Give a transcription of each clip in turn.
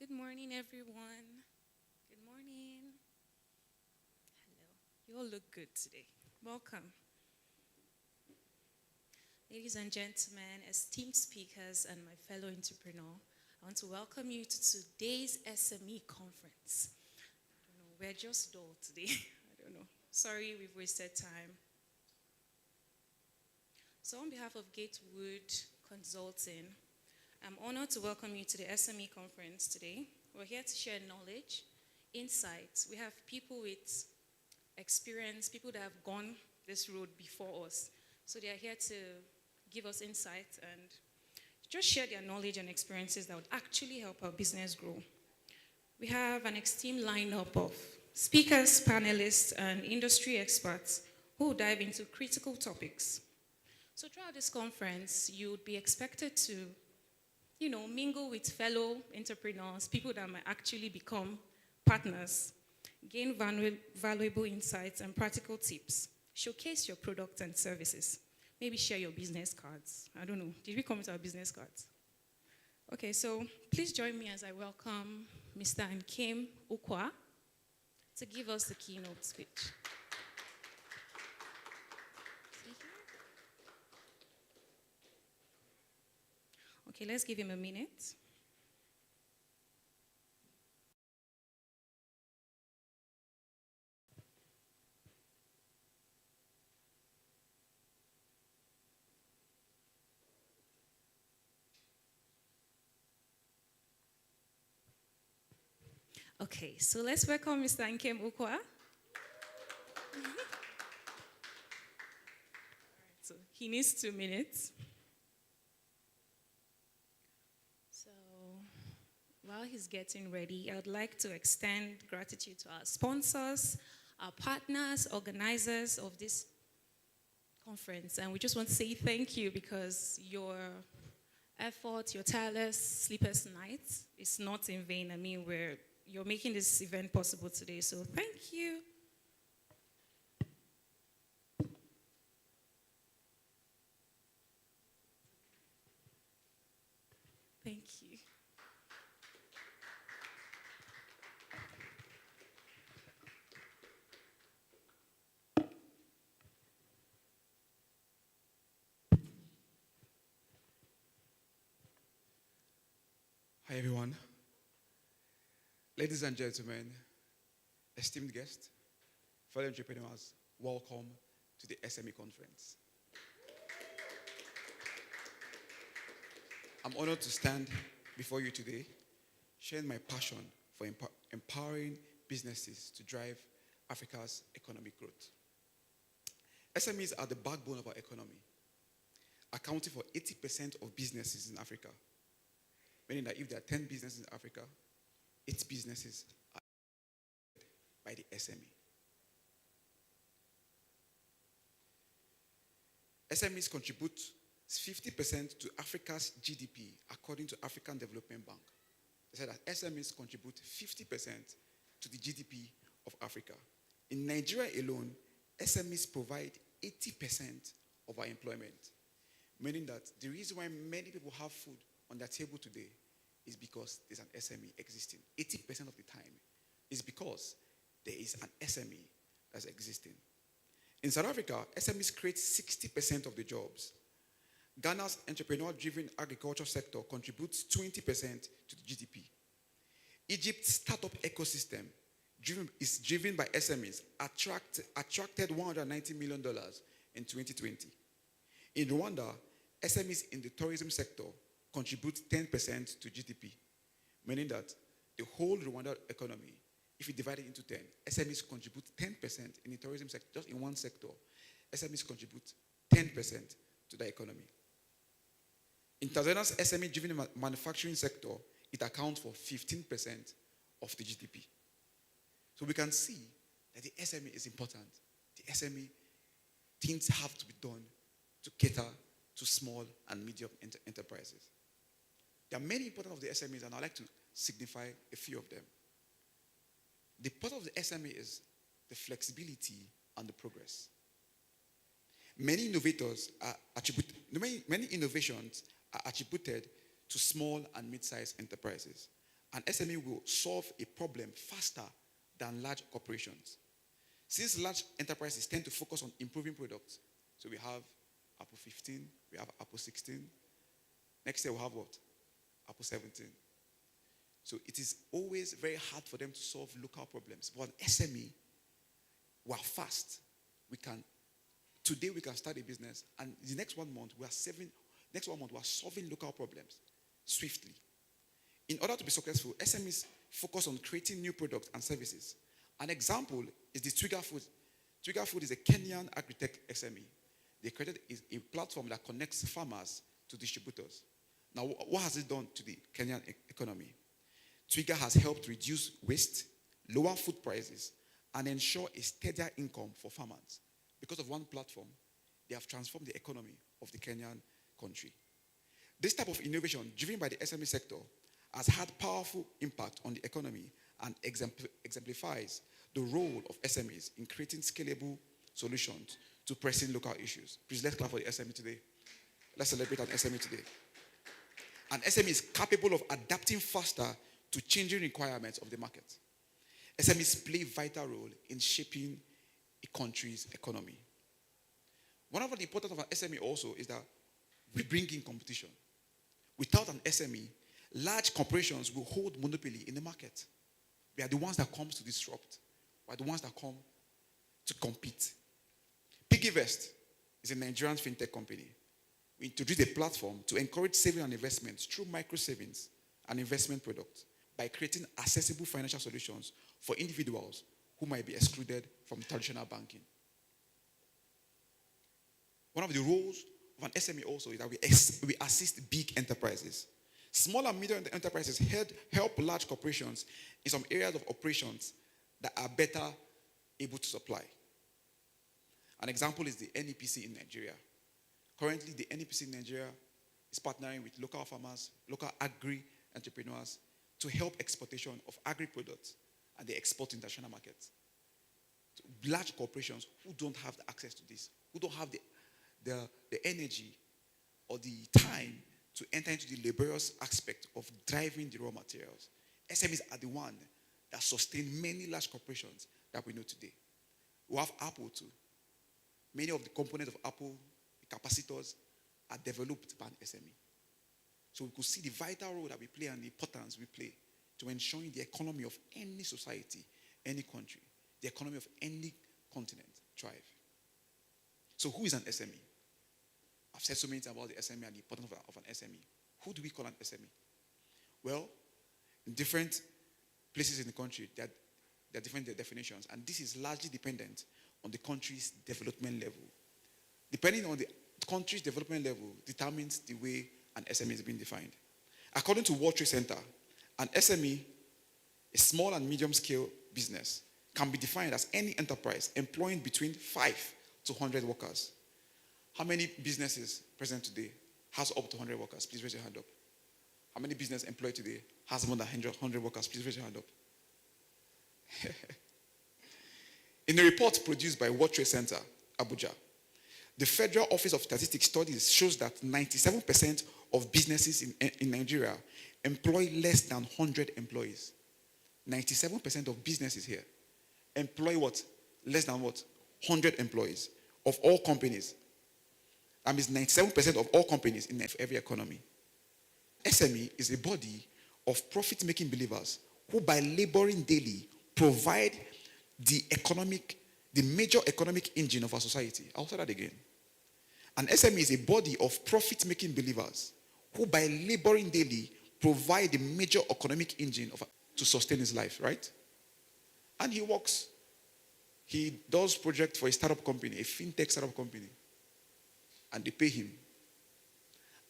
Good morning, everyone. Good morning. Hello. You all look good today. Welcome. Ladies and gentlemen, esteemed speakers, and my fellow entrepreneur, I want to welcome you to today's SME conference. I don't know, we're just dull today. I don't know. Sorry, we've wasted time. So on behalf of Gatewood Consulting, I'm honored to welcome you to the SME conference today. We're here to share knowledge, insights. We have people with experience, people that have gone this road before us. So they are here to give us insights and just share their knowledge and experiences that would actually help our business grow. We have an esteemed lineup of speakers, panelists, and industry experts who will dive into critical topics. So throughout this conference, you would be expected to mingle with fellow entrepreneurs, people that might actually become partners, gain valuable insights and practical tips, showcase your products and services, maybe share your business cards. I don't know. Did we come with our business cards? Okay, so please join me as I welcome Mr. NKEM to give us the keynote speech. Okay, let's give him a minute. Okay, so let's welcome Mr. NKEM. So he needs 2 minutes. So while he's getting ready, I would like to extend gratitude to our sponsors, our partners, organizers of this conference. And we just want to say thank you because your effort, your tireless, sleepless nights is not in vain. I mean, you're making this event possible today, so thank you. Thank you. Hi, everyone. Ladies and gentlemen, esteemed guests, fellow entrepreneurs, welcome to the SME conference. I'm honored to stand before you today, sharing my passion for empowering businesses to drive Africa's economic growth. SMEs are the backbone of our economy, accounting for 80% of businesses in Africa, meaning that if there are 10 businesses in Africa, 8 businesses are by the SME. SMEs contribute 50% to Africa's GDP, according to African Development Bank. They said that SMEs contribute 50% to the GDP of Africa. In Nigeria alone, SMEs provide 80% of our employment, meaning that the reason why many people have food on their table today is because there's an SME existing. 80% of the time is because there is an SME that's existing. In South Africa, SMEs create 60% of the jobs. Ghana's entrepreneur-driven agriculture sector contributes 20% to the GDP. Egypt's startup ecosystem is driven by SMEs, attracted $190 million in 2020. In Rwanda, SMEs in the tourism sector contribute 10% to GDP, meaning that the whole Rwanda economy, if you divide it into 10, SMEs contribute 10% in the tourism sector, just in one sector. SMEs contribute 10% to the economy. In Tanzania's SME-driven manufacturing sector, it accounts for 15% of the GDP. So we can see that the SME is important. The SME, things have to be done to cater to small and medium enterprises. There are many important of the SMEs, and I'd like to signify a few of them. The part of the SME is the flexibility and the progress. Many innovations are attributed to small and mid-sized enterprises. An SME will solve a problem faster than large corporations. Since large enterprises tend to focus on improving products, so we have Apple 15, we have Apple 16. Next year we'll have what? Apple 17. So it is always very hard for them to solve local problems. But an SME, we are fast. Today we can start a business, and the next 1 month we are solving local problems swiftly. In order to be successful, SMEs focus on creating new products and services. An example is the Twiga Food. Twiga Food is a Kenyan agri-tech SME. They created a platform that connects farmers to distributors. Now, what has it done to the Kenyan economy? Twiga has helped reduce waste, lower food prices, and ensure a steadier income for farmers. Because of one platform, they have transformed the economy of the Kenyan country. This type of innovation, driven by the SME sector, has had powerful impact on the economy and exemplifies the role of SMEs in creating scalable solutions to pressing local issues. Please, let's clap for the SME today. Let's celebrate an SME today. An SME is capable of adapting faster to changing requirements of the market. SMEs play a vital role in shaping a country's economy. One of the importance of an SME also is that we bring in competition. Without an SME, large corporations will hold monopoly in the market. We are the ones that come to disrupt. We are the ones that come to compete. PiggyVest is a Nigerian fintech company. We introduced a platform to encourage saving and investments through micro savings and investment products by creating accessible financial solutions for individuals who might be excluded from traditional banking. One of the roles of an SME also is that we assist big enterprises. Small and medium enterprises help large corporations in some areas of operations that are better able to supply. An example is the NEPC in Nigeria. Currently, the NEPC in Nigeria is partnering with local farmers, local agri-entrepreneurs to help exportation of agri-products, and they export to international markets. So large corporations who don't have the access to this, who don't have the energy or the time to enter into the laborious aspect of driving the raw materials. SMEs are the one that sustain many large corporations that we know today. We have Apple too. Many of the components of Apple, the capacitors, are developed by an SME. So we could see the vital role that we play and the importance we play to ensuring the economy of any society, any country, the economy of any continent thrive. So who is an SME? I've said so many things about the SME and the importance of an SME. Who do we call an SME? Well, in different places in the country, there are different definitions, and this is largely dependent on the country's development level. Depending on the country's development level determines the way an SME is being defined. According to World Trade Center, an SME, a small and medium-scale business, can be defined as any enterprise employing between 5 to 100 workers. How many businesses present today has up to 100 workers? Please raise your hand up. How many business employed today has more than 100 workers? Please raise your hand up. In a report produced by World Trade Center, ABUJA, the Federal Office of Statistics Studies shows that 97% of businesses in Nigeria employ less than 100 employees. 97% of businesses here employ what? Less than what? 100 employees of all companies. That means 97% of all companies in every economy. SME is a body of profit-making believers who, by laboring daily, provide the major economic engine of our society. I'll say that again. An SME is a body of profit-making believers who, by laboring daily, provide the major economic engine to sustain his life, right? And he does projects for a startup company, a fintech startup company, and they pay him.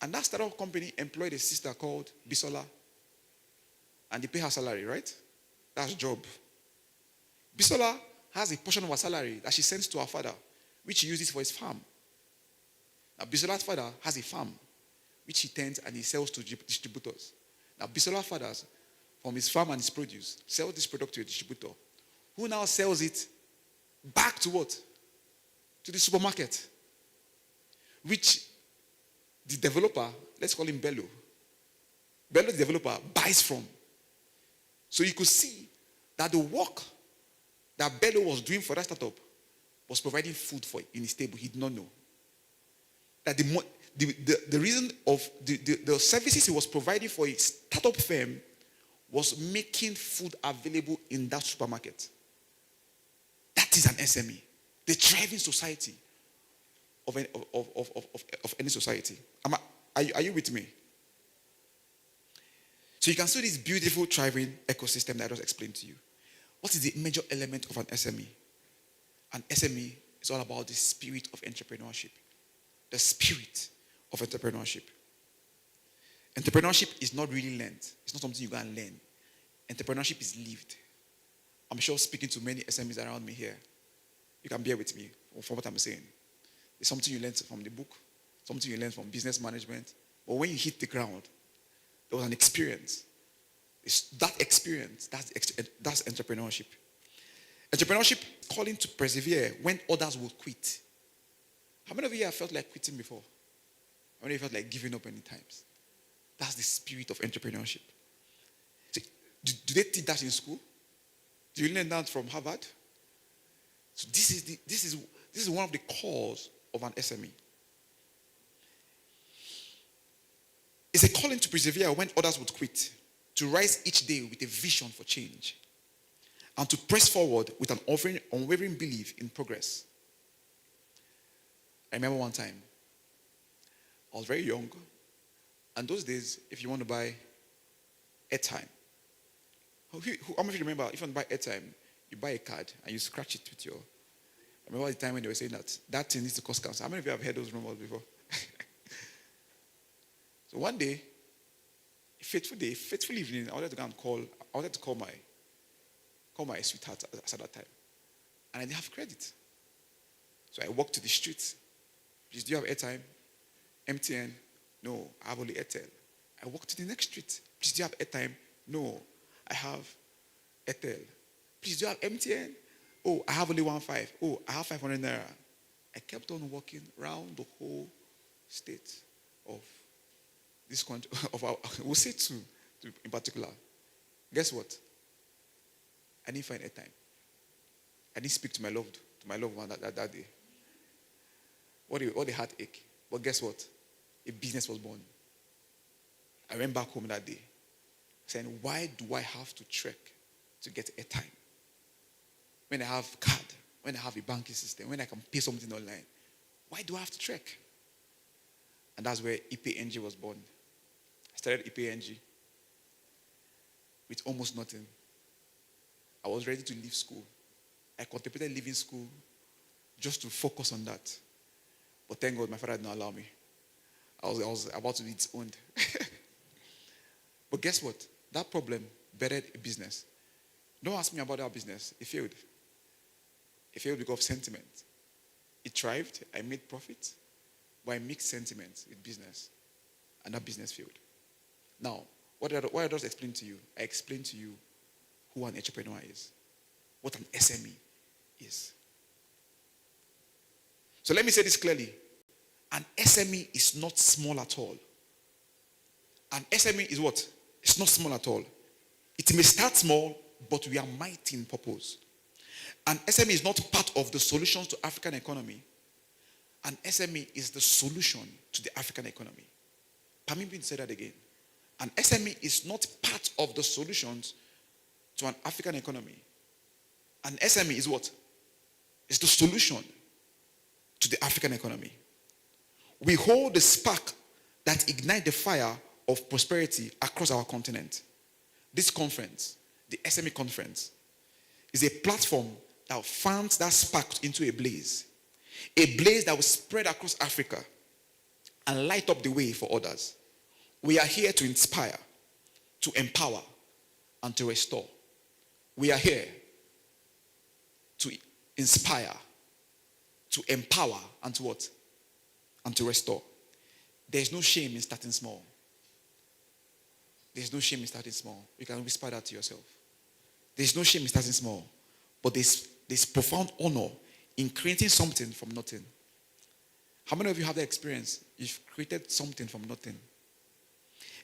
And that startup company employed a sister called Bisola, and they pay her salary, right? That's job. Bisola has a portion of her salary that she sends to her father, which he uses for his farm. Now, Bisola's father has a farm, which he tends and he sells to distributors. Now, Bisola's father, from his farm and his produce, sells this product to a distributor, who now sells it back to what? To the supermarket, which the developer, let's call him Bello, the developer buys from. So you could see that the work that Bello was doing for that startup was providing food for in his table. He did not know. That the reason of the services he was providing for his startup firm was making food available in that supermarket. That is an SME. The driving society of any society. Are you with me? So you can see this beautiful thriving ecosystem that I just explained to you. What is the major element of an SME? An SME is all about the spirit of entrepreneurship. The spirit of entrepreneurship. Entrepreneurship is not really learned. It's not something you can learn. Entrepreneurship is lived. I'm sure speaking to many SMEs around me here, you can bear with me for what I'm saying. It's something you learned from the book, something you learned from business management. But when you hit the ground, there was an experience. It's that experience, that's entrepreneurship. Entrepreneurship calling to persevere when others would quit. How many of you have felt like quitting before? How many of you felt like giving up any times? That's the spirit of entrepreneurship. So, do they teach that in school? Do you learn that from Harvard? So this is one of the cores of an SME. It's a calling to persevere when others would quit, to rise each day with a vision for change, and to press forward with an unwavering belief in progress. I remember one time, I was very young, and those days, if you want to buy airtime, how many of you remember, if you want to buy airtime, you buy a card and you scratch it with your... I remember the time when they were saying that thing needs to cost council. How many of you have heard those rumors before? So one day, a fateful evening, I wanted to call my sweetheart at that time. And I didn't have credit. So I walked to the street. Please, do you have airtime? MTN? No, I have only Airtel. I walked to the next street. Please, do you have airtime? No, I have Airtel. Please, do you have MTN? Oh, I have only 1.5. Oh, I have 500 naira. I kept on walking around the whole state of this country, we'll say two in particular. Guess what? I didn't find airtime. I didn't speak to my loved one that day. What a heartache. But guess what? A business was born. I went back home that day saying, why do I have to trek to get airtime? When I have card, when I have a banking system, when I can pay something online, why do I have to trek? And that's where EPNG was born. I started EPNG with almost nothing. I was ready to leave school. I contemplated leaving school just to focus on that. But thank God my father did not allow me. I was about to be disowned. But guess what? That problem bettered a business. Don't ask me about our business. It failed. It failed because of sentiment. It thrived. I made profit. But I mixed sentiment with business. And that business failed. Now, what I just explained to you, I explained to you who an entrepreneur is. What an SME is. So let me say this clearly. An SME is not small at all. An SME is what? It's not small at all. It may start small, but we are mighty in purpose. An SME is not part of the solutions to African economy. An SME is the solution to the African economy. Permit me to say that again. An SME is not part of the solutions to an African economy. An SME is what? It's the solution to the African economy. We hold the spark that ignites the fire of prosperity across our continent. This conference, the SME conference, is a platform that fans that spark into a blaze that will spread across Africa and light up the way for others. We are here to inspire, to empower, and to restore. We are here to inspire, to empower, and to what? And to restore. There's no shame in starting small. There's no shame in starting small. You can whisper that to yourself. There's no shame in starting small. But there's profound honor in creating something from nothing. How many of you have that experience? You've created something from nothing.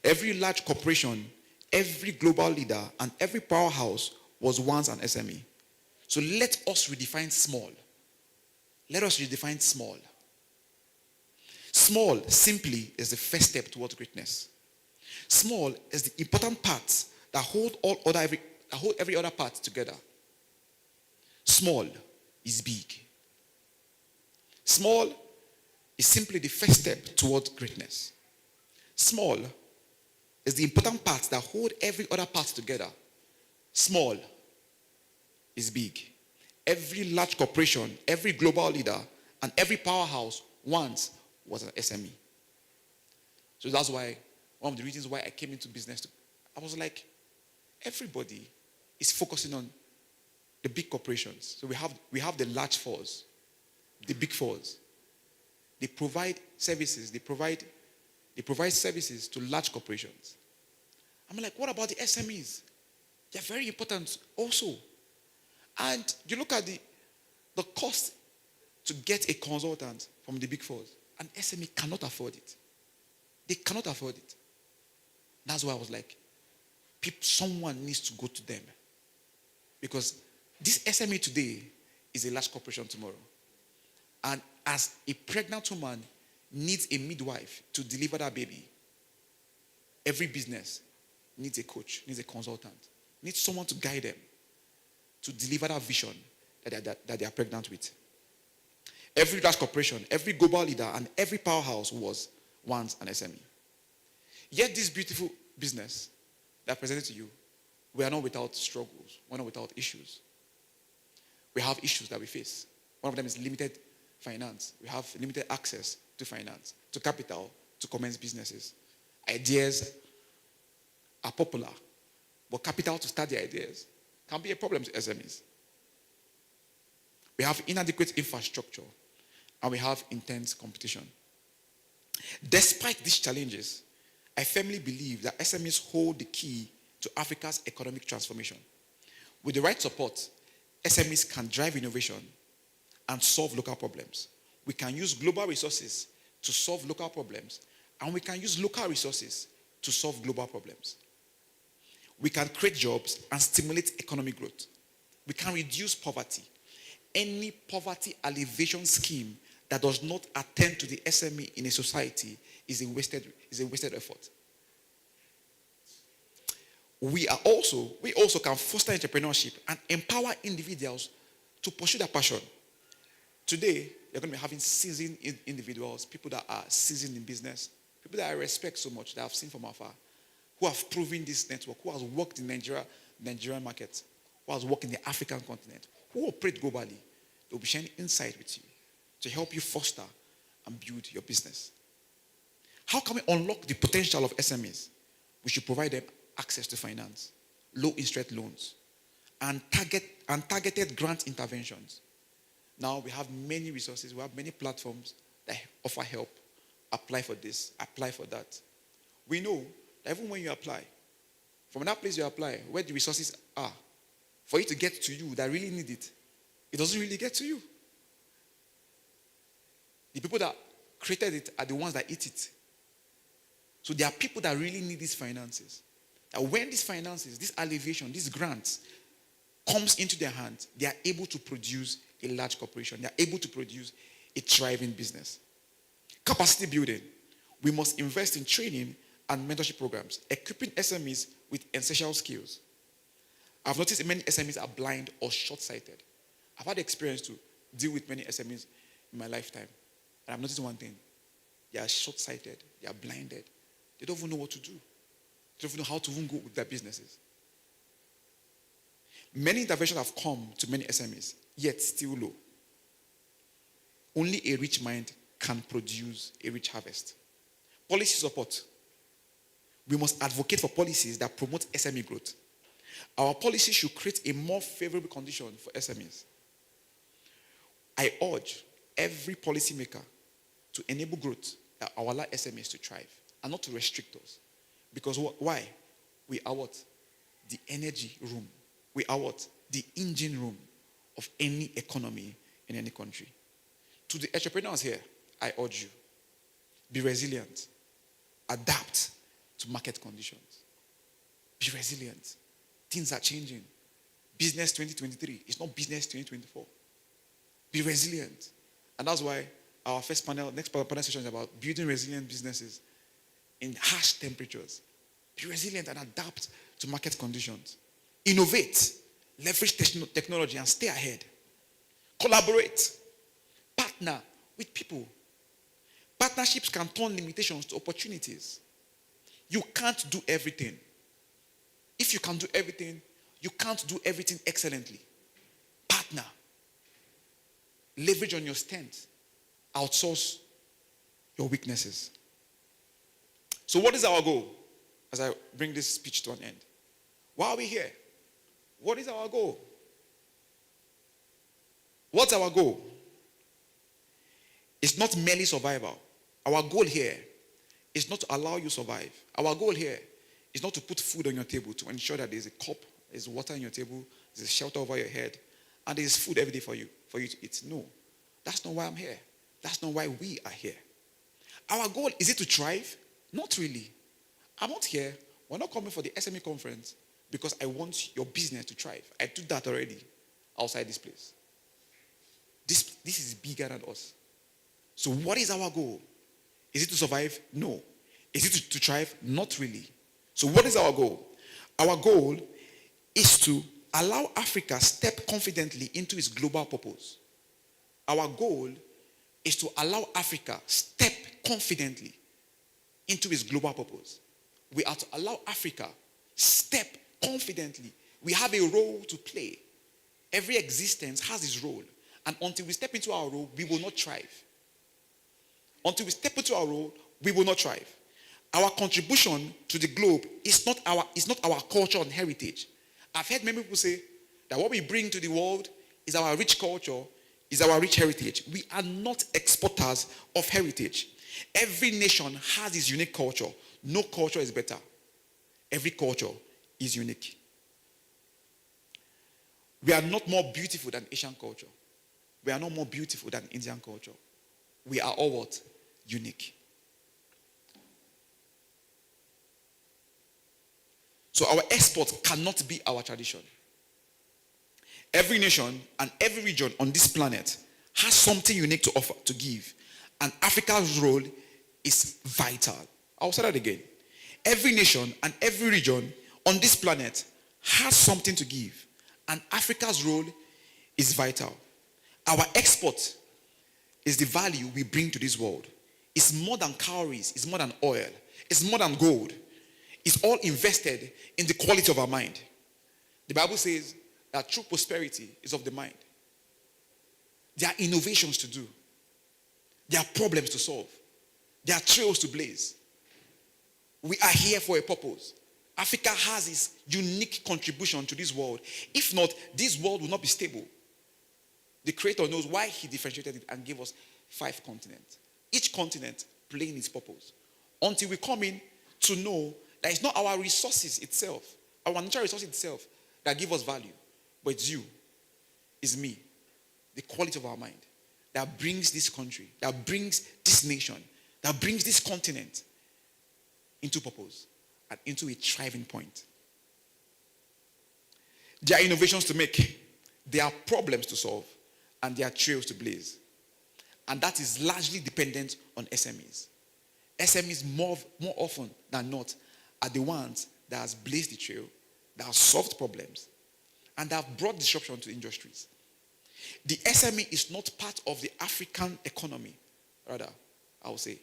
Every large corporation every global leader, and every powerhouse was once an SME. So let us redefine small. Let us redefine small. Small simply is the first step towards greatness. Small is the important part that hold every other part together. Small is big. Small is simply the first step towards greatness. Small is the important part that hold every other part together. Small is big. Every large corporation, every global leader, and every powerhouse once was an SME. So that's why, one of the reasons why I came into business, I was like, everybody is focusing on the big corporations. So we have the large fours, the big fours. They provide services. They provide services to large corporations. I'm like, what about the SMEs? They're very important also. And you look at the cost to get a consultant from the big fours. An SME cannot afford it. They cannot afford it. That's why I was like, someone needs to go to them. Because this SME today is a large corporation tomorrow. And as a pregnant woman needs a midwife to deliver that baby, every business needs a coach, needs a consultant, needs someone to guide them to deliver that vision that they are pregnant with. Every large corporation, every global leader, and every powerhouse was once an SME. Yet this beautiful business that I presented to you, we are not without struggles. We're not without issues. We have issues that we face. One of them is limited finance. We have limited access to finance, to capital, to commence businesses. Ideas are popular, but capital to start the ideas can be a problem to SMEs. We have inadequate infrastructure, and we have intense competition. Despite these challenges, I firmly believe that SMEs hold the key to Africa's economic transformation. With the right support, SMEs can drive innovation and solve local problems. We can use global resources to solve local problems, and we can use local resources to solve global problems. We can create jobs and stimulate economic growth. We can reduce poverty. Any poverty alleviation scheme that does not attend to the SME in a society is a wasted effort. We also can foster entrepreneurship and empower individuals to pursue their passion. Today, you're going to be having seasoned individuals, people that are seasoned in business, people that I respect so much, that I've seen from afar, who have proven this network, who has worked in Nigerian market, who has worked in the African continent, who operate globally. They'll be sharing insight with you to help you foster and build your business. How can we unlock the potential of SMEs? We should provide them access to finance, low interest loans, and targeted grant interventions. Now we have many resources, we have many platforms that offer help. Apply for this, apply for that. We know that even when you apply, from that place you apply, where the resources are, for it to get to you that really need it, it doesn't really get to you. The people that created it are the ones that eat it. So there are people that really need these finances. And when these finances, this alleviation, these grants comes into their hands, they are able to produce a large corporation. They are able to produce a thriving business. Capacity building. We must invest in training and mentorship programs, equipping SMEs with essential skills. I've noticed many SMEs are blind or short-sighted. I've had the experience to deal with many SMEs in my lifetime. And I've noticed one thing. They are short-sighted. They are blinded. They don't even know what to do. They don't even know how to even go with their businesses. Many interventions have come to many SMEs, yet still low. Only a rich mind can produce a rich harvest. Policy support. We must advocate for policies that promote SME growth. Our policy should create a more favorable condition for SMEs. I urge every policymaker to enable growth that will allow SMEs to thrive and not to restrict us. Because why? We are what? The energy room. We are what? The engine room of any economy in any country. To the entrepreneurs here, I urge you, be resilient, adapt to market conditions. Be resilient. Things are changing. Business 2023 is not business 2024. Be resilient. And that's why our next panel session is about building resilient businesses in harsh temperatures. Be resilient and adapt to market conditions. Innovate, leverage technology and stay ahead. Collaborate, partner with people. Partnerships can turn limitations to opportunities. You can't do everything. If you can do everything, you can't do everything excellently. Partner. Leverage on your strengths. Outsource your weaknesses. So what is our goal as I bring this speech to an end? Why are we here? What is our goal? What's our goal? It's not merely survival. Our goal here is not to allow you to survive. Our goal here is not to put food on your table, to ensure that there's a cup, there's water on your table, there's a shelter over your head, and there's food every day for you to eat. No. That's not why I'm here. That's not why we are here. Our goal, is it to thrive? Not really. I'm not here. We're not coming for the SME conference because I want your business to thrive. I did that already outside this place. This is bigger than us. So what is our goal? Is it to survive? No. Is it to thrive? Not really. So what is our goal? Our goal is to allow Africa step confidently into its global purpose. Our goal is to allow Africa step confidently into its global purpose. We are to allow Africa step confidently. We have a role to play. Every existence has its role. And until we step into our role, we will not thrive. Until we step into our role, we will not thrive. Our contribution to the globe is not our culture and heritage. I've heard many people say that what we bring to the world is our rich culture, is our rich heritage. We are not exporters of heritage. Every nation has its unique culture. No culture is better. Every culture is unique. We are not more beautiful than Asian culture. We are not more beautiful than Indian culture. We are all what? Unique. So our export cannot be our tradition. Every nation and every region on this planet has something unique to offer, to give. And Africa's role is vital. I'll say that again. Every nation and every region on this planet has something to give. And Africa's role is vital. Our export is the value we bring to this world. It's more than calories. It's more than oil. It's more than gold. It's all invested in the quality of our mind. The Bible says that true prosperity is of the mind. There are innovations to do. There are problems to solve. There are trails to blaze. We are here for a purpose. Africa has its unique contribution to this world. If not, this world will not be stable. The Creator knows why He differentiated it and gave us 5 continents. Each continent playing its purpose. Until we come in to know that it's not our resources itself, our natural resources itself, that give us value. But it's you, it's me, the quality of our mind that brings this country, that brings this nation, that brings this continent into purpose and into a thriving point. There are innovations to make, there are problems to solve, and there are trails to blaze. And that is largely dependent on SMEs. SMEs more often than not are the ones that has blazed the trail, that have solved problems, and that have brought disruption to industries. The SME is not part of the African economy. Rather, I will say.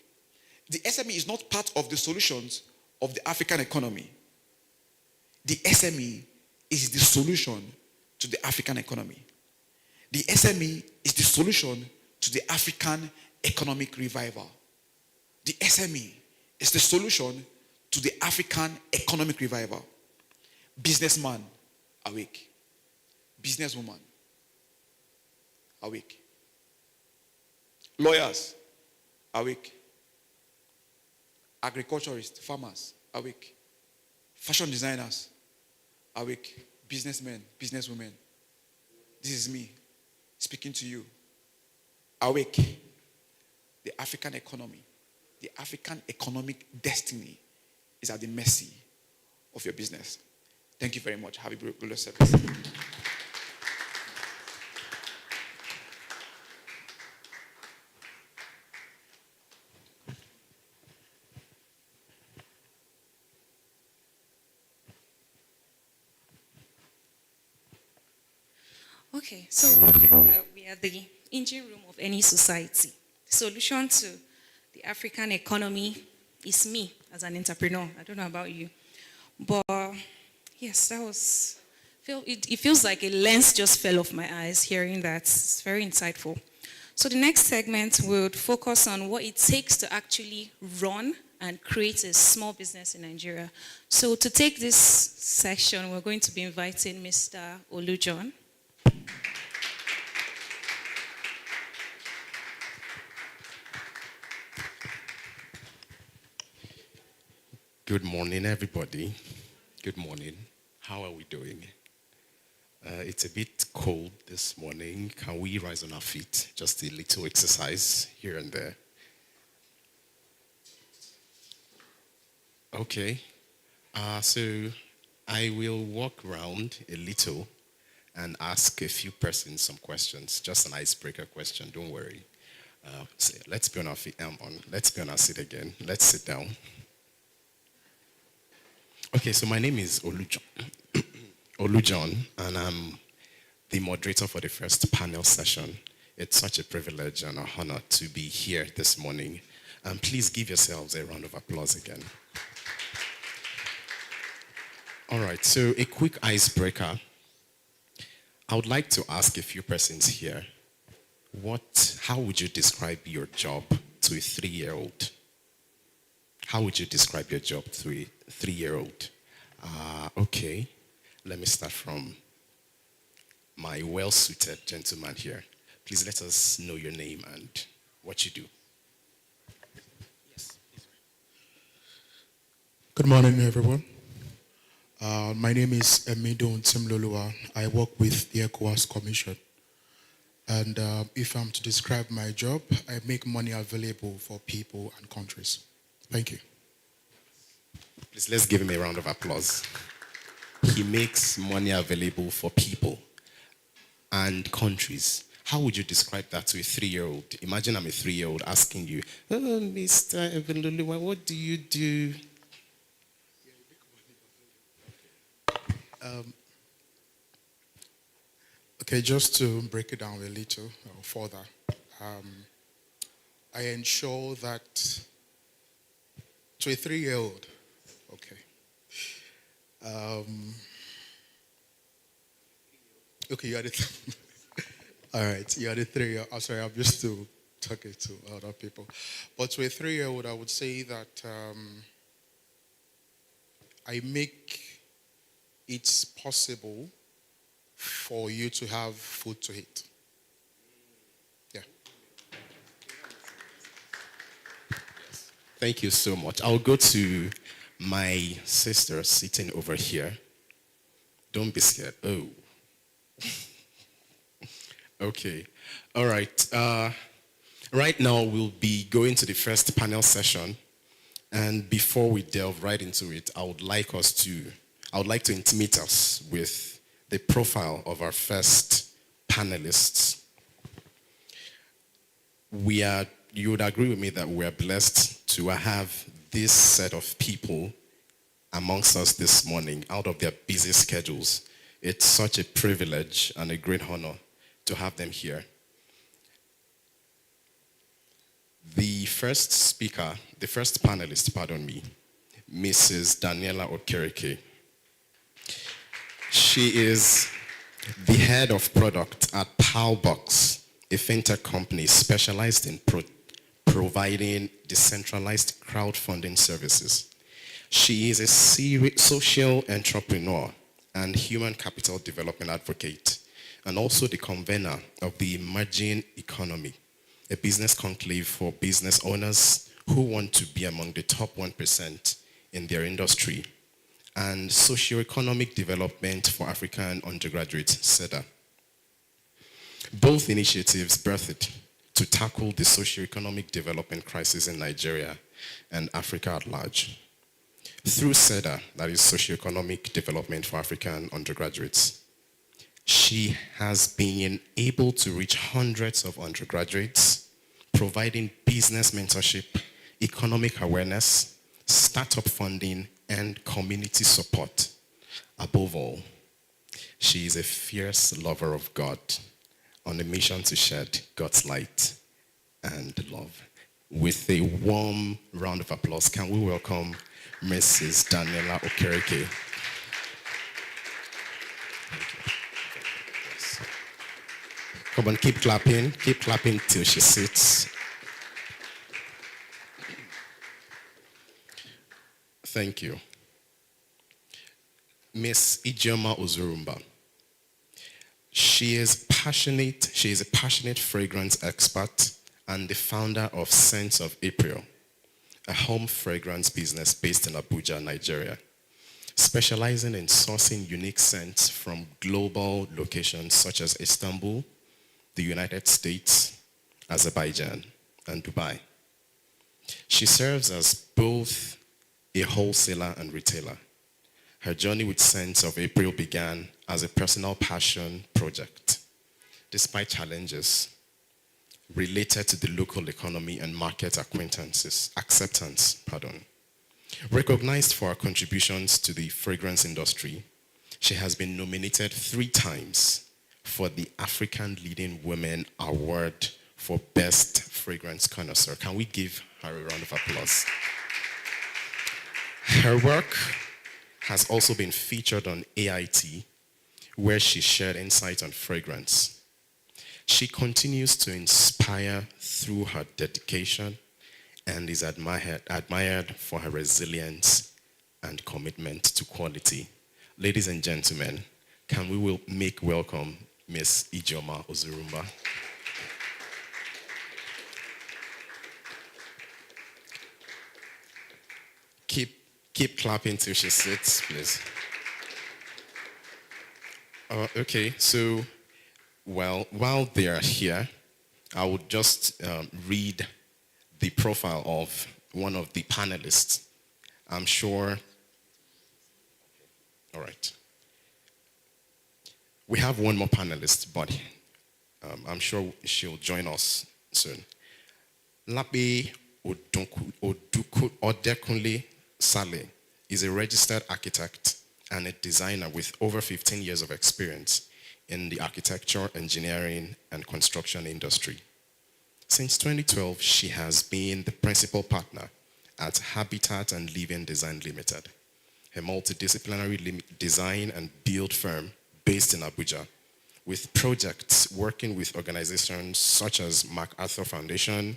The SME is not part of the solutions of the African economy. The SME is the solution to the African economy. The SME is the solution to the African economic revival. The SME is the solution to the African economic revival. Businessman, awake. Businesswoman, awake. Lawyers, awake. Agriculturists, farmers, awake. Fashion designers, awake. Businessmen, businesswomen. This is me speaking to you. Awake. The African economy, the African economic destiny is at the mercy of your business. Thank you very much. Have a glorious service. Okay, so we are the engine room of any society. The solution to the African economy is me as an entrepreneur. I don't know about you. But yes, it feels like a lens just fell off my eyes hearing that. It's very insightful. So the next segment will focus on what it takes to actually run and create a small business in Nigeria. So to take this section, we're going to be inviting Mr. Olujon. Good morning, everybody. Good morning. How are we doing? It's a bit cold this morning. Can we rise on our feet? Just a little exercise here and there. Okay. So I will walk around a little and ask a few persons some questions. Just an icebreaker question. Don't worry. So let's be on our feet. Let's be on our seat again. Let's sit down. Okay, so my name is Olujon, and I'm the moderator for the first panel session. It's such a privilege and an honor to be here this morning. Please give yourselves a round of applause again. All right, so a quick icebreaker. I would like to ask a few persons here, how would you describe your job to a 3-year-old? How would you describe your job to a 3-year-old? Okay, let me start from my well-suited gentleman here. Please let us know your name and what you do. Yes. Good morning, everyone. My name is Emidon Timlolua. I work with the ECOWAS Commission. And if I'm to describe my job, I make money available for people and countries. Thank you. Please, let's give him a round of applause. He makes money available for people and countries. How would you describe that to a 3-year-old? Imagine I'm a 3-year-old asking you, "Oh, Mr. Eveloluwa, what do you do?" Okay, just to break it down a little further, I ensure that to a 3-year-old, okay. Okay, you are the all right, you are the 3-year-old. I'm sorry, I'm used to talking to other people. But to a 3-year-old, I would say that I make it possible for you to have food to eat. Yeah. Thank you so much. I'll go to my sister sitting over here. Don't be scared. Oh. Okay. All right. Right now, we'll be going to the first panel session. And before we delve right into it, I would like to intimate us with the profile of our first panelists. You would agree with me that we are blessed to have this set of people amongst us this morning out of their busy schedules. It's such a privilege and a great honor to have them here. The first panelist, Mrs. Daniela Okereke. She is the head of product at Powbox, a fintech company specialized in providing decentralized crowdfunding services. She is a social entrepreneur and human capital development advocate, and also the convener of the Emerging Economy, a business conclave for business owners who want to be among the top 1% in their industry, and Socioeconomic Development for African Undergraduates, SEDA. Both initiatives birthed to tackle the socioeconomic development crisis in Nigeria and Africa at large. Through SEDA, that is Socioeconomic Development for African Undergraduates, she has been able to reach hundreds of undergraduates, providing business mentorship, economic awareness, startup funding, and community support. Above all, she is a fierce lover of God on a mission to shed God's light and love. With a warm round of applause, can we welcome Mrs. Daniela Okereke? Come on, keep clapping till she sits. Thank you. Miss Ijeoma Ozurumba. She is a passionate fragrance expert and the founder of Scents of April, a home fragrance business based in Abuja, Nigeria, specializing in sourcing unique scents from global locations such as Istanbul, the United States, Azerbaijan, and Dubai. She serves as both a wholesaler and retailer. Her journey with Scents of April began as a personal passion project. Despite challenges related to the local economy and market acceptance. Recognized for her contributions to the fragrance industry, she has been nominated 3 times for the African Leading Women Award for Best Fragrance Connoisseur. Can we give her a round of applause? Her work has also been featured on AIT, where she shared insight on fragrance. She continues to inspire through her dedication and is admired for her resilience and commitment to quality. Ladies and gentlemen, can we make welcome Miss Ijeoma Ozurumba. Keep clapping till she sits, please. Okay, so while they are here, I would just read the profile of one of the panelists. I'm sure. All right. We have one more panelist, but I'm sure she'll join us soon. Labi Odekunle Saleh is a registered architect and a designer with over 15 years of experience in the architecture, engineering, and construction industry. Since 2012, she has been the principal partner at Habitat and Living Design Limited, a multidisciplinary design and build firm based in Abuja, with projects working with organizations such as MacArthur Foundation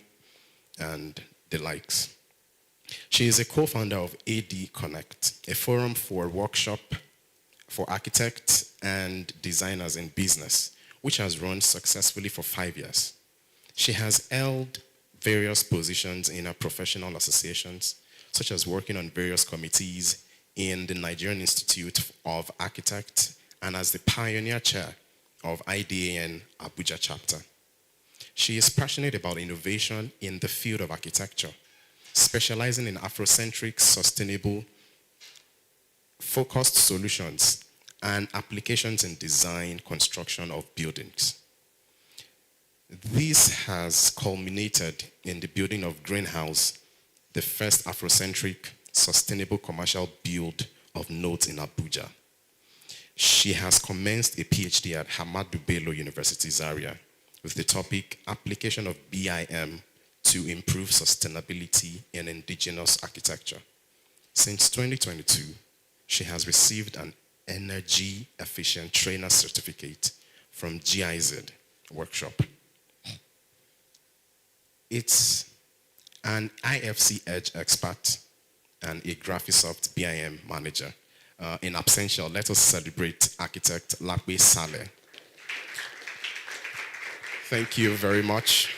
and the likes. She is a co-founder of AD Connect, a forum for workshop for architects and designers in business, which has run successfully for 5 years. She has held various positions in her professional associations, such as working on various committees in the Nigerian Institute of Architects and as the pioneer chair of IDAN Abuja chapter. She is passionate about innovation in the field of architecture, specializing in Afrocentric, sustainable, focused solutions and applications in design, construction of buildings. This has culminated in the building of Greenhouse, the first Afrocentric, sustainable commercial build of note in Abuja. She has commenced a PhD at Hamadu Bello University, Zaria, with the topic Application of BIM to Improve Sustainability in Indigenous Architecture. Since 2022, she has received an Energy Efficient Trainer Certificate from GIZ Workshop. It's an IFC Edge expert and a Graphisoft BIM manager. In absentia, let us celebrate architect Labi Saleh. Thank you very much.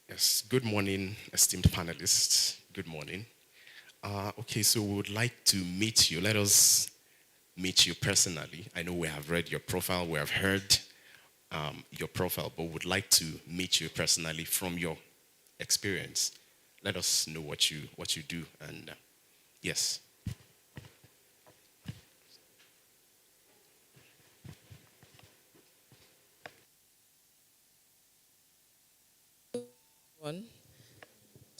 Yes, good morning, esteemed panelists. Good morning. Okay, so we would like to meet you. Let us meet you personally. I know we have read your profile, we have heard your profile, but would like to meet you personally from your experience. let us know what you do. And yes. One.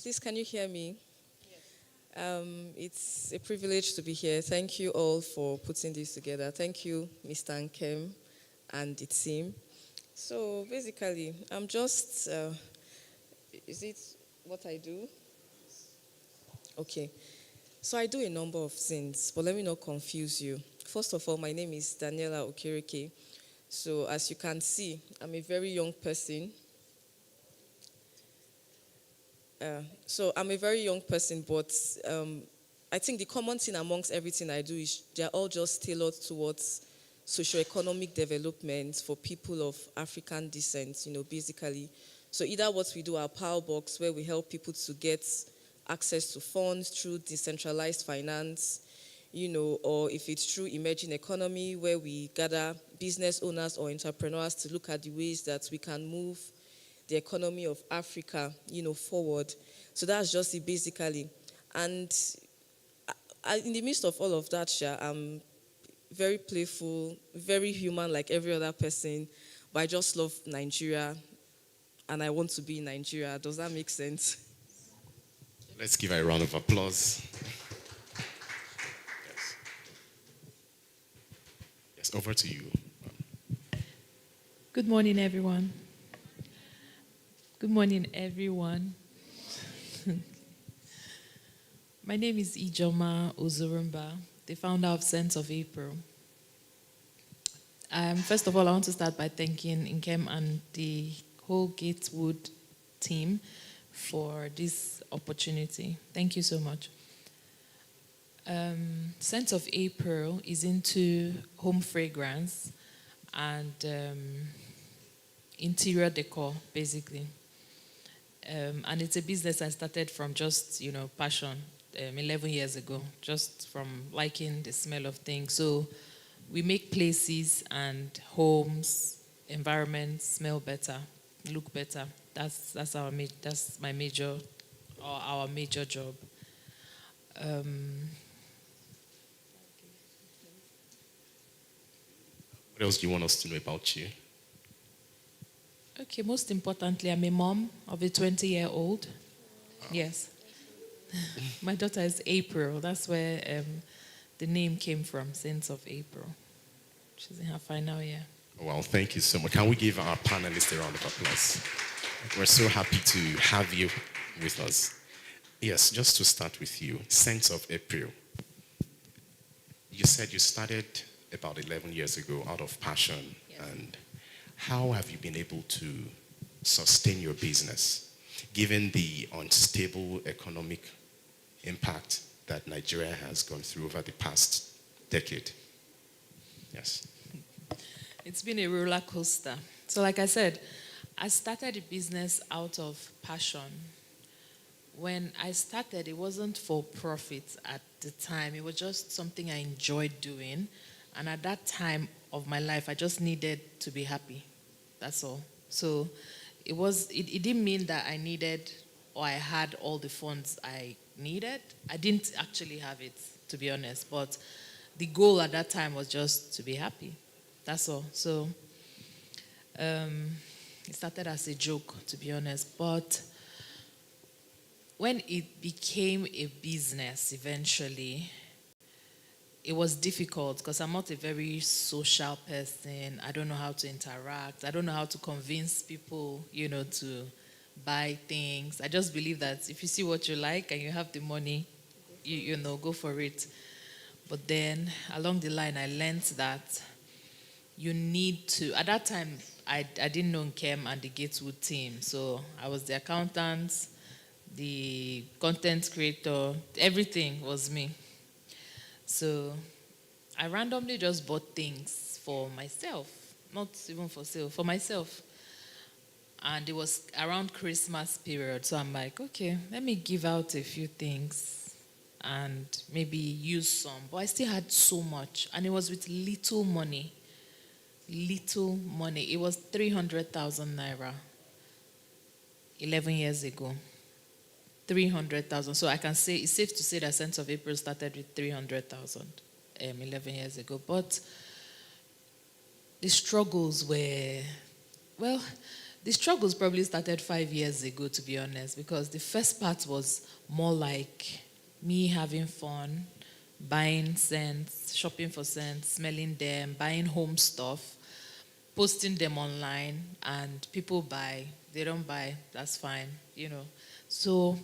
Please, can you hear me? It's a privilege to be here. Thank you all for putting this together. Thank you, Mr. NKEM and the team. So basically, I'm just, is it what I do? Okay. So I do a number of things, but let me not confuse you. First of all, my name is Daniela Okereke. So as you can see, I'm a very young person. So I'm a very young person, but I think the common thing amongst everything I do is they're all just tailored towards socioeconomic development for people of African descent, basically. So either what we do, our Power Box, where we help people to get access to funds through decentralized finance, or if it's through emerging economy, where we gather business owners or entrepreneurs to look at the ways that we can move the economy of Africa, forward. So that's just it basically. And in the midst of all of that, I'm very playful, very human like every other person, but I just love Nigeria and I want to be in Nigeria. Does that make sense? Let's give her a round of applause. Yes, over to you. Good morning, everyone. Good morning, everyone. My name is Ijoma Ozurumba, the founder of Sense of April. First of all, I want to start by thanking NKEM and the whole Gatewood team for this opportunity. Thank you so much. Sense of April is into home fragrance and interior decor, basically. And it's a business I started from just, passion 11 years ago, just from liking the smell of things. So we make places and homes, environments smell better, look better. That's our major job. What else do you want us to know about you? Okay, most importantly, I'm a mom of a 20-year-old. Yes. My daughter is April. That's where the name came from, Sense of April. She's in her final year. Well, thank you so much. Can we give our panelists a round of applause? We're so happy to have you with us. Yes, just to start with you, Sense of April. You said you started about 11 years ago out of passion. Yes. And how have you been able to sustain your business, given the unstable economic impact that Nigeria has gone through over the past decade? Yes. It's been a roller coaster. So like I said, I started a business out of passion. When I started, it wasn't for profit at the time. It was just something I enjoyed doing. And at that time of my life, I just needed to be happy. That's all. So it didn't mean that I needed or I had all the funds I needed. I didn't actually have it, to be honest. But the goal at that time was just to be happy. That's all. So it started as a joke, to be honest. But when it became a business eventually, it was difficult because I'm not a very social person. I don't know how to interact. I don't know how to convince people, to buy things. I just believe that if you see what you like and you have the money, go for it. But then along the line, I learned that you need to, at that time, I didn't know NKEM and the Gatewood team. So I was the accountant, the content creator, everything was me. So I randomly just bought things for myself, not even for sale, for myself. And it was around Christmas period. So I'm like, okay, let me give out a few things and maybe use some. But I still had so much. And it was with little money. Little money. It was 300,000 naira 11 years ago. 300,000. So I can say it's safe to say that Sense of April started with 300,000 11 years ago. But the struggles were, well, the struggles probably started 5 years ago, to be honest, because the first part was more like me having fun, buying scents, shopping for scents, smelling them, buying home stuff, posting them online, and people buy. They don't buy, that's fine, So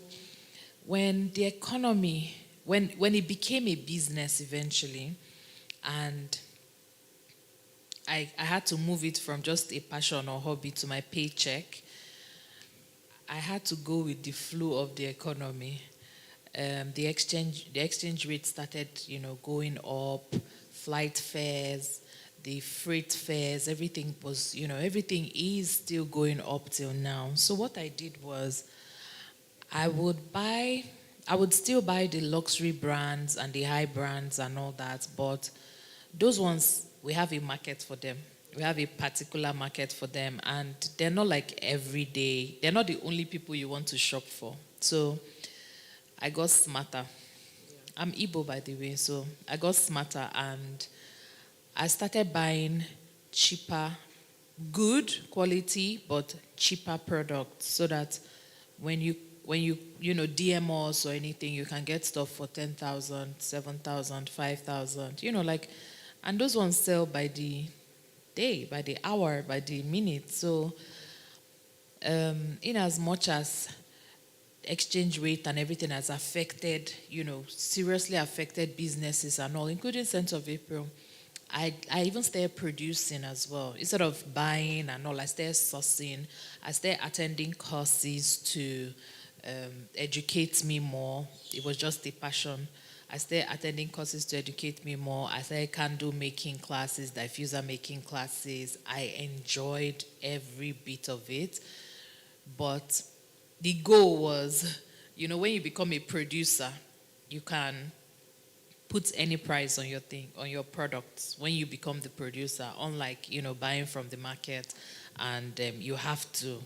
when the economy, when it became a business eventually, and I had to move it from just a passion or hobby to my paycheck, I had to go with the flow of the economy. The exchange rate started, going up, flight fares, the freight fares, everything was, everything is still going up till now. So what I did was I would still buy the luxury brands and the high brands and all that, but those ones, we have a market for them. We have a particular market for them, and they're not like every day. They're not the only people you want to shop for. So I got smarter. I'm Igbo, by the way, so I got smarter, and I started buying cheaper, good quality, but cheaper products, so that when you DM us or anything, you can get stuff for 10,000, 7,000, 5,000, and those ones sell by the day, by the hour, by the minute. So in as much as exchange rate and everything has affected, seriously affected businesses and all, including Sense of April, I even started producing as well. Instead of buying and all, I started sourcing. I started attending courses to educate me more. It was just a passion. I started attending courses to educate me more. I started candle making classes, diffuser making classes. I enjoyed every bit of it. But the goal was, when you become a producer, you can put any price on your thing, on your products when you become the producer, unlike, buying from the market, and you have to,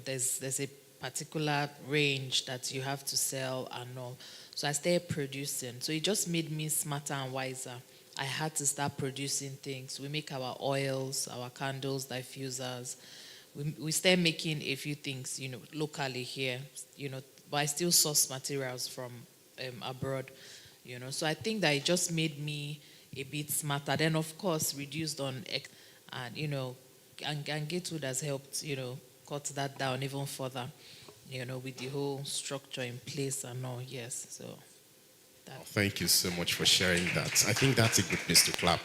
there's a particular range that you have to sell and all. So I started producing. So it just made me smarter and wiser. I had to start producing things. We make our oils, our candles, diffusers. We started making a few things, locally here, but I still source materials from abroad, So I think that it just made me a bit smarter. Then, of course, reduced on, and, and Gatewood has helped, cut that down even further, with the whole structure in place and all, yes. So Thank you so much for sharing that. I think that's a good place to clap,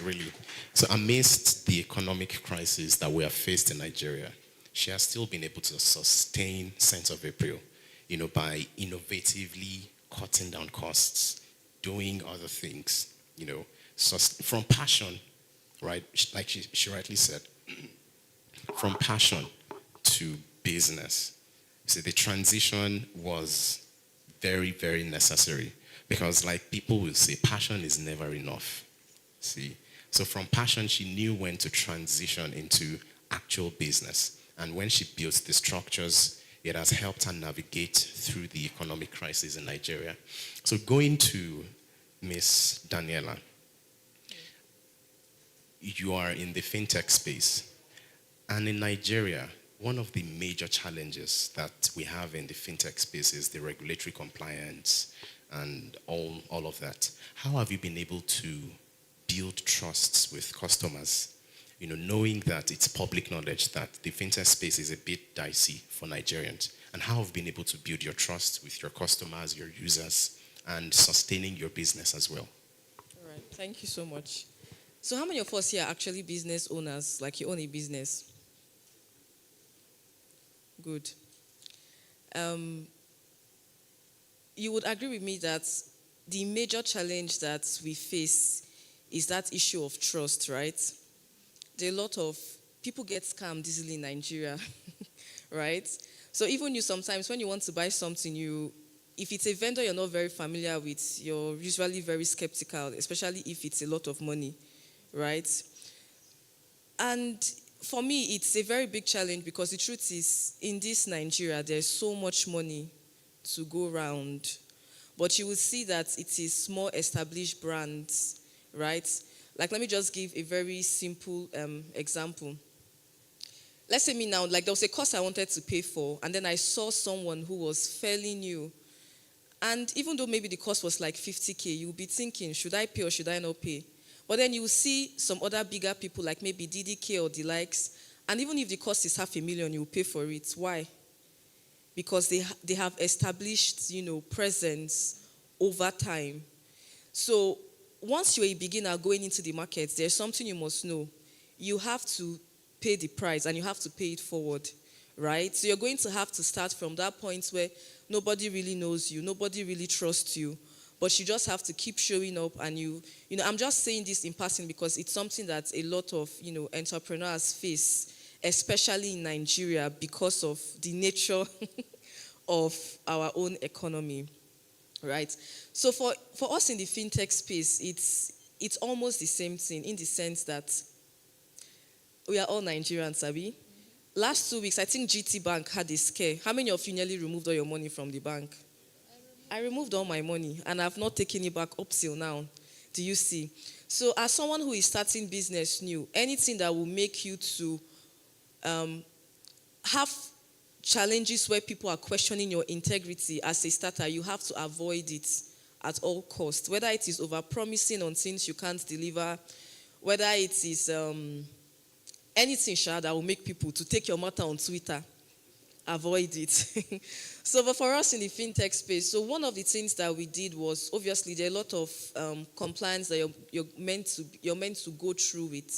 really. So amidst the economic crisis that we have faced in Nigeria, she has still been able to sustain Sense of April, by innovatively cutting down costs, doing other things, from passion, right? Like she rightly said, from passion to business. So the transition was very, very necessary, because like people will say, passion is never enough. See? So from passion, she knew when to transition into actual business. And when she built the structures, it has helped her navigate through the economic crisis in Nigeria. So going to Miss Daniela, you are in the fintech space. And in Nigeria, one of the major challenges that we have in the fintech space is the regulatory compliance and all of that. How have you been able to build trusts with customers, knowing that it's public knowledge that the fintech space is a bit dicey for Nigerians? And how have you been able to build your trust with your customers, your users, and sustaining your business as well? All right, thank you so much. So how many of us here are actually business owners, like you own a business? Good. You would agree with me that the major challenge that we face is that issue of trust, right? There are a lot of people get scammed easily in Nigeria, right? So even you sometimes, when you want to buy something, if it's a vendor you're not very familiar with, you're usually very skeptical, especially if it's a lot of money, right? And for me, it's a very big challenge, because the truth is, in this Nigeria, there's so much money, to go round. But you will see that it is more established brands, right? Like, let me just give a very simple example. Let's say me now, like there was a course I wanted to pay for, and then I saw someone who was fairly new. And even though maybe the cost was like 50K, you'll be thinking, should I pay or should I not pay? But then you will see some other bigger people like maybe DDK or the likes, and even if the cost is 500,000, you'll pay for it. Why? Because they have established, presence over time. So once you're a beginner going into the market, there's something you must know. You have to pay the price and you have to pay it forward, right? So you're going to have to start from that point where nobody really knows you, nobody really trusts you, but you just have to keep showing up. And I'm just saying this in passing because it's something that a lot of, entrepreneurs face, especially in Nigeria, because of the nature of our own economy, right? So for us in the fintech space, it's almost the same thing in the sense that we are all Nigerians, Abi. Last 2 weeks, I think GT Bank had a scare. How many of you nearly removed all your money from the bank? I removed all my money, and I've not taken it back up till now. Do you see? So as someone who is starting business new, anything that will make you to have challenges where people are questioning your integrity as a starter, you have to avoid it at all costs. Whether it is over-promising on things you can't deliver, whether it is anything that will make people to take your matter on Twitter, avoid it. So, but for us in the fintech space, so one of the things that we did was, obviously there are a lot of compliance that you're meant to go through it.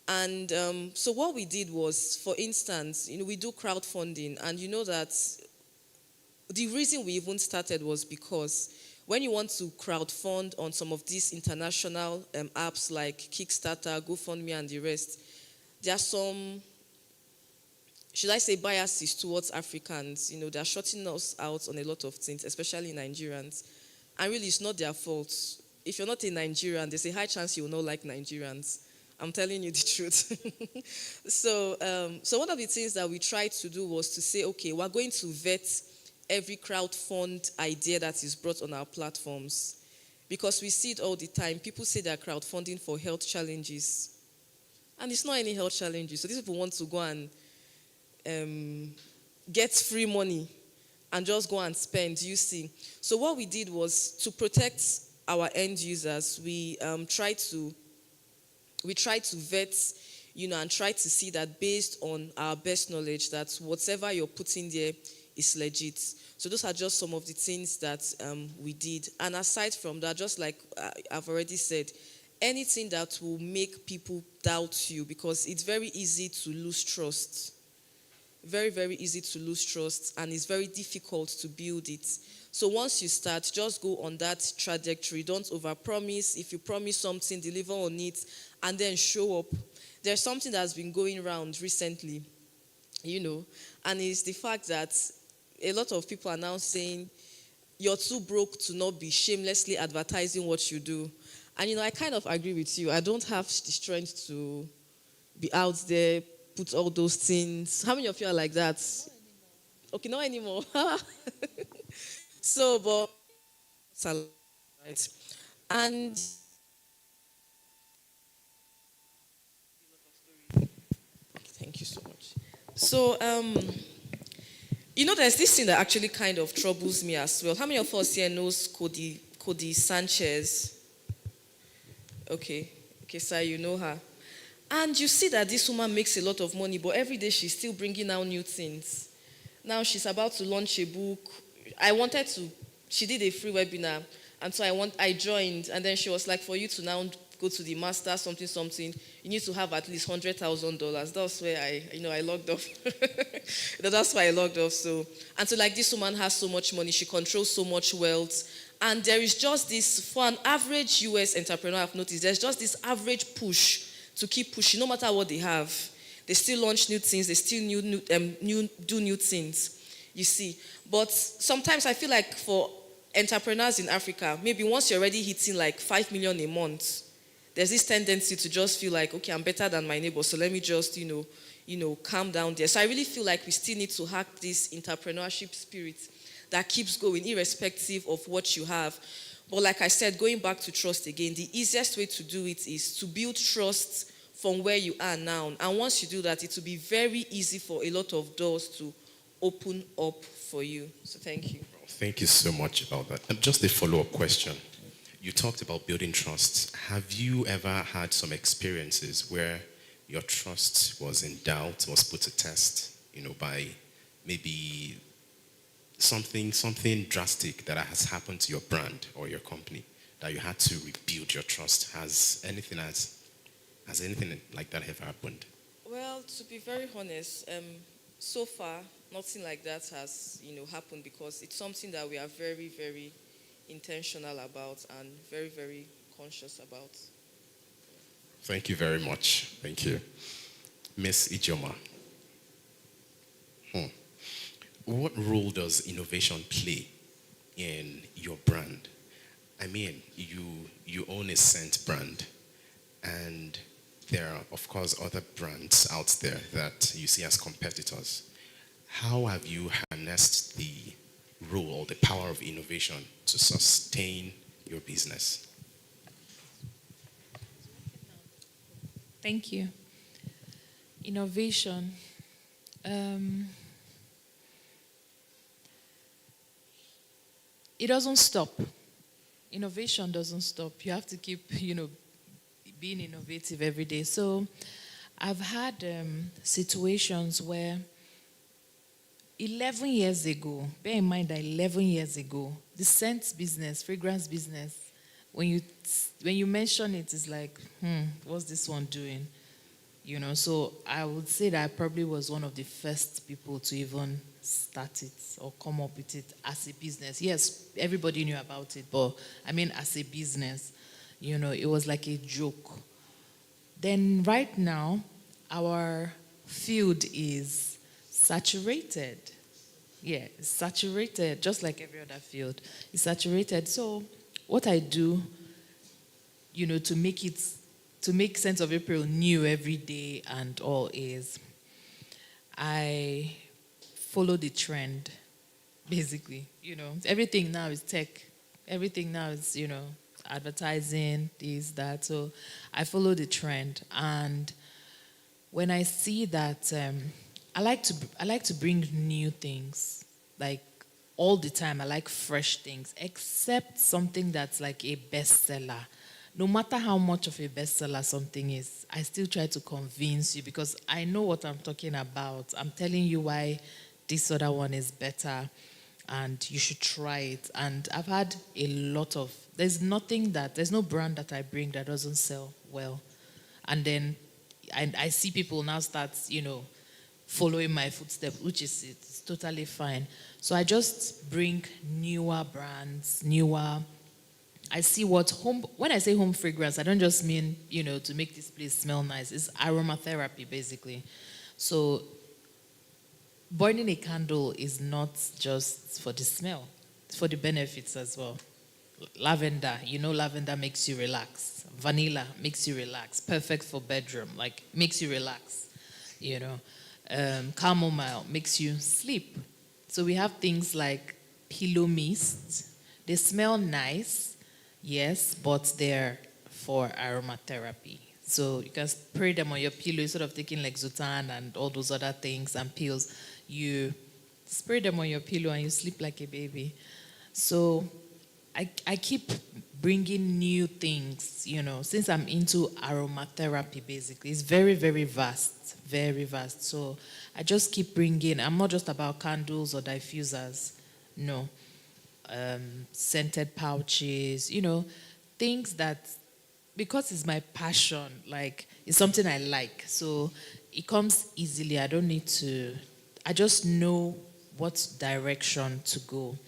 And so what we did was, for instance, we do crowdfunding, and you know that the reason we even started was because when you want to crowdfund on some of these international apps like Kickstarter, GoFundMe, and the rest, there are some, should I say, biases towards Africans. They're shutting us out on a lot of things, especially Nigerians. And really, it's not their fault. If you're not a Nigerian, there's a high chance you will not like Nigerians. I'm telling you the truth. So one of the things that we tried to do was to say, okay, we're going to vet every crowdfund idea that is brought on our platforms. Because we see it all the time. People say they're crowdfunding for health challenges. And it's not any health challenges. So these people want to go and get free money and just go and spend, you see. So what we did was to protect our end users. We tried to vet, and try to see that based on our best knowledge that whatever you're putting there is legit. So those are just some of the things that we did. And aside from that, just like I've already said, anything that will make people doubt you, because it's very easy to lose trust. Very, very easy to lose trust, and it's very difficult to build it. So once you start, just go on that trajectory. Don't overpromise. If you promise something, deliver on it, and then show up. There's something that's been going around recently, and it's the fact that a lot of people are now saying, you're too broke to not be shamelessly advertising what you do. And, I kind of agree with you. I don't have the strength to be out there, put all those things. How many of you are like that? Okay, not anymore. So, but, right. And thank you so much. So, there's this thing that actually kind of troubles me as well. How many of us here knows Cody Sanchez? Okay, sir, you know her. And you see that this woman makes a lot of money, but every day she's still bringing out new things. Now she's about to launch a book. She did a free webinar, and so I joined, and then she was like, for you to now go to the master something, you need to have at least $100,000. That's where I logged off. That's why I logged off. So like this woman has so much money, she controls so much wealth. And there is just this, for an average US entrepreneur, I've noticed, there's just this average push to keep pushing, no matter what they have. They still launch new things, they still do new things, you see. But sometimes I feel like for entrepreneurs in Africa, maybe once you're already hitting like 5 million a month, there's this tendency to just feel like, okay, I'm better than my neighbor, so let me just, calm down there. So I really feel like we still need to hack this entrepreneurship spirit that keeps going, irrespective of what you have. But like I said, going back to trust again, the easiest way to do it is to build trust from where you are now. And once you do that, it will be very easy for a lot of doors to open up for you. So thank you. Thank you so much about that. And just a follow-up question. You talked about building trust. Have you ever had some experiences where your trust was in doubt, was put to test, by maybe something drastic that has happened to your brand or your company that you had to rebuild your trust? Has anything like that ever happened? Well, to be very honest, so far nothing like that has happened, because it's something that we are very, very intentional about and very, very conscious about. Thank you very much. Thank you. Miss Ijoma. What role does innovation play in your brand? I mean, you own a scent brand, and there are, of course, other brands out there that you see as competitors. How have you harnessed the role or the power of innovation to sustain your business? Thank you. Innovation. It doesn't stop. Innovation doesn't stop. You have to keep, being innovative every day. So I've had situations where 11 years ago, bear in mind that 11 years ago, the scent business, fragrance business, when you mention it, it's like, what's this one doing? So I would say that I probably was one of the first people to even start it or come up with it as a business. Yes, everybody knew about it, but I mean as a business, it was like a joke. Then right now, our field is saturated. Yeah, it's saturated, just like every other field. It's saturated. So what I do, to make Sense of April new every day and all is I follow the trend, basically. Everything now is tech. Everything now is, advertising, this, that. So I follow the trend. And when I see that, I like to bring new things, like all the time. I like fresh things, except something that's like a bestseller. No matter how much of a bestseller something is, I still try to convince you because I know what I'm talking about. I'm telling you why this other one is better and you should try it. And I've had a lot of, there's no brand that I bring that doesn't sell well. And then I see people now start, following my footsteps, which is it's totally fine. So I just bring newer brands, I see when I say home fragrance, I don't just mean, to make this place smell nice. It's aromatherapy, basically. So burning a candle is not just for the smell. It's for the benefits as well. Lavender, lavender makes you relax. Vanilla makes you relax. Perfect for bedroom, makes you relax. Chamomile makes you sleep. So we have things like pillow mist. They smell nice. Yes, but they're for aromatherapy. So you can spray them on your pillow instead of taking Lexotan and all those other things and pills. You spray them on your pillow and you sleep like a baby. So I keep bringing new things, since I'm into aromatherapy, basically. It's very, very vast, very vast. So I just keep bringing, I'm not just about candles or diffusers, no. Scented pouches, things that, because it's my passion, it's something I like. So it comes easily. I just know what direction to go.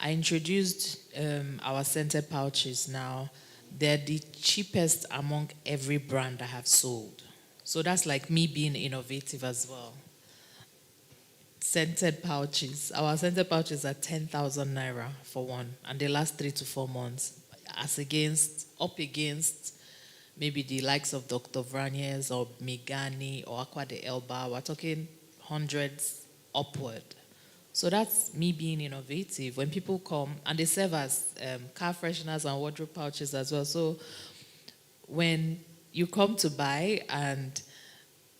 I introduced our scented pouches now. They're the cheapest among every brand I have sold. So that's like me being innovative as well. Scented pouches. Our scented pouches are 10,000 naira for one, and they last 3 to 4 months. Up against maybe the likes of Dr. Vranjes or Megani or Aqua de Elba. We're talking hundreds upward. So that's me being innovative. When people come, and they serve as car fresheners and wardrobe pouches as well. So when you come to buy and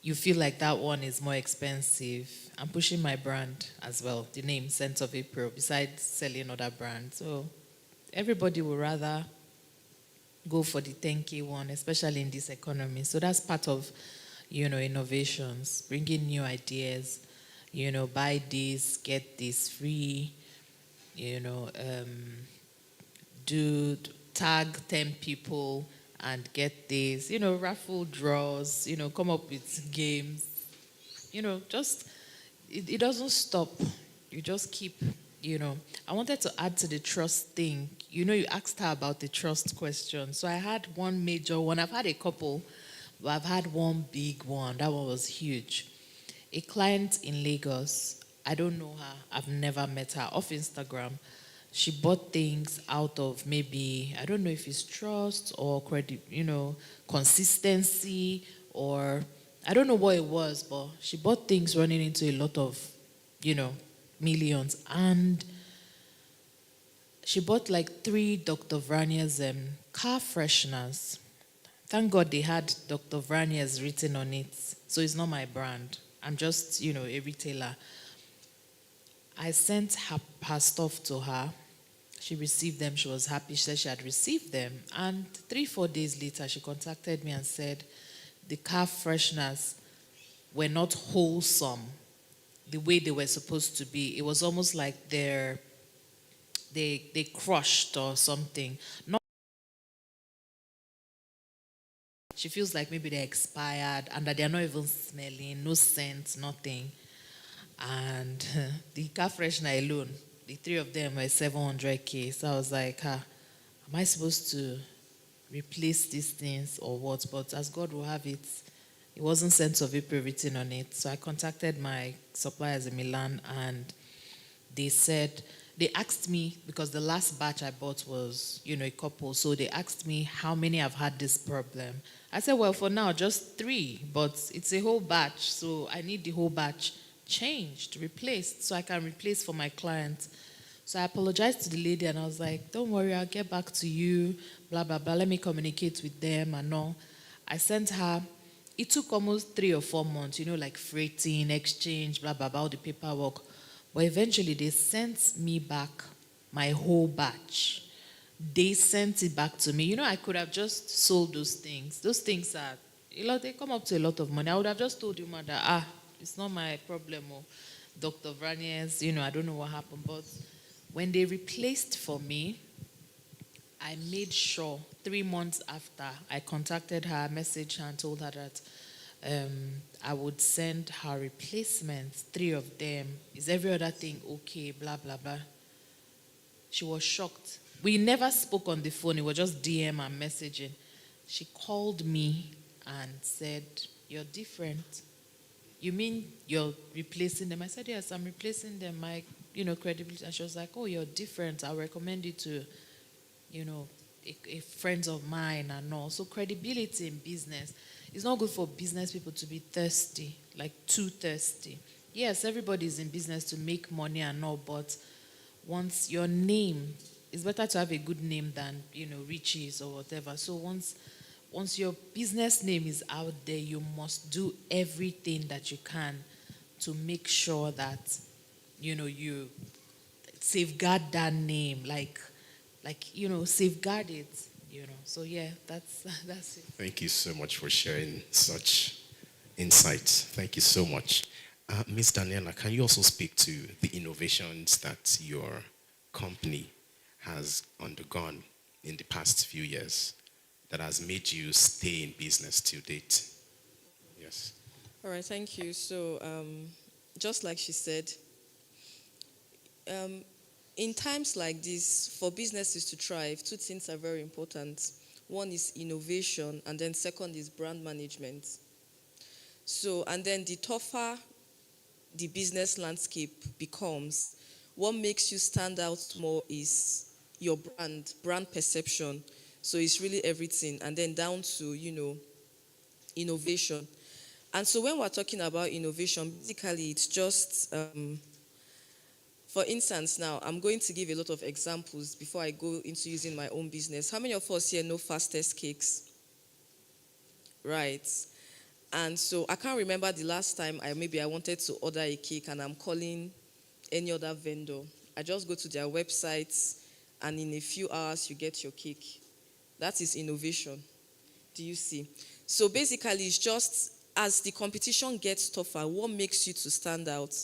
you feel like that one is more expensive, I'm pushing my brand as well, the name Scent of April, besides selling other brands. So everybody would rather go for the 10K one, especially in this economy. So that's part of, innovations, bringing new ideas, buy this, get this free, do tag 10 people and get this, raffle draws, come up with games, just, it doesn't stop. You just keep, I wanted to add to the trust thing. You asked her about the trust question. So I had one major one. I've had a couple, but I've had one big one. That one was huge. A client in Lagos, I don't know her. I've never met her, off Instagram. She bought things out of maybe, I don't know if it's trust or credit, consistency, or I don't know what it was, but she bought things running into a lot of, millions. And she bought like 3 Dr. Vranier's car fresheners. Thank God they had Dr. Vranier's written on it. So it's not my brand. I'm just, a retailer. I sent her stuff to her. She received them. She was happy. She said she had received them. And 3-4 days later, she contacted me and said the car fresheners were not wholesome the way they were supposed to be. It was almost like they crushed or something. Not. She feels like maybe they're expired and that they're not even smelling, no scent, nothing. And the car freshener alone, the 3 of them were 700K. So I was like, am I supposed to replace these things or what? But as God will have it, it wasn't Scent of April written on it. So I contacted my suppliers in Milan, and they asked me, because the last batch I bought was, a couple. So they asked me how many have had this problem. I said, well, for now, just 3, but it's a whole batch. So I need the whole batch changed, replaced, so I can replace for my clients. So I apologized to the lady, and I was like, don't worry, I'll get back to you, blah, blah, blah. Let me communicate with them and all. I sent her. It took almost 3 or 4 months, like freighting, exchange, blah, blah, blah, all the paperwork. But eventually they sent me back my whole batch. They sent it back to me. I could have just sold those things. Those things are, they come up to a lot of money. I would have just told you, mother, it's not my problem. Or Dr. Vranier's, I don't know what happened. But when they replaced for me, I made sure 3 months after I contacted her, messaged her, and told her that I would send her replacements, 3 of them. Is every other thing okay? Blah, blah, blah. She was shocked. We never spoke on the phone. It was just DM and messaging. She called me and said, you're different. You mean you're replacing them? I said, yes, I'm replacing them. My, credibility. And she was like, oh, you're different. I'll recommend you to, a friends of mine and all. So credibility in business. It's not good for business people to be thirsty, like too thirsty. Yes, everybody's in business to make money and all, but once your name, it's better to have a good name than, riches or whatever. So once your business name is out there, you must do everything that you can to make sure that, you safeguard that name, like safeguard it, So yeah, that's it. Thank you so much for sharing such insights. Thank you so much. Ms. Daniela, can you also speak to the innovations that your company has undergone in the past few years that has made you stay in business to date? Yes. All right, thank you. So just like she said, in times like this, for businesses to thrive, 2 things are very important. One is innovation, and then second is brand management. So, and then the tougher the business landscape becomes, what makes you stand out more is your brand perception. So it's really everything, and then down to, innovation. And so when we're talking about innovation, basically it's just For instance, now, I'm going to give a lot of examples before I go into using my own business. How many of us here know Fastest Cakes? Right. And so I can't remember the last time I wanted to order a cake and I'm calling any other vendor. I just go to their websites and in a few hours you get your cake. That is innovation. Do you see? So basically it's just as the competition gets tougher, what makes you to stand out?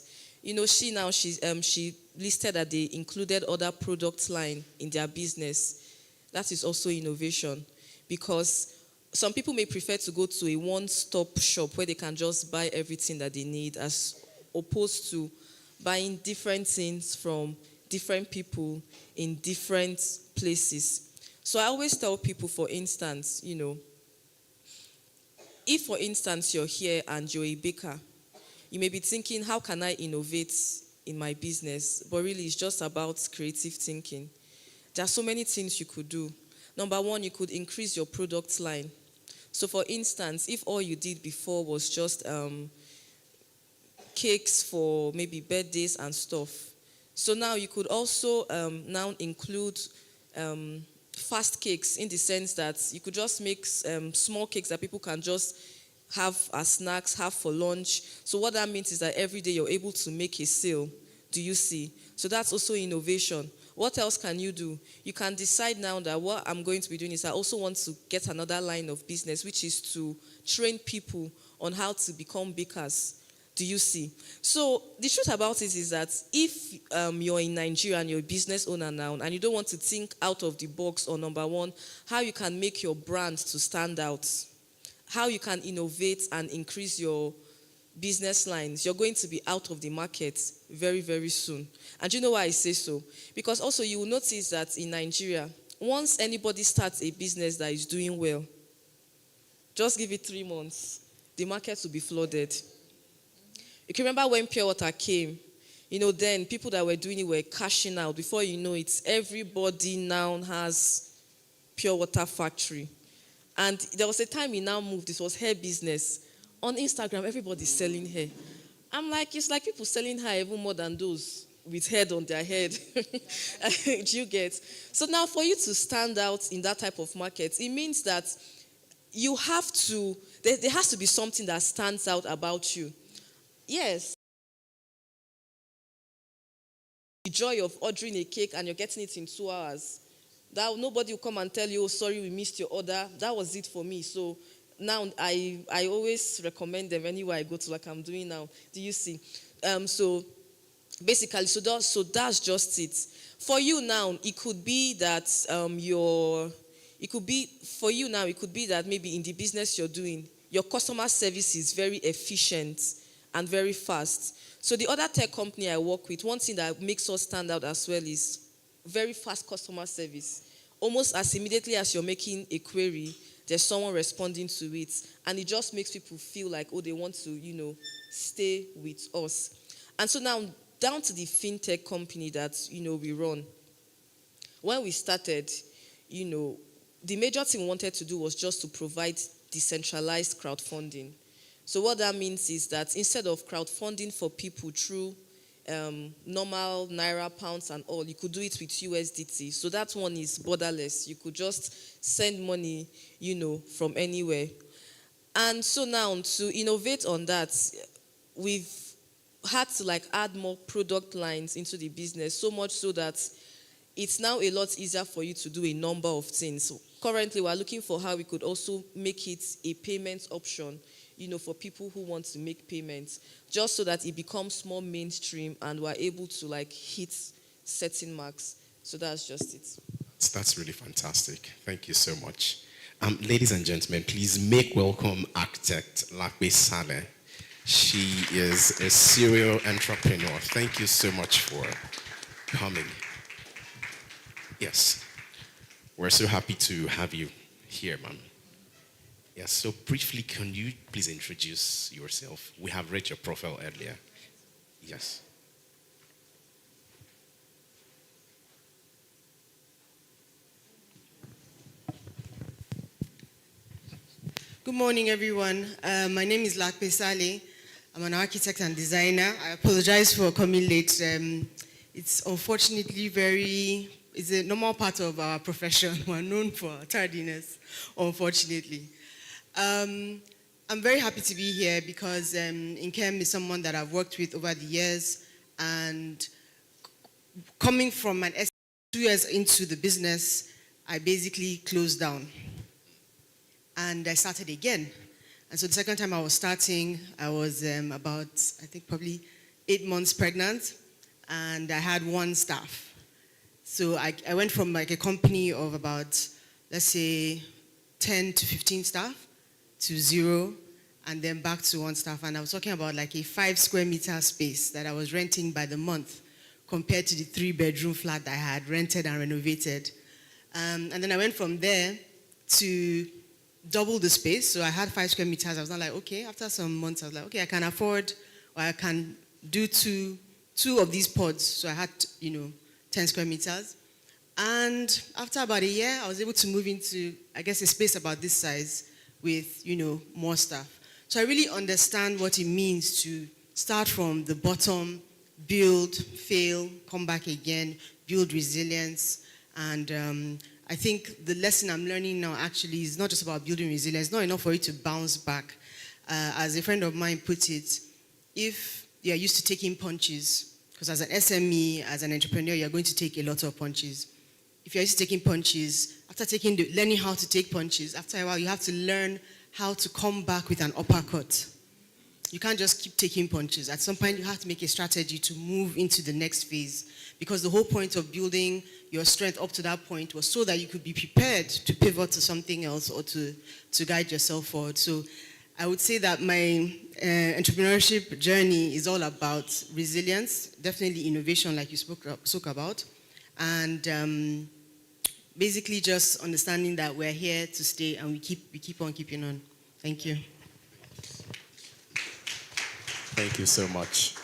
You know, she listed that they included other product line in their business. That is also innovation because some people may prefer to go to a one-stop shop where they can just buy everything that they need as opposed to buying different things from different people in different places. So I always tell people, for instance, you know, if for instance you're here and you're a baker, you may be thinking, how can I innovate in my business? But really it's just about creative thinking. There are so many things you could do. Number one, you could increase your product line. So for instance, if all you did before was just cakes for maybe birthdays and stuff, so now you could also now include fast cakes in the sense that you could just make small cakes that people can just have as snacks, have for lunch. So what that means is that every day you're able to make a sale. Do you see? So that's also innovation. What else can you do? You can decide now that what I'm going to be doing is I also want to get another line of business, which is to train people on how to become bakers. Do you see? So the truth about it is that if you're in Nigeria and you're a business owner now and you don't want to think out of the box on number one, how you can make your brand to stand out, how you can innovate and increase your business lines, you're going to be out of the market very, very soon. And you know why I say so? Because also you will notice that in Nigeria, once anybody starts a business that is doing well, just give it 3 months, the market will be flooded. You can remember when pure water came, you know, then people that were doing it were cashing out. Before you know it, everybody now has pure water factory. And there was a time he now moved, this was hair business. On Instagram, everybody's selling hair. I'm like, it's like people selling hair even more than those with head on their head. Do you get? So now for you to stand out in that type of market, it means that you have to, there has to be something that stands out about you. Yes. The joy of ordering a cake and you're getting it in 2 hours. That nobody will come and tell you, oh, sorry, we missed your order. That was it for me. So now I always recommend them anywhere I go to, like I'm doing now. Do you see? So basically, so that's just it. For you now, it could be that it could be that maybe in the business you're doing, your customer service is very efficient and very fast. So the other tech company I work with, one thing that makes us stand out as well is very fast customer service. Almost as immediately as you're making a query, there's someone responding to it. And it just makes people feel like, oh, they want to, you know, stay with us. And so now, down to the fintech company that, you know, we run. When we started, you know, the major thing we wanted to do was just to provide decentralized crowdfunding. So what that means is that instead of crowdfunding for people through normal Naira, pounds and all, you could do it with USDT. So that one is borderless. You could just send money, you know, from anywhere. And so now to innovate on that, we've had to like add more product lines into the business, so much so that it's now a lot easier for you to do a number of things. So currently, we're looking for how we could also make it a payment option, you know, for people who want to make payments, just so that it becomes more mainstream and we're able to like hit certain marks. So that's just it. That's really fantastic. Thank you so much. Ladies and gentlemen, please make welcome architect Lakwe Saleh. She is a serial entrepreneur. Thank you so much for coming. Yes, we're so happy to have you here, ma'am. Yes, so briefly, can you please introduce yourself? We have read your profile earlier. Yes. Good morning, everyone. My name is Lakwe Saleh. I'm an architect and designer. I apologize for coming late. It's unfortunately it's a normal part of our profession. We're known for our tardiness, unfortunately. I'm very happy to be here because NKEM is someone that I've worked with over the years, and coming from an 2 years into the business, I basically closed down and I started again. And so the second time I was starting, I was about, I think probably 8 months pregnant, and I had 1 staff. So I went from like a company of about, let's say, 10 to 15 staff to 0, and then back to 1 staff. And I was talking about like a 5 square meter space that I was renting by the month compared to the 3-bedroom flat that I had rented and renovated. And then I went from there to double the space. So I had 5 square meters. I was not like, okay, after some months, I was like, okay, I can afford, or I can do two of these pods. So I had, 10 square meters. And after about a year, I was able to move into, I guess, a space about this size with, more staff. So I really understand what it means to start from the bottom, build, fail, come back again, build resilience. And I think the lesson I'm learning now actually is not just about building resilience. It's not enough for you to bounce back. As a friend of mine put it, if you're used to taking punches, because as an SME, as an entrepreneur, you're going to take a lot of punches. If you're used to taking punches, after learning how to take punches, after a while you have to learn how to come back with an uppercut. You can't just keep taking punches. At some point, you have to make a strategy to move into the next phase, because the whole point of building your strength up to that point was so that you could be prepared to pivot to something else or to guide yourself forward. So I would say that my entrepreneurship journey is all about resilience, definitely innovation like you spoke about, and basically just understanding that we're here to stay and we keep on keeping on. Thank you. Thank you so much.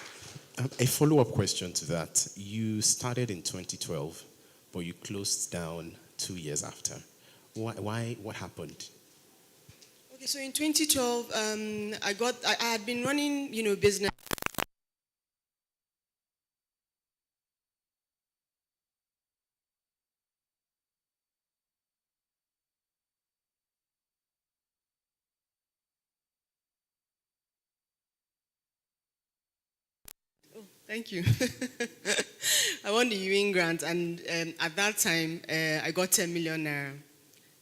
A follow-up question to that. You started in 2012, but you closed down 2 years after. Why? What happened? Okay, so in 2012, I had been running, business. Thank you. I won the UN grant, and at that time, I got 10 million naira.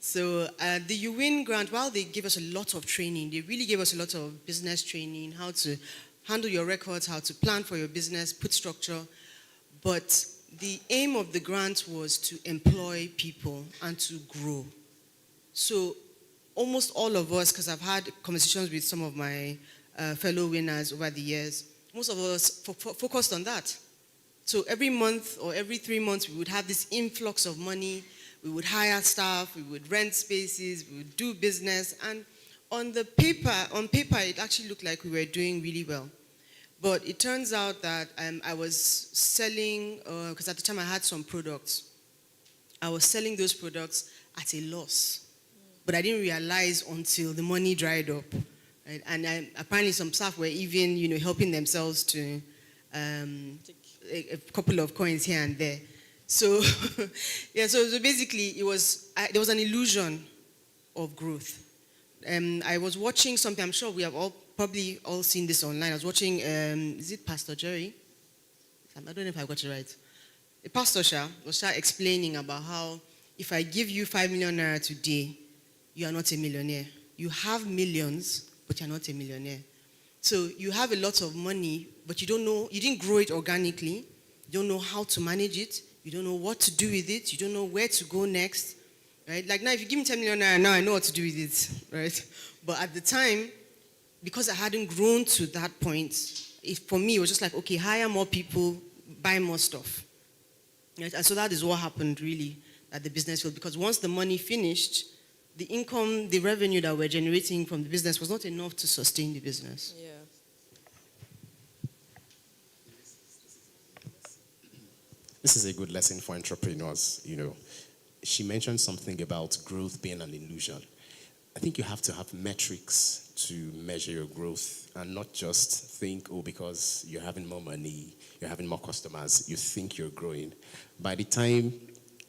So the UN grant, while they gave us a lot of training, they really gave us a lot of business training, how to handle your records, how to plan for your business, put structure. But the aim of the grant was to employ people and to grow. So almost all of us, because I've had conversations with some of my fellow winners over the years, most of us focused on that. So every month or every 3 months, we would have this influx of money. We would hire staff, we would rent spaces, we would do business. And on paper, it actually looked like we were doing really well. But it turns out that I was selling, because at the time I had some products. I was selling those products at a loss. But I didn't realize until the money dried up. Right? And apparently some staff were even, helping themselves to a couple of coins here and there. So, so basically there was an illusion of growth. I was watching something, I'm sure we have probably all seen this online. I was watching, is it Pastor Jerry? I don't know if I got it right. A pastor was explaining about how if I give you 5 million naira today, you are not a millionaire. You have millions, but you're not a millionaire. So you have a lot of money, but you didn't grow it organically. You don't know how to manage it. You don't know what to do with it. You don't know where to go next, right? Like now, if you give me 10 million naira, now I know what to do with it, right? But at the time, because I hadn't grown to that point, for me, it was just like, okay, hire more people, buy more stuff. Right? And so that is what happened, really, at the business field. Because once the money finished, the income, the revenue that we're generating from the business was not enough to sustain the business. Yeah. This is a good lesson for entrepreneurs. She mentioned something about growth being an illusion. I think you have to have metrics to measure your growth and not just think, oh, because you're having more money, you're having more customers, you think you're growing. By the time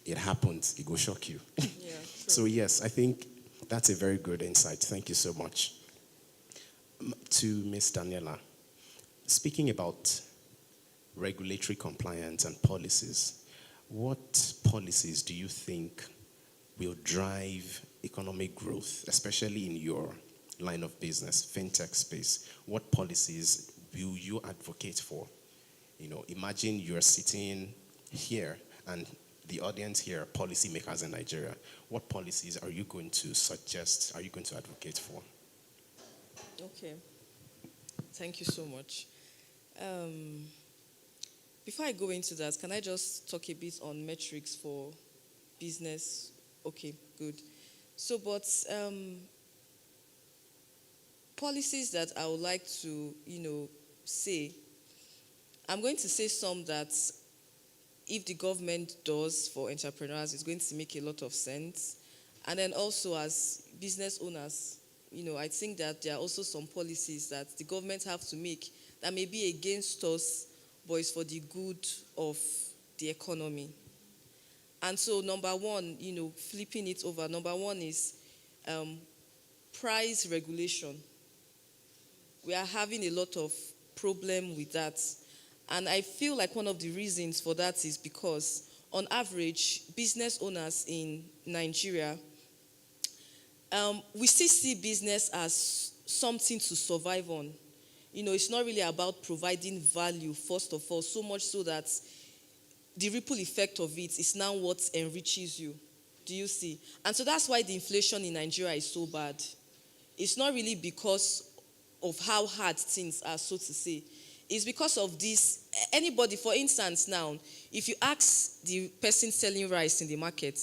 it happens, it will shock you. Yeah, true. So yes, I think that's a very good insight. Thank you so much. To Ms. Daniela, speaking about regulatory compliance and policies, what policies do you think will drive economic growth, especially in your line of business, fintech space? What policies will you advocate for? Imagine you're sitting here and the audience here are policymakers in Nigeria. What policies are you going to suggest, are you going to advocate for? Okay. Thank you so much. Before I go into that, can I just talk a bit on metrics for business? Okay, good. So, but policies that I would like to, say, I'm going to say some that if the government does for entrepreneurs, it's going to make a lot of sense. And then also as business owners, I think that there are also some policies that the government have to make that may be against us, but it's for the good of the economy. And so number one, flipping it over, number one is price regulation. We are having a lot of problem with that. And I feel like one of the reasons for that is because on average, business owners in Nigeria, we still see business as something to survive on. It's not really about providing value, first of all, so much so that the ripple effect of it is now what enriches you. Do you see? And so that's why the inflation in Nigeria is so bad. It's not really because of how hard things are, so to say. It's because of this. Anybody, for instance, now, if you ask the person selling rice in the market,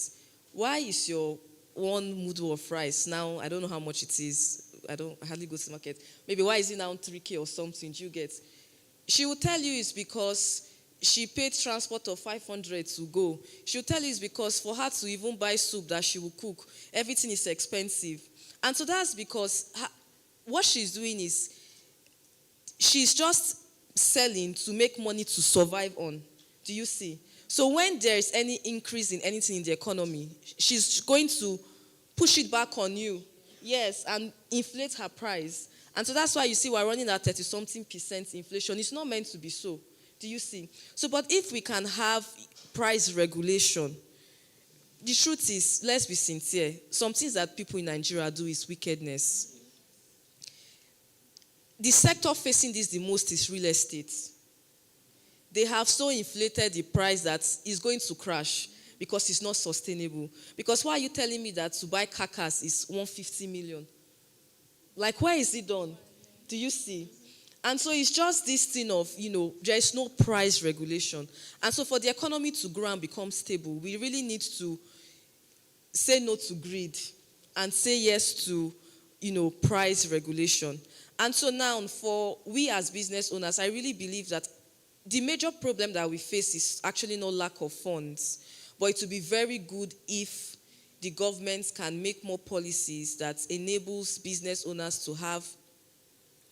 why is your one mudu of rice now, I don't know how much it is, I hardly go to the market, maybe why is it now 3K or something, do you get? She will tell you it's because she paid transport of 500 to go. She'll tell you it's because for her to even buy soup that she will cook, everything is expensive. And so that's because what she's doing is she's just selling to make money to survive on. Do you see? So when there is any increase in anything in the economy, she's going to push it back on you. Yes, and inflate her price. And so that's why you see we're running at 30-something% inflation. It's not meant to be so. Do you see? So, but if we can have price regulation, the truth is, let's be sincere, some things that people in Nigeria do is wickedness. The sector facing this the most is real estate. They have so inflated the price that it's going to crash because it's not sustainable. Because why are you telling me that to buy carcass is 150 million? Like, where is it done? Do you see? And so it's just this thing of, there is no price regulation. And so for the economy to grow and become stable, we really need to say no to greed and say yes to, price regulation. And so now for we as business owners, I really believe that the major problem that we face is actually no lack of funds, but it would be very good if the government can make more policies that enables business owners to have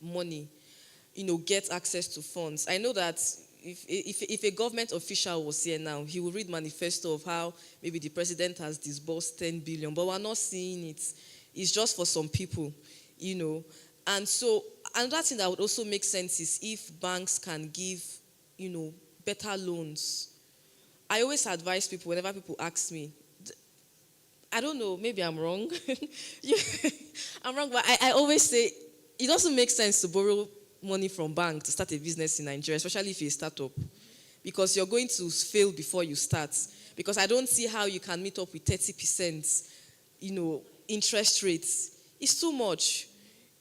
money, get access to funds. I know that if a government official was here now, he would read manifesto of how maybe the president has disbursed 10 billion, but we're not seeing it. It's just for some people, And so another thing that would also make sense is if banks can give, better loans. I always advise people whenever people ask me, I don't know, maybe I'm wrong. I'm wrong, but I always say it doesn't make sense to borrow money from bank to start a business in Nigeria, especially if you're a startup, because you're going to fail before you start. Because I don't see how you can meet up with 30%, interest rates. It's too much.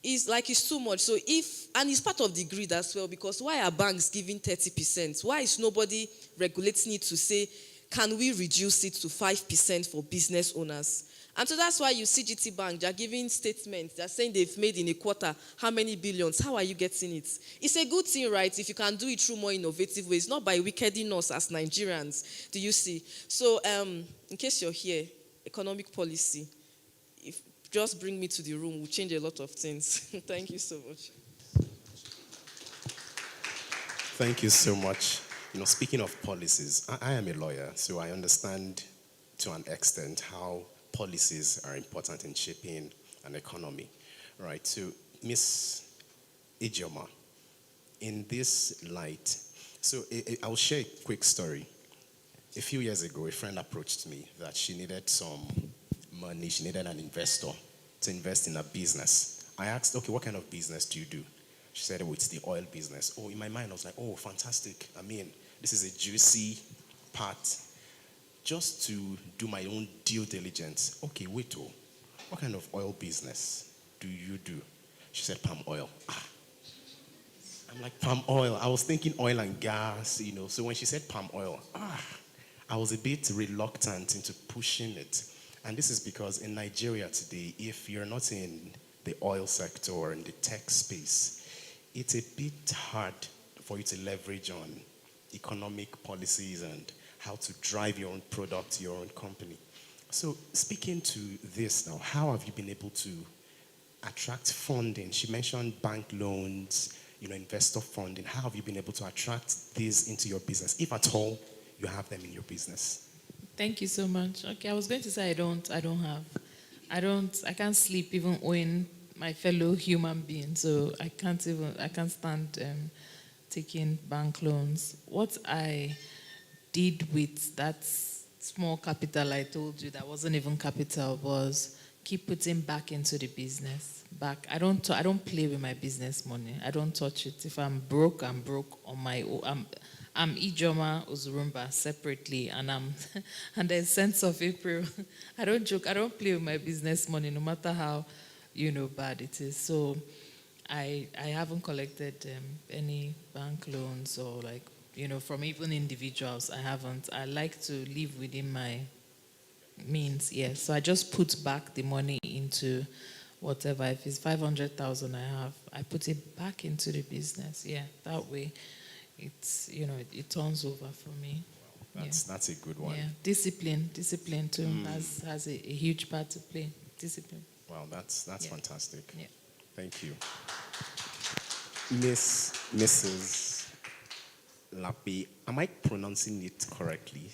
It's too much. So and it's part of the greed as well, because why are banks giving 30%? Why is nobody regulating it to say, can we reduce it to 5% for business owners? And so that's why you see GT Bank, they're giving statements, they're saying they've made in a quarter how many billions. How are you getting it? It's a good thing, right, if you can do it through more innovative ways, not by wickeding us as Nigerians. Do you see? So in case you're here, economic policy, just bring me to the room will change a lot of things. Thank you so much. Thank you so much. Speaking of policies, I am a lawyer, so I understand to an extent how policies are important in shaping an economy, right? So, Miss Ijoma, in this light, so I'll share a quick story. A few years ago, a friend approached me that she needed some money, she needed an investor to invest in a business. I asked, okay, what kind of business do you do? She said, oh, it's the oil business. Oh, in my mind, I was like, oh, fantastic. I mean, this is a juicy part. Just to do my own due diligence. Okay, wait, what kind of oil business do you do? She said, palm oil. I'm like, palm oil. I was thinking oil and gas, So when she said palm oil, I was a bit reluctant into pushing it. And this is because in Nigeria today, if you're not in the oil sector or in the tech space, it's a bit hard for you to leverage on economic policies and how to drive your own product, your own company. So speaking to this now, how have you been able to attract funding? She mentioned bank loans, investor funding. How have you been able to attract these into your business, if at all you have them in your business? Thank you so much. Okay, I was going to say I can't sleep even owing my fellow human being, so I can't stand taking bank loans. What I did with that small capital I told you that wasn't even capital was keep putting back into the business. I don't play with my business money. I don't touch it. If I'm broke, I'm broke on my own. I'm Ijoma Uzurumba separately, and and there's sense of April. I don't joke. I don't play with my business money, no matter how bad it is. So I haven't collected any bank loans or from even individuals. I haven't. I like to live within my means. Yes. So I just put back the money into whatever. If it's 500,000 I have, I put it back into the business. Yeah. That way, it's it turns over for me. That's a good one. Yeah. Discipline too has a huge part to play. Discipline. Wow, that's fantastic. Yeah. Thank you. Mrs. Lakpe, am I pronouncing it correctly?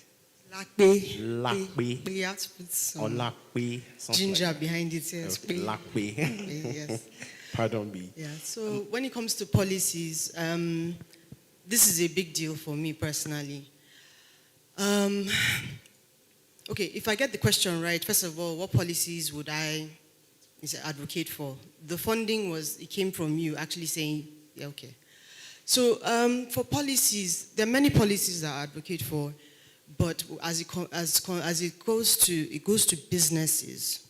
Lakpe. We have to put some or Lakpe, ginger like behind it. Yes. okay, Lakpe. Yes. Pardon me. Yeah. So when it comes to policies, this is a big deal for me personally. Okay, if I get the question right, first of all, what policies would I advocate for? The funding came from you actually saying, yeah, okay. So for policies, there are many policies that I advocate for, but as it goes to businesses,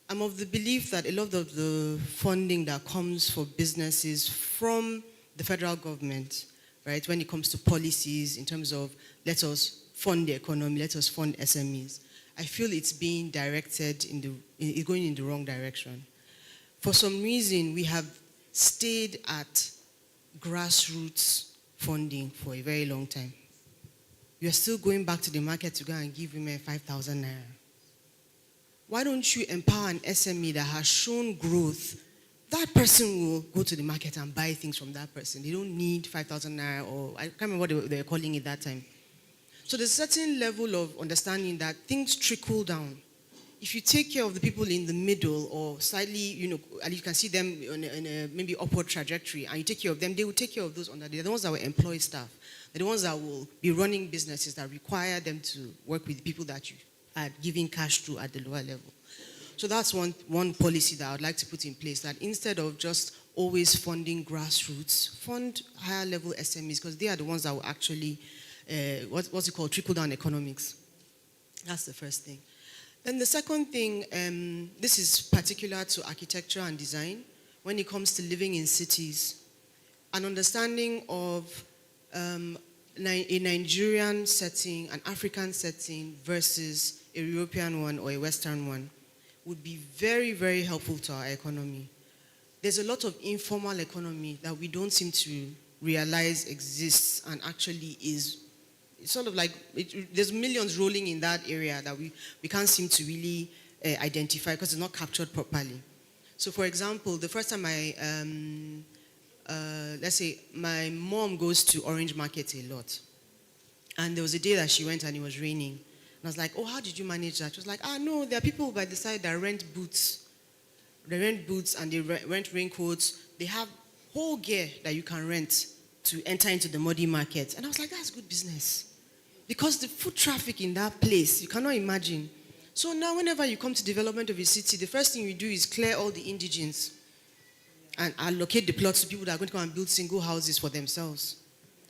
I'm of the belief that a lot of the funding that comes for businesses from the federal government, right, when it comes to policies in terms of let us fund the economy, let us fund SMEs, I feel it's being directed going in the wrong direction. For some reason, we have stayed at grassroots funding for a very long time. We are still going back to the market to go and give women 5,000 naira. Why don't you empower an SME that has shown growth? That person will go to the market and buy things from that person. They don't need 5,000 naira, or I can't remember what they were calling it that time. So there's a certain level of understanding that things trickle down. If you take care of the people in the middle or slightly, and you can see them on a maybe upward trajectory, and you take care of them, they will take care of those under. They're the ones that will employ staff. They're the ones that will be running businesses that require them to work with people that you are giving cash to at the lower level. So that's one policy that I would like to put in place, that instead of just always funding grassroots, fund higher level SMEs, because they are the ones that will actually what's it called, trickle-down economics. That's the first thing. Then the second thing, this is particular to architecture and design, when it comes to living in cities, an understanding of a Nigerian setting, an African setting versus a European one or a Western one would be very, very helpful to our economy. There's a lot of informal economy that we don't seem to realize exists and actually is. It's sort of like, there's millions rolling in that area that we can't seem to really identified because it's not captured properly. So for example, the first time let's say my mom goes to Orange Market a lot. And there was a day that she went and it was raining. And I was like, oh, how did you manage that? She was like, no, there are people by the side that rent boots. They rent boots and they rent raincoats. They have whole gear that you can rent to enter into the muddy market. And I was like, that's good business. Because the foot traffic in that place, you cannot imagine. So now whenever you come to development of a city, the first thing you do is clear all the indigents and allocate the plots to people that are going to come and build single houses for themselves.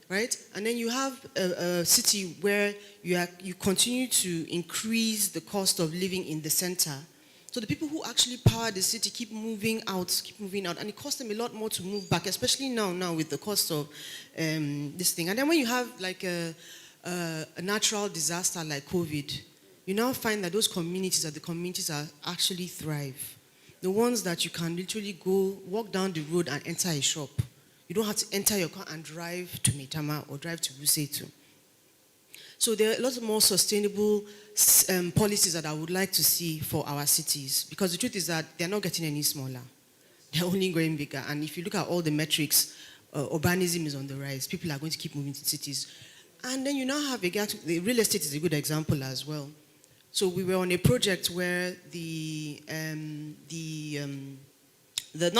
Right? And then you have a city where you continue to increase the cost of living in the center. So the people who actually power the city keep moving out, and it costs them a lot more to move back, especially now with the cost of this thing. And then when you have like a natural disaster like COVID, you now find that those communities are actually thrive. The ones that you can literally go, walk down the road and enter a shop. You don't have to enter your car and drive to Maitama or drive to Busetu. So there are a lot more sustainable policies that I would like to see for our cities, because the truth is that they're not getting any smaller. They're only growing bigger. And if you look at all the metrics, urbanism is on the rise. People are going to keep moving to cities. And then you now have the real estate is a good example as well. So we were on a project where not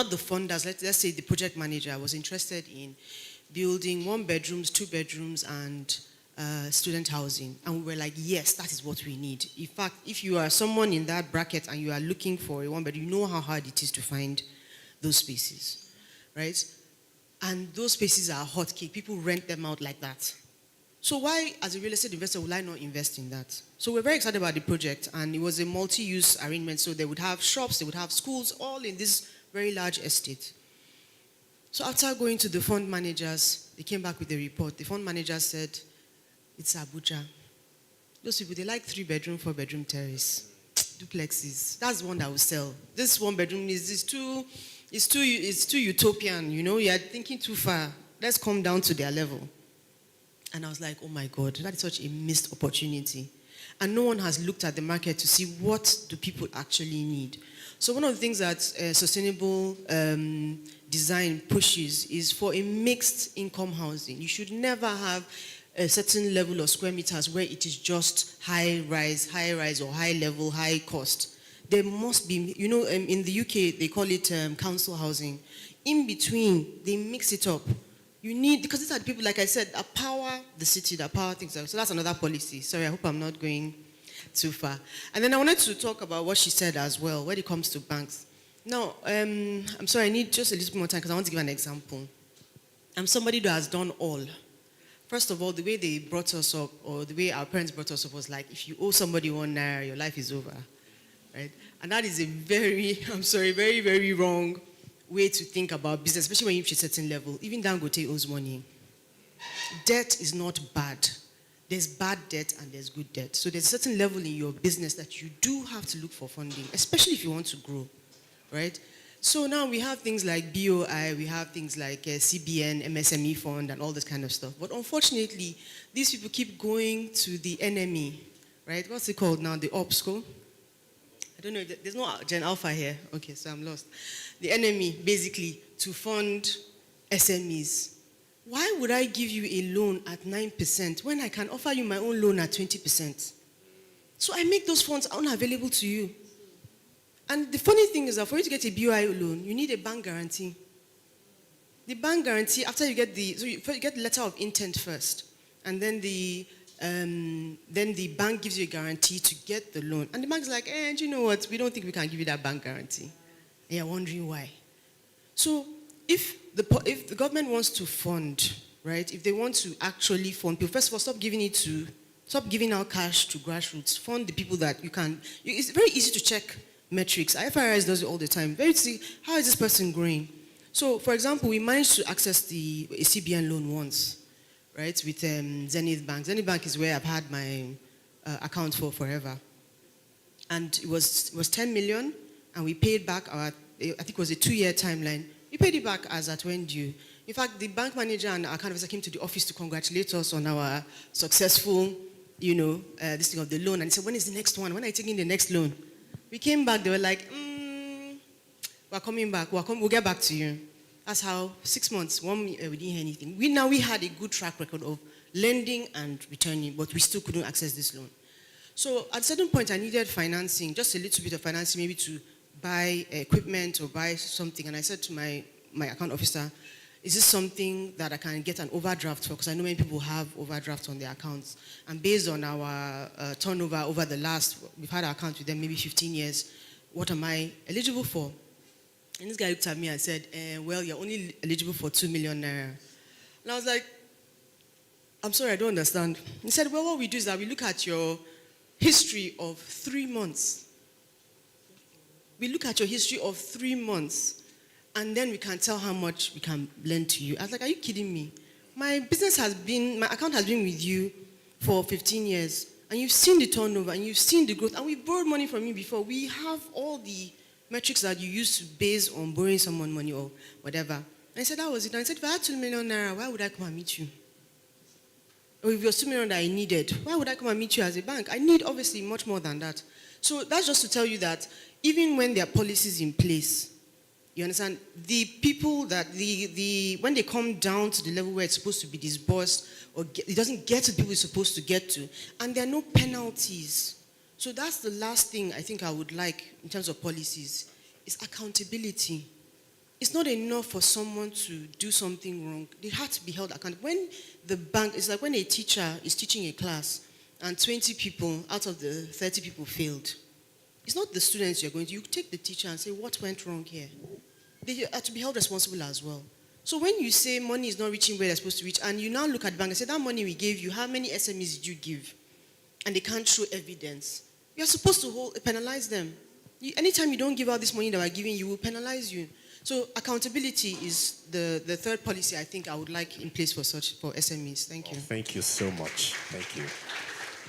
the funders, let's say the project manager was interested in building 1 bedrooms, 2 bedrooms, and student housing. And we were like, yes, that is what we need. In fact, if you are someone in that bracket and you are looking for a 1 bedroom, you know how hard it is to find those spaces, right? And those spaces are hotcake. People rent them out like that. So why, as a real estate investor, would I not invest in that? So we're very excited about the project, and it was a multi-use arrangement. So they would have shops, they would have schools, all in this very large estate. So after going to the fund managers, they came back with a report. The fund manager said, it's ABUJA. Those people, they like 3-bedroom, 4-bedroom terrace, duplexes. That's the one that will sell. This 1 bedroom is too utopian, you know, you are thinking too far. Let's come down to their level. And I was like, oh my God, that is such a missed opportunity. And no one has looked at the market to see what do people actually need. So one of the things that sustainable design pushes is for a mixed income housing. You should never have a certain level of square meters where it is just high rise or high level, high cost. There must be, you know, in the UK, they call it council housing. In between, they mix it up. You need, because these are the people, like I said, that power the city, that power things. So that's another policy. Sorry, I hope I'm not going too far. And then I wanted to talk about what she said as well, when it comes to banks. Now, I'm sorry, I need just a little bit more time because I want to give an example. I'm somebody who has done all. First of all, the way they brought us up, or the way our parents brought us up, was like, if you owe somebody 1 naira, your life is over, right? And that is a very, I'm sorry, very, very wrong way to think about business, especially when you reach a certain level. Even Dangote owes money. Debt is not bad. There's bad debt and there's good debt. So there's a certain level in your business that you do have to look for funding, especially if you want to grow, right? So now we have things like BOI, we have things like CBN, MSME fund, and all this kind of stuff. But unfortunately, these people keep going to the enemy, right? What's it called now? The OPSCO? I don't know. There's no Gen Alpha here. Okay, so I'm lost. The enemy, basically, to fund SMEs. Why would I give you a loan at 9% when I can offer you my own loan at 20%? So I make those funds unavailable to you. And the funny thing is that for you to get a BOI loan, you need a bank guarantee. The bank guarantee, after you get you get the letter of intent first, and then the bank gives you a guarantee to get the loan. And the bank's like, and you know what, we don't think we can give you that bank guarantee. And you're wondering why. So if the government wants to fund, right, if they want to actually fund people, first of all, stop giving out cash to grassroots. Fund the people that you can. It's very easy to check metrics. IFRS does it all the time. Very easy. How is this person growing? So, for example, we managed to access a CBN loan once, right, with Zenith Bank. Zenith Bank is where I've had my account for forever. And it was 10 million, and we paid back I think it was a 2-year timeline. We paid it back as at when due. In fact, the bank manager and our account officer came to the office to congratulate us on our successful, this thing of the loan. And he said, when is the next one? When are you taking the next loan? We came back, they were like, we're coming back, we'll get back to you. That's how 6 months, 1 year, we didn't hear anything. We had a good track record of lending and returning, but we still couldn't access this loan. So at a certain point, I needed financing, just a little bit of financing, maybe to buy equipment or buy something. And I said to my account officer, is this something that I can get an overdraft for? Because I know many people have overdrafts on their accounts. And based on our turnover over the we've had our account with them maybe 15 years, what am I eligible for? And this guy looked at me and said, well, you're only eligible for 2 million naira. And I was like, I'm sorry, I don't understand. He said, well, what we do is that we look at your history of 3 months. We look at your history of 3 months, and then we can tell how much we can lend to you. I was like, are you kidding me? My account has been with you for 15 years, and you've seen the turnover, and you've seen the growth, and we've borrowed money from you before. We have all the metrics that you use to base on borrowing someone money or whatever. And I said, that was it. And I said, if I had 2 million naira, why would I come and meet you? Or if it was 2 million that I needed, why would I come and meet you as a bank? I need obviously much more than that. So that's just to tell you that even when there are policies in place, you understand, the people that when they come down to the level where it's supposed to be disbursed, or it doesn't get to the people it's supposed to get to, and there are no penalties. So that's the last thing I think I would like in terms of policies, is accountability. It's not enough for someone to do something wrong. They have to be held accountable. When the bank, it's like when a teacher is teaching a class and 20 people out of the 30 people failed. It's not the students you're going to, you take the teacher and say, what went wrong here? They are to be held responsible as well. So when you say money is not reaching where they're supposed to reach, and you now look at the bank and say, that money we gave you, how many SMEs did you give? And they can't show evidence. You're supposed to penalize them. Anytime you don't give out this money that we're giving you, we'll penalize you. So accountability is the third policy I think I would like in place for SMEs. Thank you. Thank you so much. Thank you.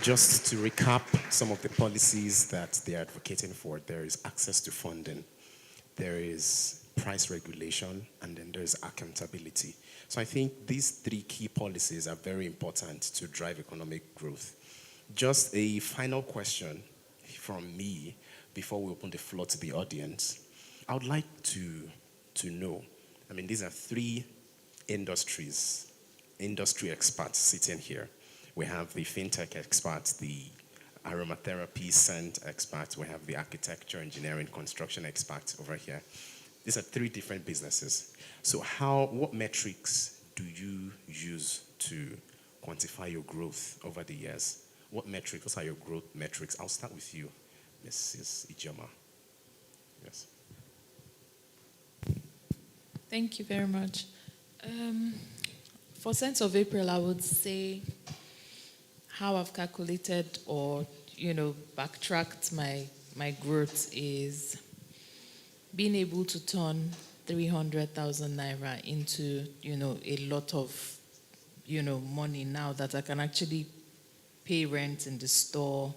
Just to recap some of the policies that they are advocating for, there is access to funding, there is price regulation, and then there is accountability. So I think these three key policies are very important to drive economic growth. Just a final question from me before we open the floor to the audience. I would like to know, I mean, these are three industry experts sitting here. We have the fintech experts, the aromatherapy scent experts, we have the architecture, engineering, construction experts over here. These are three different businesses. So what metrics do you use to quantify your growth over the years? What are your growth metrics? I'll start with you, Mrs. Ijoma. Yes. Thank you very much. For Sense of April, I would say how I've calculated or, backtracked my growth is being able to turn 300,000 naira into, a lot of, money now that I can actually pay rent in the store,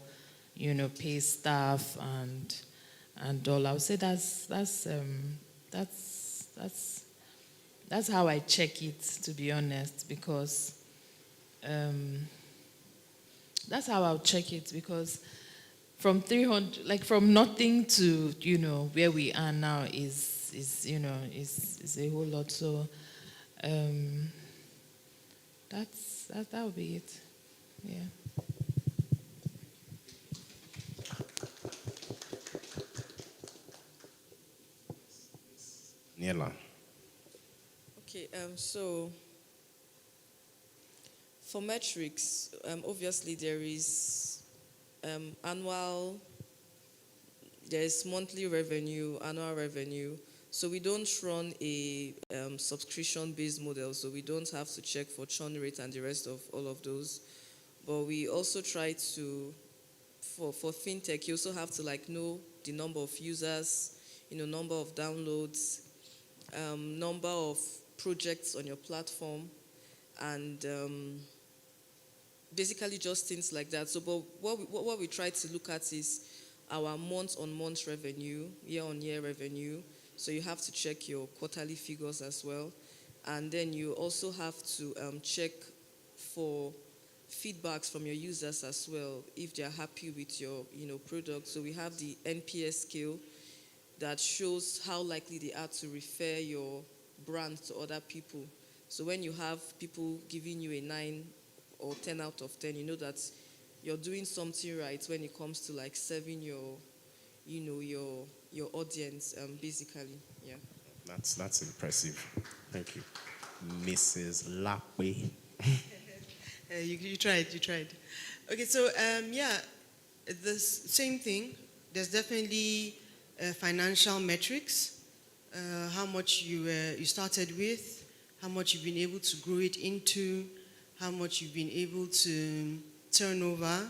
pay staff and all. I would say that's how I check it, to be honest, because that's how I'll check it, because from 300, from nothing to, where we are now is a whole lot. So that'll be it. Yeah. Niela. Okay, so for metrics, obviously there is there's monthly revenue, annual revenue. So we don't run a subscription-based model, so we don't have to check for churn rate and the rest of all of those. But we also try to, for fintech, you also have to know the number of users, number of downloads, number of projects on your platform, and basically just things like that. So, but what we try to look at is our month-on-month revenue, year-on-year revenue. So you have to check your quarterly figures as well, and then you also have to check for feedbacks from your users as well, if they're happy with your, product. So we have the NPS scale that shows how likely they are to refer your brand to other people. So when you have people giving you a 9 or 10 out of 10, you know that you're doing something right when it comes to like serving your audience, basically. Yeah. That's impressive. Thank you. Mrs. Lakwe. You tried. Okay, so the same thing. There's definitely financial metrics, how much you started with, how much you've been able to grow it into, how much you've been able to turn over.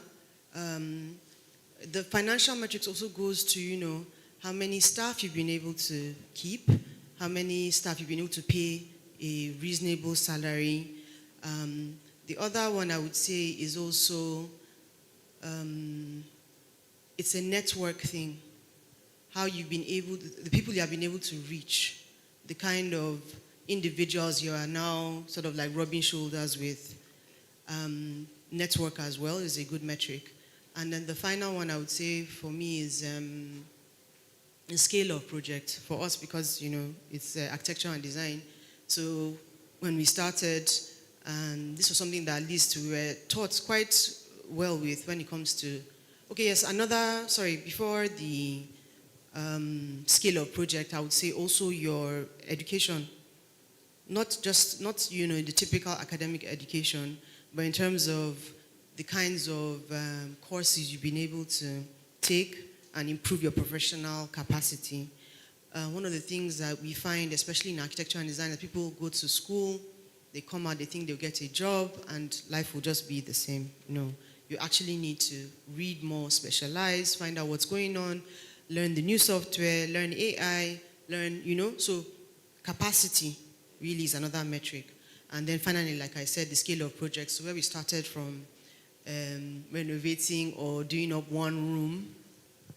The financial metrics also goes to, how many staff you've been able to keep, how many staff you've been able to pay a reasonable salary. The other one I would say is also, it's a network thing. How you've been able, the people you have been able to reach, the kind of individuals you are now sort of like rubbing shoulders with. Network as well is a good metric. And then the final one I would say for me is the scale of project for us, because it's architecture and design. So when we started, and this was something that at least we were taught quite well with when it comes to, before the scale of project, I would say also your education. Not the typical academic education, but in terms of the kinds of courses you've been able to take and improve your professional capacity. One of the things that we find, especially in architecture and design, that people go to school, they come out, they think they'll get a job, and life will just be the same. No, you actually need to read more, specialize, find out what's going on, learn the new software, learn AI, so capacity really is another metric. And then finally, like I said, the scale of projects, where we started from renovating or doing up one room,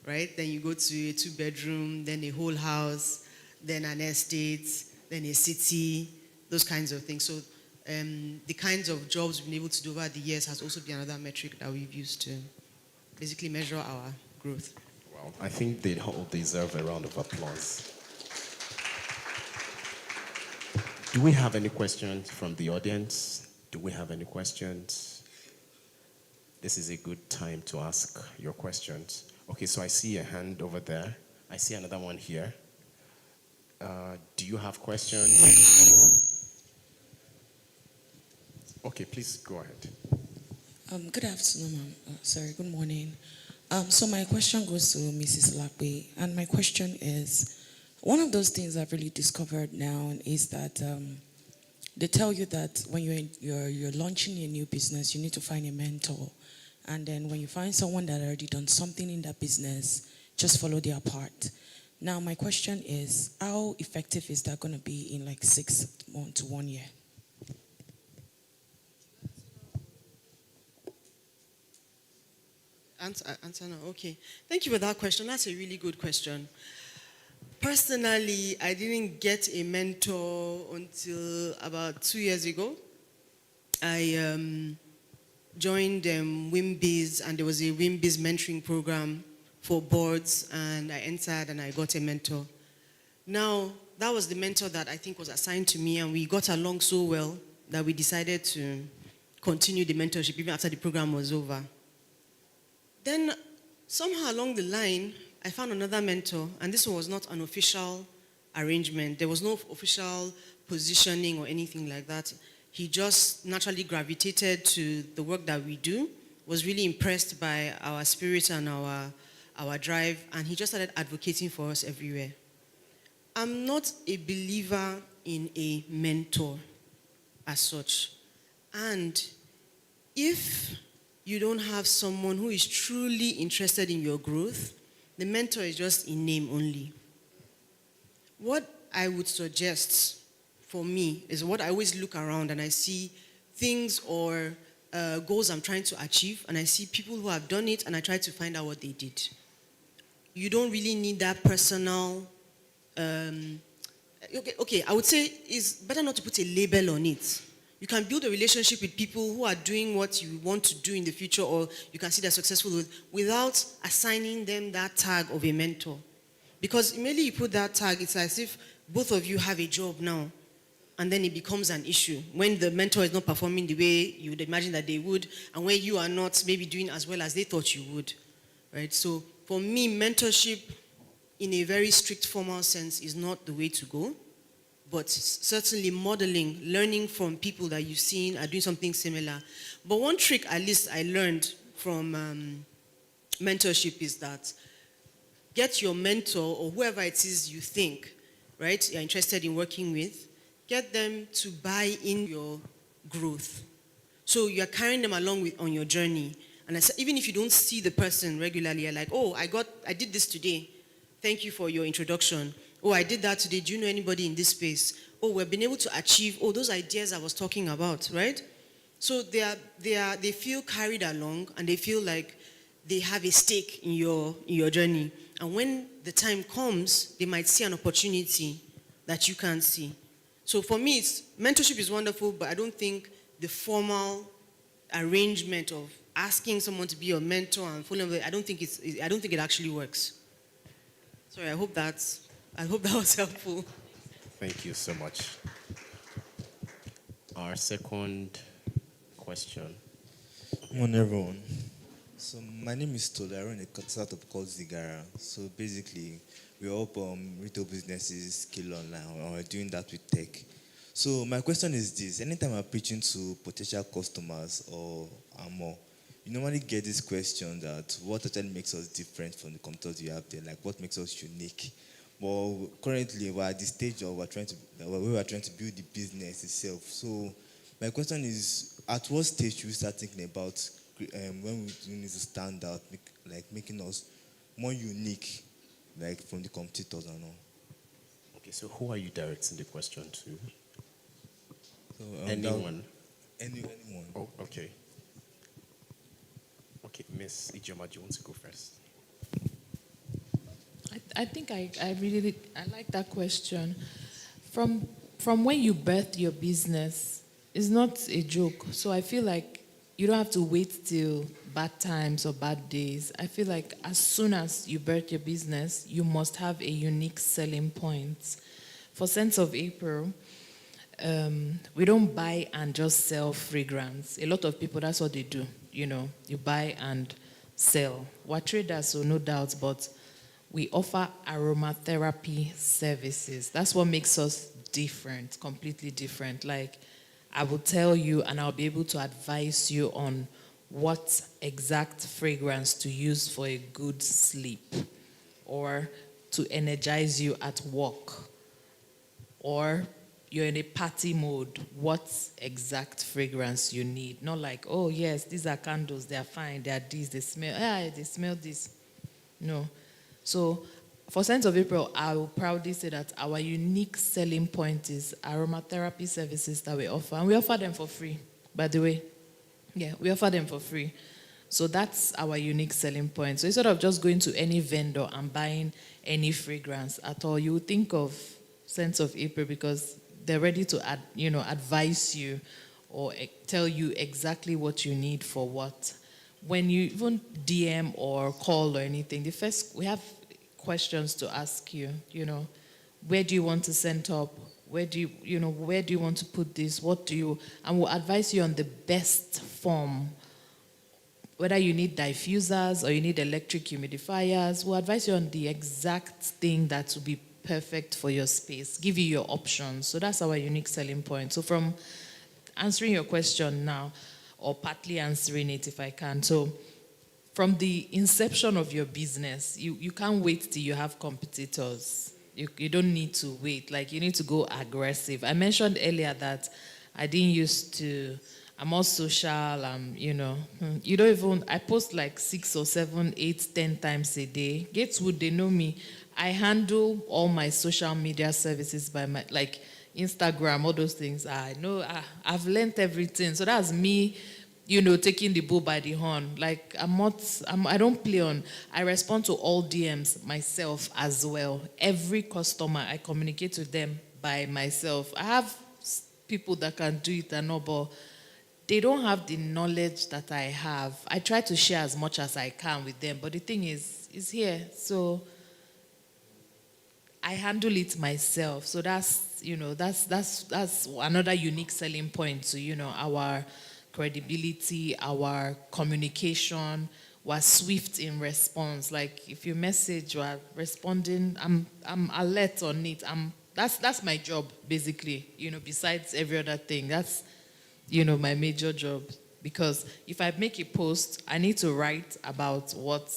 right? Then you go to a 2-bedroom, then a whole house, then an estate, then a city, those kinds of things. So the kinds of jobs we've been able to do over the years has also been another metric that we've used to basically measure our growth. Well, I think they all deserve a round of applause. Do we have any questions from the audience? Do we have any questions? This is a good time to ask your questions. Okay, so I see a hand over there. I see another one here. Do you have questions? Okay, please go ahead. Good afternoon, ma'am. Good morning. So my question goes to Mrs. Lakwe, and my question is, one of those things I've really discovered now is that they tell you that when you're launching a new business, you need to find a mentor. And then when you find someone that already done something in that business, just follow their part. Now, my question is, how effective is that going to be in like 6 months to 1 year? Answer now. Okay. Thank you for that question. That's a really good question. Personally, I didn't get a mentor until about 2 years ago. I joined WIMBIZ, and there was a WIMBIZ mentoring program for boards, and I entered and I got a mentor. Now, that was the mentor that I think was assigned to me, and we got along so well that we decided to continue the mentorship even after the program was over. Then, somehow along the line, I found another mentor, and this was not an official arrangement. There was no official positioning or anything like that. He just naturally gravitated to the work that we do, was really impressed by our spirit and our drive, and he just started advocating for us everywhere. I'm not a believer in a mentor as such. And if you don't have someone who is truly interested in your growth, the mentor is just in name only. What I would suggest for me is what I always look around and I see things or goals I'm trying to achieve, and I see people who have done it, and I try to find out what they did. You don't really need that personal, okay, I would say it's better not to put a label on it, You can build a relationship with people who are doing what you want to do in the future, or you can see they're successful without assigning them that tag of a mentor. Because immediately you put that tag, it's as if both of you have a job now, and then it becomes an issue when the mentor is not performing the way you would imagine that they would, and when you are not maybe doing as well as they thought you would, right? So for me, mentorship in a very strict formal sense is not the way to go. But certainly modeling, learning from people that you've seen are doing something similar. But one trick, at least I learned from mentorship, is that get your mentor or whoever it is you think, right, you're interested in working with, get them to buy in your growth. So you're carrying them along on your journey. And even if you don't see the person regularly, you're like, oh, I did this today. Thank you for your introduction. Oh, I did that today. Do you know anybody in this space? Oh, we've been able to achieve those ideas I was talking about, right? So they feel carried along, and they feel like they have a stake in your journey. And when the time comes, they might see an opportunity that you can't see. So for me, mentorship is wonderful, but I don't think the formal arrangement of asking someone to be your mentor and following, I don't think it actually works. Sorry, I hope that was helpful. Thank you so much. Our second question. Good morning, everyone. So my name is Tola. I run a startup called Zigara. So basically, we help retail businesses scale online, and we're doing that with tech. So my question is this: anytime I'm preaching to potential customers or more, you normally get this question that what actually makes us different from the competitors you have there, like what makes us unique. But currently, we're at the stage of we're trying to build the business itself. So my question is, at what stage should we start thinking about when we need to stand out, making us more unique, like from the competitors and all? Okay, so who are you directing the question to? So, anyone? Anyone. Oh, okay. Okay, Miss Ijoma, do you want to go first? I think I like that question. From when you birth your business, it's not a joke. So I feel like you don't have to wait till bad times or bad days. I feel like as soon as you birth your business, you must have a unique selling point. For Sense of April, we don't buy and just sell fragrance. A lot of people, that's what they do. You buy and sell. We're traders, so no doubt, but we offer aromatherapy services. That's what makes us different, completely different. Like, I will tell you and I'll be able to advise you on what exact fragrance to use for a good sleep, or to energize you at work, or you're in a party mode, what exact fragrance you need. Not like, oh yes, these are candles, they're fine, they're this, they smell this. No. So for Sense of April, I will proudly say that our unique selling point is aromatherapy services that we offer. And we offer them for free, by the way. Yeah, we offer them for free. So that's our unique selling point. So instead of just going to any vendor and buying any fragrance at all, you would think of Sense of April because they're ready to advise you or tell you exactly what you need for what. When you even DM or call or anything, we have questions to ask you, where do you want to send up? Where do you want to put this? And we'll advise you on the best form. Whether you need diffusers or you need electric humidifiers, we'll advise you on the exact thing that will be perfect for your space, give you your options. So that's our unique selling point. So from answering your question now, or partly answering it if I can. So from the inception of your business, you can't wait till you have competitors. You don't need to wait. Like, you need to go aggressive. I mentioned earlier that I'm all social, I post like 6 or 7, 8, 10 times a day. Gatewood, they know me. I handle all my social media services by Instagram, all those things. I know I've learned everything. So that's me, taking the bull by the horn. Like, I don't play on. I respond to all DMs myself as well. Every customer, I communicate with them by myself. I have people that can do it and all, but they don't have the knowledge that I have. I try to share as much as I can with them, but the thing is, it's here. So I handle it myself. So that's, that's another unique selling point to, our credibility, our communication. We're swift in response. Like if you message, we're responding. I'm alert on it. That's my job, basically, besides every other thing. That's, my major job. Because if I make a post, I need to write about what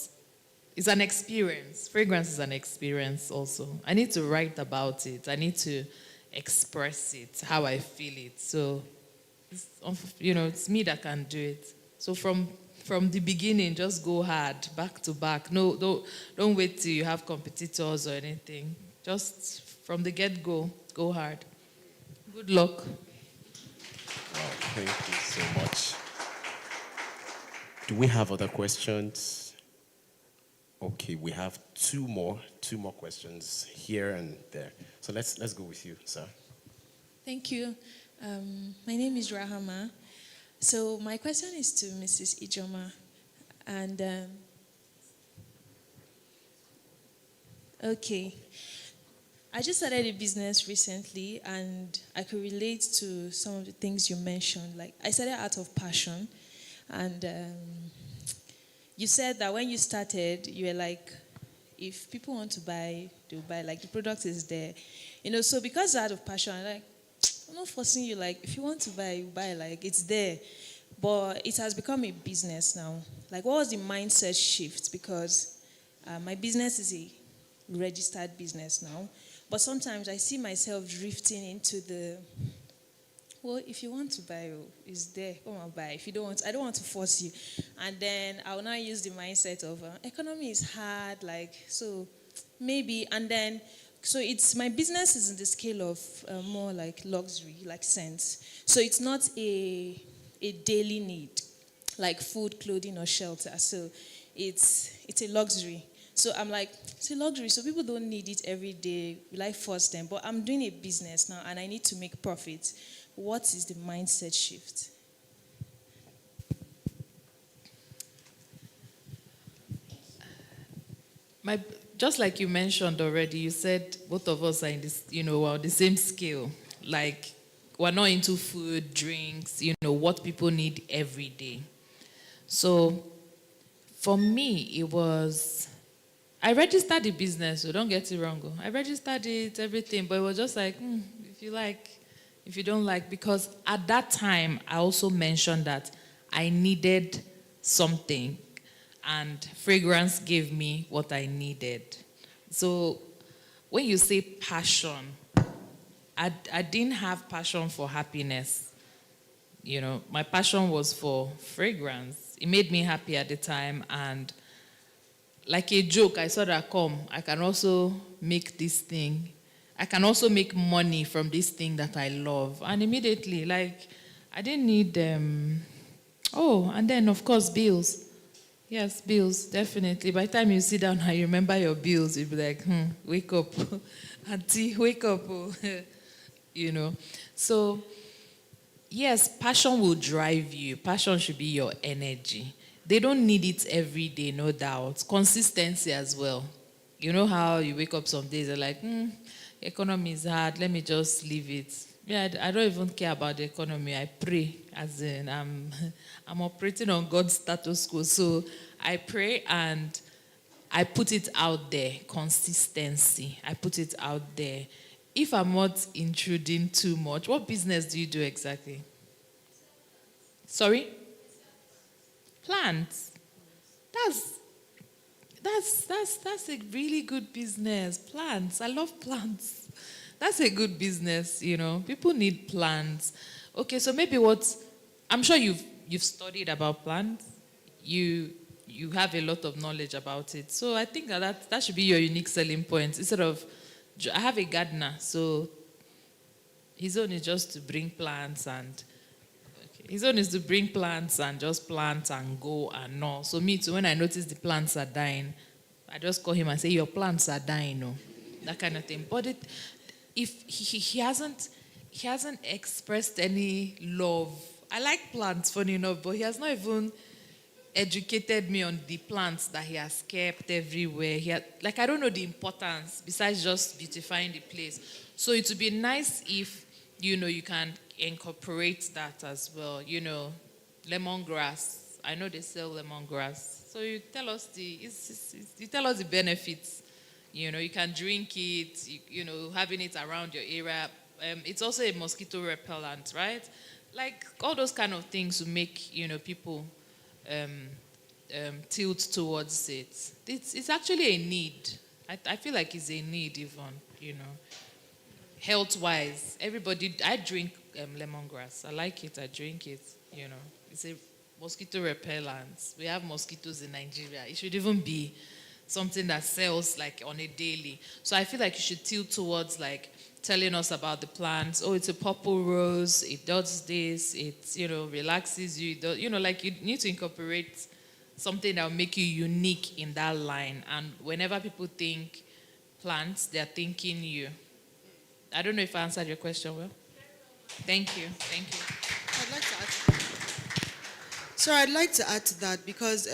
it's an experience. Fragrance is an experience also. I need to write about it. I need to express it, how I feel it. So, it's me that can do it. So from the beginning, just go hard, back to back. No, don't wait till you have competitors or anything. Just from the get-go, go hard. Good luck. Wow, thank you so much. Do we have other questions? Okay, we have two more questions here and there. So let's go with you, sir. Thank you. My name is Rahama. So my question is to Mrs. Ijoma. And, okay. I just started a business recently, and I could relate to some of the things you mentioned. Like, I started out of passion, and you said that when you started, you were like, if people want to buy, they'll buy. Like, the product is there. So because out of passion, I'm not forcing you. Like, if you want to buy, you buy. Like, it's there. But it has become a business now. Like, what was the mindset shift? Because my business is a registered business now. But sometimes I see myself drifting into well, if you want to buy, it's there. Come and buy. If you don't want, I don't want to force you. And then I will now use the mindset of economy is hard, like, so maybe, and then, so it's, my business is in the scale of more like luxury, like sense. So it's not a daily need, like food, clothing, or shelter. So it's a luxury. So I'm like, it's a luxury, so people don't need it every day. Will I force them? But I'm doing a business now, and I need to make profit. What is the mindset shift? Just like you mentioned already, you said both of us are in this, we're on the same scale. Like, we're not into food, drinks, what people need every day. So for me, it was, I registered the business, so don't get it wrong. I registered it, everything, but it was just like, if you like, if you don't like, because at that time, I also mentioned that I needed something, and fragrance gave me what I needed. So when you say passion, I didn't have passion for happiness. My passion was for fragrance. It made me happy at the time, and like a joke, I saw that I can also make this thing. I can also make money from this thing that I love. And immediately, like, I didn't need and then, of course, bills. Yes, bills, definitely. By the time you sit down and you remember your bills, you'll be like, wake up. Auntie, wake up. So, yes, passion will drive you. Passion should be your energy. They don't need it every day, no doubt. Consistency as well. You know how you wake up some days, you're like, economy is hard, let me just leave it. Yeah, I don't even care about the economy. I pray, as in I'm operating on God's status quo. So I pray and I put it out there. Consistency. I put it out there. If I'm not intruding too much, what business do you do exactly? Sorry? Plants. That's a really good business. Plants. I love plants. That's a good business, People need plants. Okay, so maybe I'm sure you've studied about plants. You have a lot of knowledge about it. So I think that should be your unique selling point. Instead of, I have a gardener, so his own is just to bring plants and his own is to bring plants and just plant and go and all. So me too, when I notice the plants are dying, I just call him and say, your plants are dying, that kind of thing. But if he hasn't, he hasn't expressed any love. I like plants, funny enough, but he has not even educated me on the plants that he has kept everywhere. I don't know the importance besides just beautifying the place. So it would be nice if, you can incorporate that as well. Lemongrass. I know they sell lemongrass. So you tell us you tell us the benefits. You can drink it, having it around your area. It's also a mosquito repellent, right? Like all those kind of things will make, people tilt towards it. It's actually a need. I feel like it's a need even, Health-wise, I drink lemongrass. I like it, I drink it, It's a mosquito repellent. We have mosquitoes in Nigeria. It should even be something that sells like on a daily. So I feel like you should tilt towards like telling us about the plants. Oh, it's a purple rose. It does this. It, relaxes you. It does, you need to incorporate something that will make you unique in that line. And whenever people think plants, they're thinking you. I don't know if I answered your question well. Thank you. I'd like to add. So I'd like to add to that because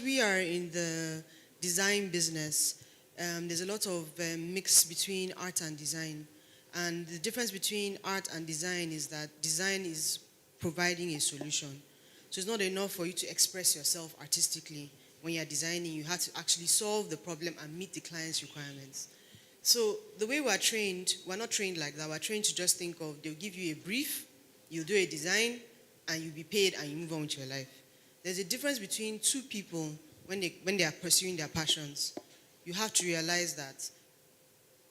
we are in the design business. There's a lot of mix between art and design. And the difference between art and design is that design is providing a solution. So it's not enough for you to express yourself artistically. When you're designing, you have to actually solve the problem and meet the client's requirements. So the way we're trained, we're not trained like that. We're trained to just think of, they'll give you a brief, you'll do a design, and you'll be paid and you move on with your life. There's a difference between two people when they are pursuing their passions. You have to realize that.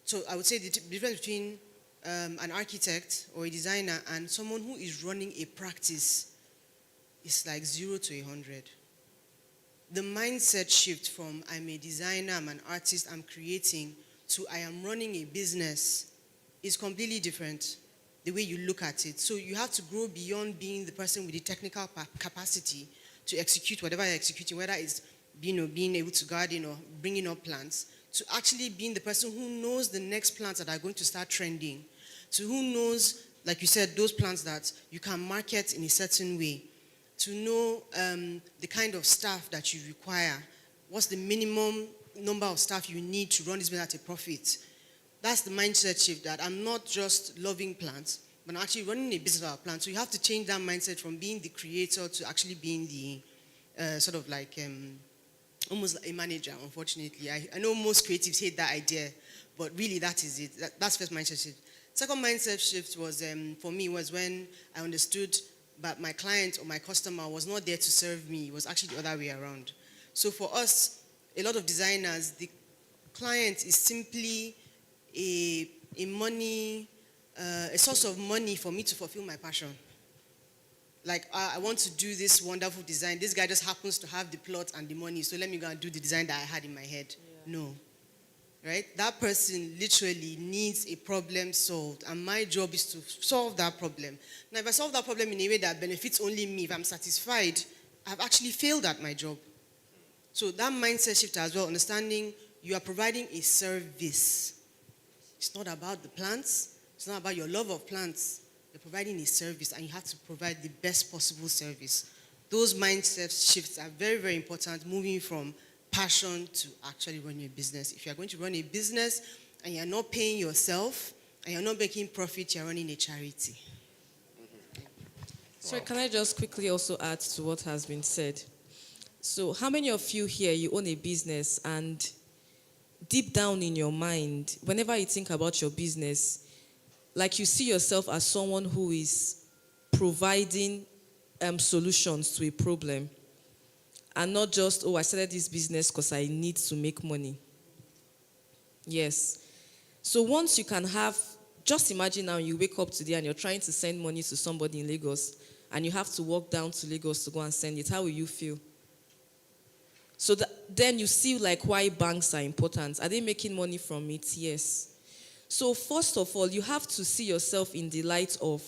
So I would say the difference between an architect or a designer and someone who is running a practice is like 0 to 100. The mindset shift from I'm a designer, I'm an artist, I'm creating, to I am running a business is completely different, the way you look at it. So you have to grow beyond being the person with the technical capacity to execute whatever you're executing, whether it's being able to garden or bringing up plants, to actually being the person who knows the next plants that are going to start trending, to who knows, like you said, those plants that you can market in a certain way, to know the kind of staff that you require, what's the minimum number of staff you need to run this business at a profit. That's the mindset shift, that I'm not just loving plants, but I'm actually running a business about plants. So you have to change that mindset from being the creator to actually being the sort of like almost like a manager, unfortunately. I know most creatives hate that idea, but really that is it. That's first mindset shift. Second mindset shift was, for me, was when I understood that my client or my customer was not there to serve me. It was actually the other way around. So for us, a lot of designers, the client is simply a source of money for me to fulfill my passion. Like, I want to do this wonderful design. This guy just happens to have the plot and the money, so let me go and do the design that I had in my head. Yeah. No. Right? That person literally needs a problem solved, and my job is to solve that problem. Now, if I solve that problem in a way that benefits only me, if I'm satisfied, I've actually failed at my job. So that mindset shift as well, understanding you are providing a service. It's not about the plants. It's not about your love of plants. You're providing a service, and you have to provide the best possible service. Those mindset shifts are very, very important, moving from passion to actually running a business. If you're going to run a business and you're not paying yourself and you're not making profit, you're running a charity. Sorry, can I just quickly also add to what has been said? So how many of you here, you own a business, and deep down in your mind, whenever you think about your business, like you see yourself as someone who is providing solutions to a problem, and not just, oh, I started this business because I need to make money. Yes. So once you can have, just imagine now you wake up today and you're trying to send money to somebody in Lagos, and you have to walk down to Lagos to go and send it. How will you feel? So then you see like why banks are important. Are they making money from it? Yes. So first of all, you have to see yourself in the light of,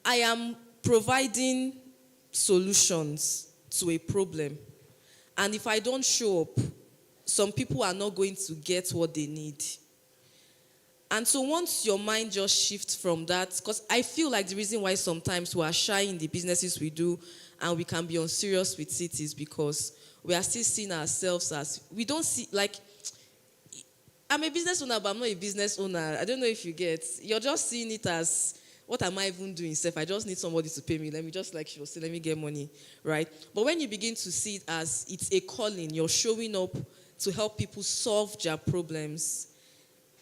I am providing solutions to a problem. And if I don't show up, some people are not going to get what they need. And so once your mind just shifts from that, because I feel like the reason why sometimes we are shy in the businesses we do and we can be unserious with it is because we are still seeing ourselves as, we don't see, like, I'm a business owner, but I'm not a business owner. I don't know if you get, you're just seeing it as, what am I even doing, Seth? I just need somebody to pay me. Let me just, like she was saying, let me get money, right? But when you begin to see it as it's a calling, you're showing up to help people solve their problems.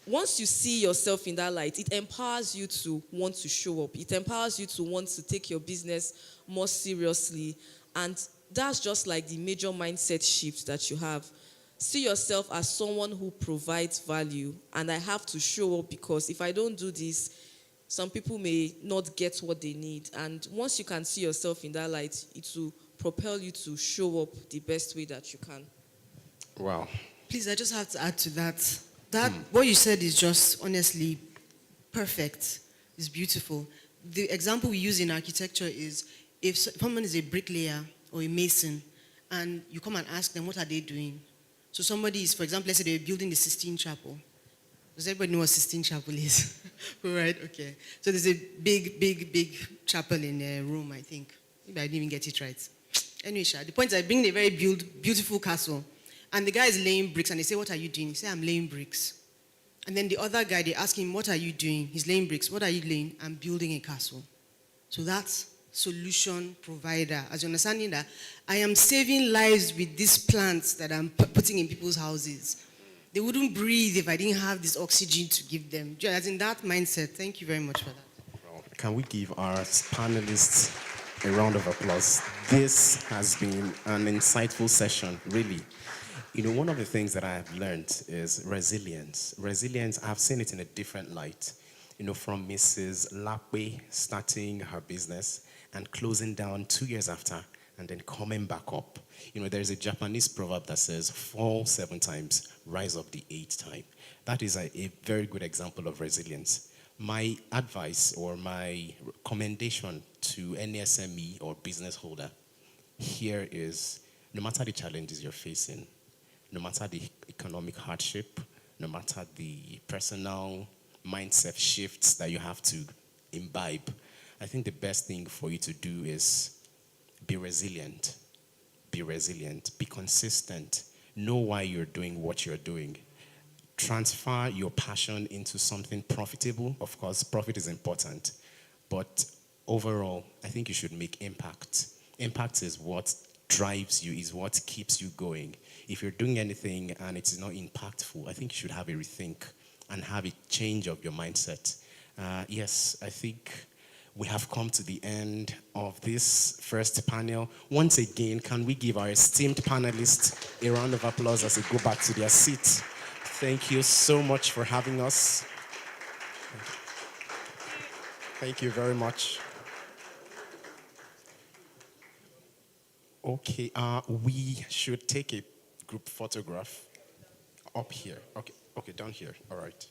Once you see yourself in that light, it empowers you to want to show up. It empowers you to want to take your business more seriously. And that's just like the major mindset shift that you have. See yourself as someone who provides value, and I have to show up because if I don't do this, some people may not get what they need. And once you can see yourself in that light, it will propel you to show up the best way that you can. Wow. Please, I just have to add to that. What you said is just honestly perfect. It's beautiful. The example we use in architecture is if someone is a bricklayer or a mason and you come and ask them, what are they doing? So somebody is, for example, let's say they're building the Sistine Chapel. Does everybody know what Sistine Chapel is? Right, okay. So there's a big chapel in Rome, I think. Maybe I didn't even get it right. Anyway, the point is I bring a very beautiful castle. And the guy is laying bricks, and they say, what are you doing? He says, I'm laying bricks. And then the other guy, they ask him, what are you doing? He's laying bricks. What are you laying? I'm building a castle. So that's solution provider. As you're understanding that, I am saving lives with these plants that I'm putting in people's houses. They wouldn't breathe if I didn't have this oxygen to give them. As in that mindset, thank you very much for that. Well, can we give our panelists a round of applause? This has been an insightful session, really. You know, one of the things that I have learned is resilience. Resilience, I've seen it in a different light. You know, from Mrs. Lakwe starting her business and closing down 2 years after and then coming back up. You know, there's a Japanese proverb that says, fall 7 times, rise up the 8th time. That is a very good example of resilience. My advice or my recommendation to any SME or business holder here is, no matter the challenges you're facing, no matter the economic hardship, no matter the personal mindset shifts that you have to imbibe, I think the best thing for you to do is be resilient. Be resilient. Be consistent. Know why you're doing what you're doing. Transfer your passion into something profitable. Of course, profit is important. But overall, I think you should make impact. Impact is what drives you, is what keeps you going. If you're doing anything and it's not impactful, I think you should have a rethink and have a change of your mindset. Yes, I think we have come to the end of this first panel. Once again, can we give our esteemed panelists a round of applause as they go back to their seats? Thank you so much for having us. Thank you very much. Okay, we should take a group photograph up here. Okay, down here. All right.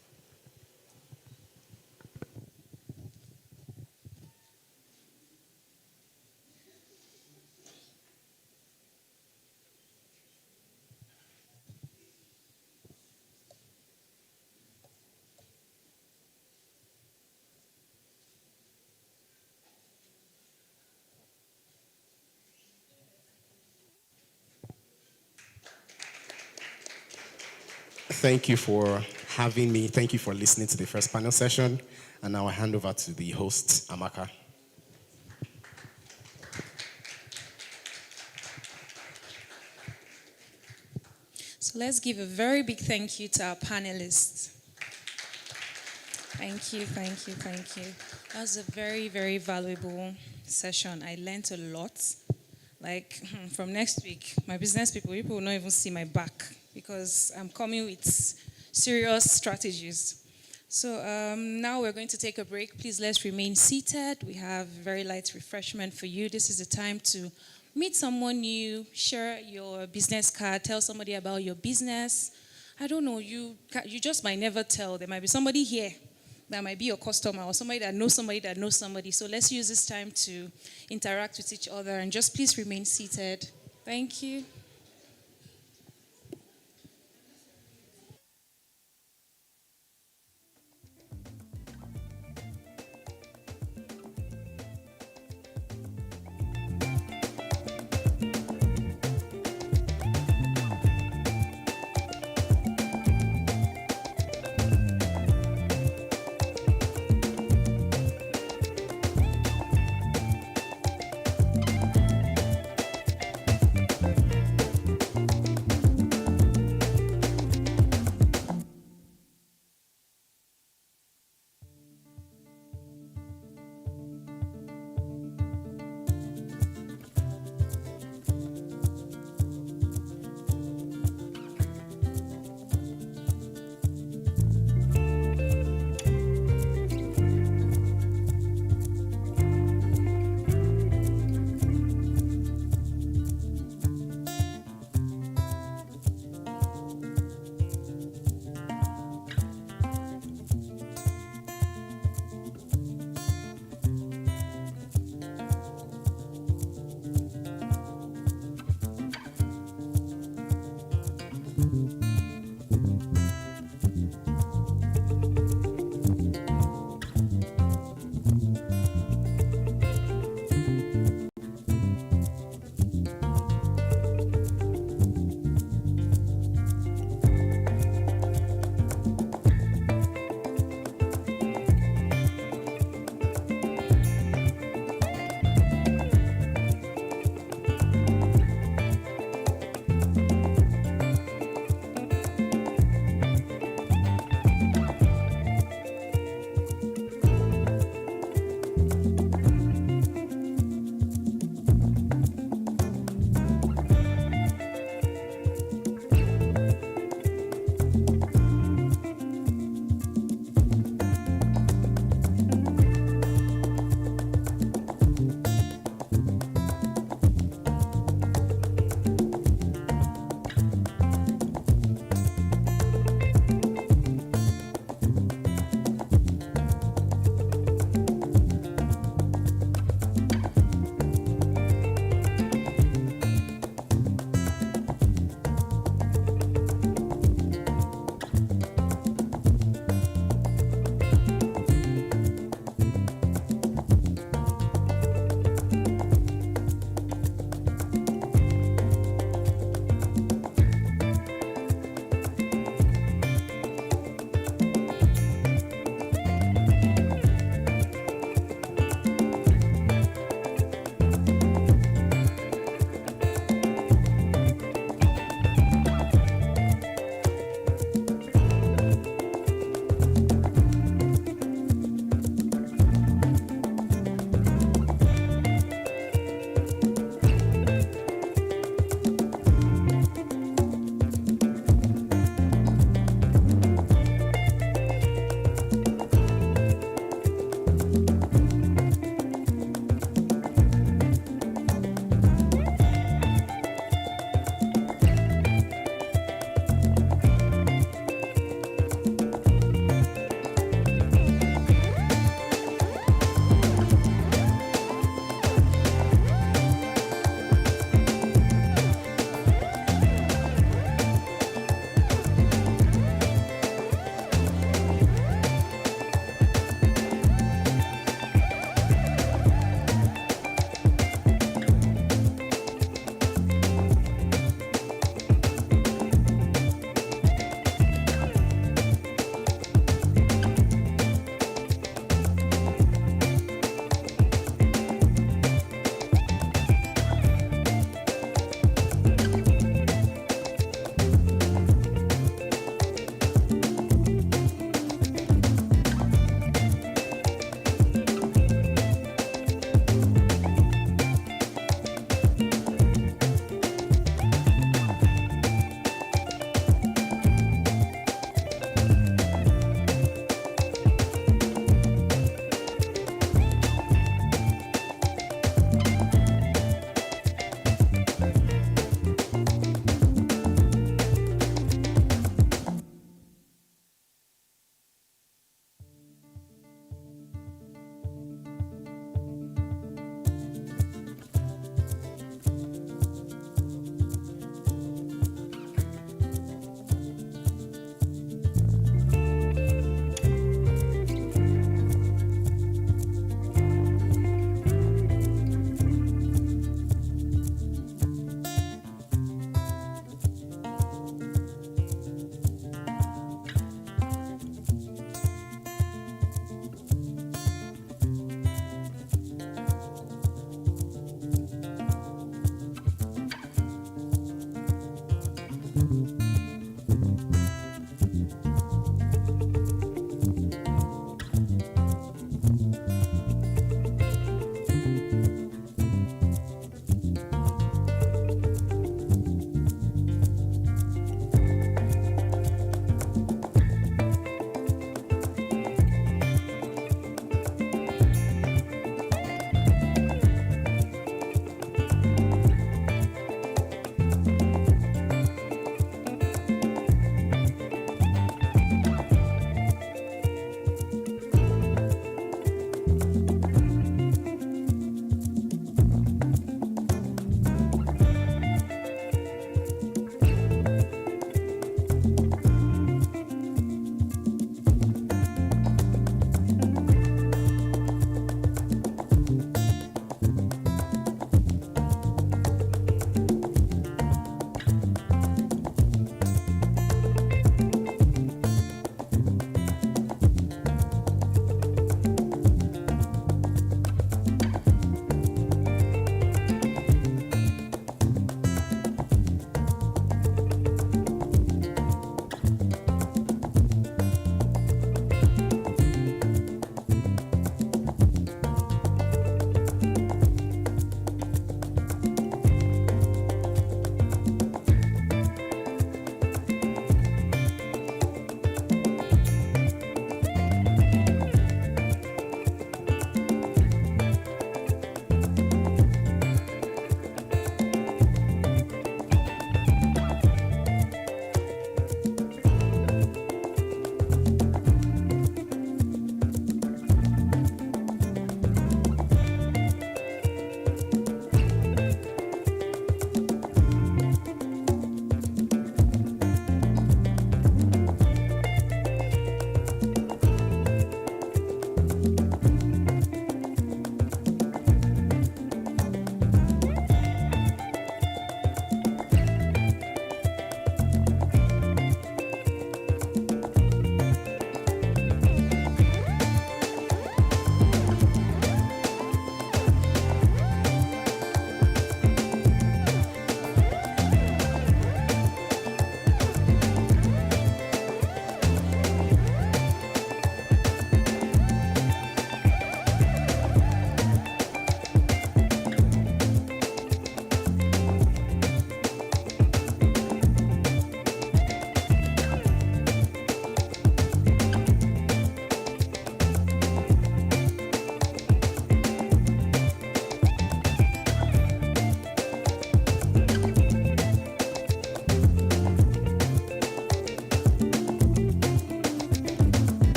Thank you for having me. Thank you for listening to the first panel session. And now I hand over to the host, Amaka. So let's give a very big thank you to our panelists. Thank you. That was a very, very valuable session. I learned a lot. Like, from next week, my business people will not even see my back because I'm coming with serious strategies. So now we're going to take a break. Please let's remain seated. We have very light refreshment for you. This is the time to meet someone new, share your business card, tell somebody about your business. I don't know, you just might never tell. There might be somebody here that might be your customer or somebody that knows somebody that knows somebody. So let's use this time to interact with each other and just please remain seated. Thank you.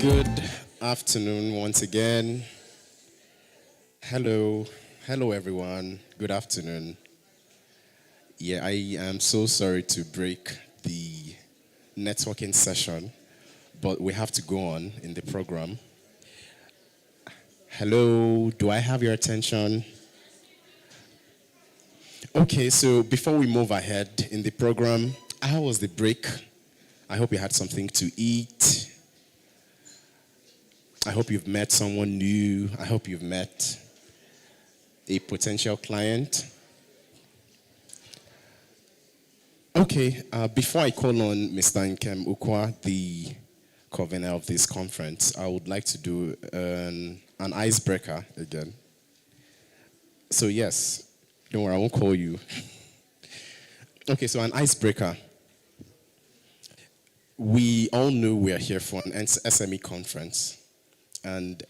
Good afternoon once again. Hello. Hello, everyone. Good afternoon. Yeah, I am so sorry to break the networking session, but we have to go on in the program. Hello, do I have your attention? Okay, so before we move ahead in the program, how was the break? I hope you had something to eat. I hope you've met someone new. I hope you've met a potential client. Okay, before I call on Mr. NKEM, the convener of this conference, I would like to do an icebreaker again. So yes, don't worry, I won't call you. Okay, so an icebreaker. We all know we are here for an SME conference. And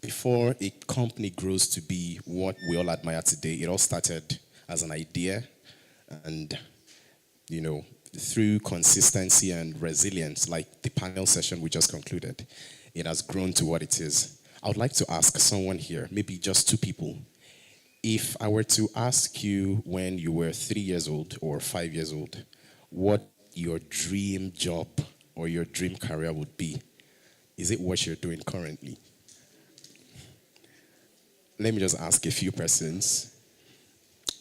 before a company grows to be what we all admire today, it all started as an idea. And, you know, through consistency and resilience, like the panel session we just concluded, it has grown to what it is. I would like to ask someone here, maybe just two people, if I were to ask you when you were 3 years old or 5 years old, what your dream job or your dream career would be, is it what you're doing currently? Let me just ask a few persons.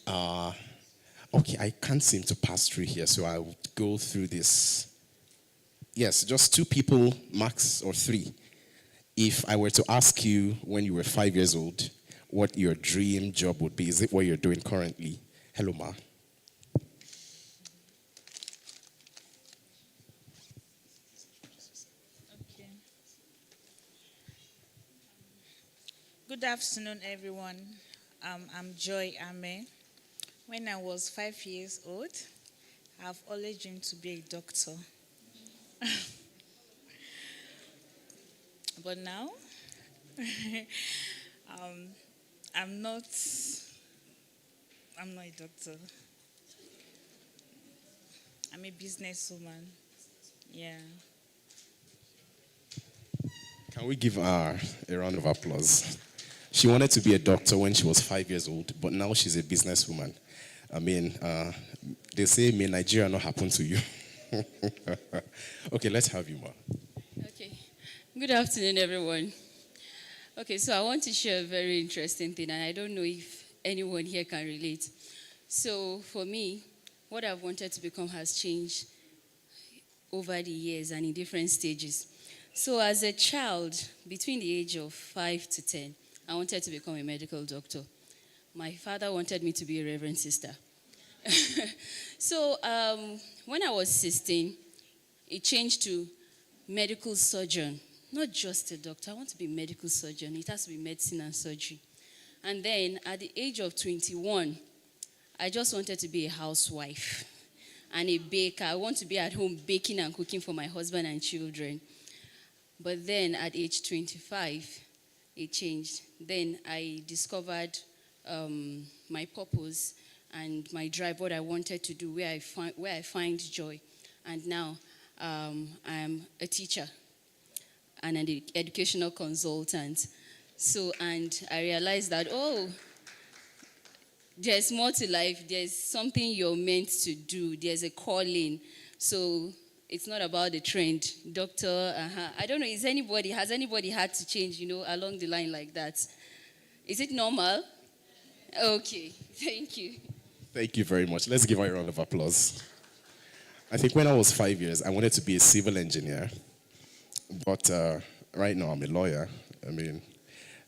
Okay, I can't seem to pass through here, so I will go through this. Yes, just two people, max, or three. If I were to ask you when you were 5 years old, what your dream job would be, is it what you're doing currently? Hello, Ma. Good afternoon, everyone. I'm Joy Ame. When I was 5 years old, I've always dreamed to be a doctor. But now, I'm not a doctor. I'm a businesswoman. Yeah. Can we give her a round of applause? She wanted to be a doctor when she was 5 years old, but now she's a businesswoman. I mean, they say, may Nigeria not happen to you. Okay, let's have you, Ma. Okay. Good afternoon, everyone. Okay, so I want to share a very interesting thing, and I don't know if anyone here can relate. So for me, what I've wanted to become has changed over the years and in different stages. So as a child, between the age of 5 to 10, I wanted to become a medical doctor. My father wanted me to be a reverend sister. So when I was 16, it changed to medical surgeon. Not just a doctor, I want to be a medical surgeon. It has to be medicine and surgery. And then at the age of 21, I just wanted to be a housewife and a baker. I want to be at home baking and cooking for my husband and children. But then at age 25, it changed. Then I discovered my purpose and my drive, what I wanted to do, where I find joy. And now I'm a teacher and an educational consultant. So, and I realized that, there's more to life. There's something you're meant to do. There's a calling. So it's not about the trend. Doctor, I don't know, has anybody had to change, along the line like that? Is it normal? Okay, thank you. Thank you very much. Let's give her a round of applause. I think when I was 5 years, I wanted to be a civil engineer. But right now, I'm a lawyer. I mean,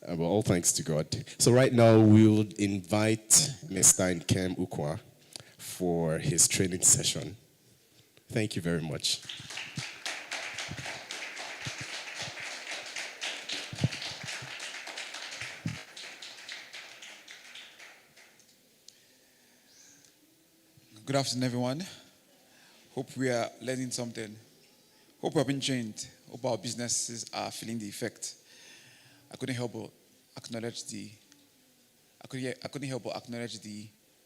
but all thanks to God. So right now, we'll invite Mr. NKEM for his training session. Thank you very much. Good afternoon, everyone. Hope we are learning something. Hope we have been trained. Hope our businesses are feeling the effect. I couldn't help but acknowledge the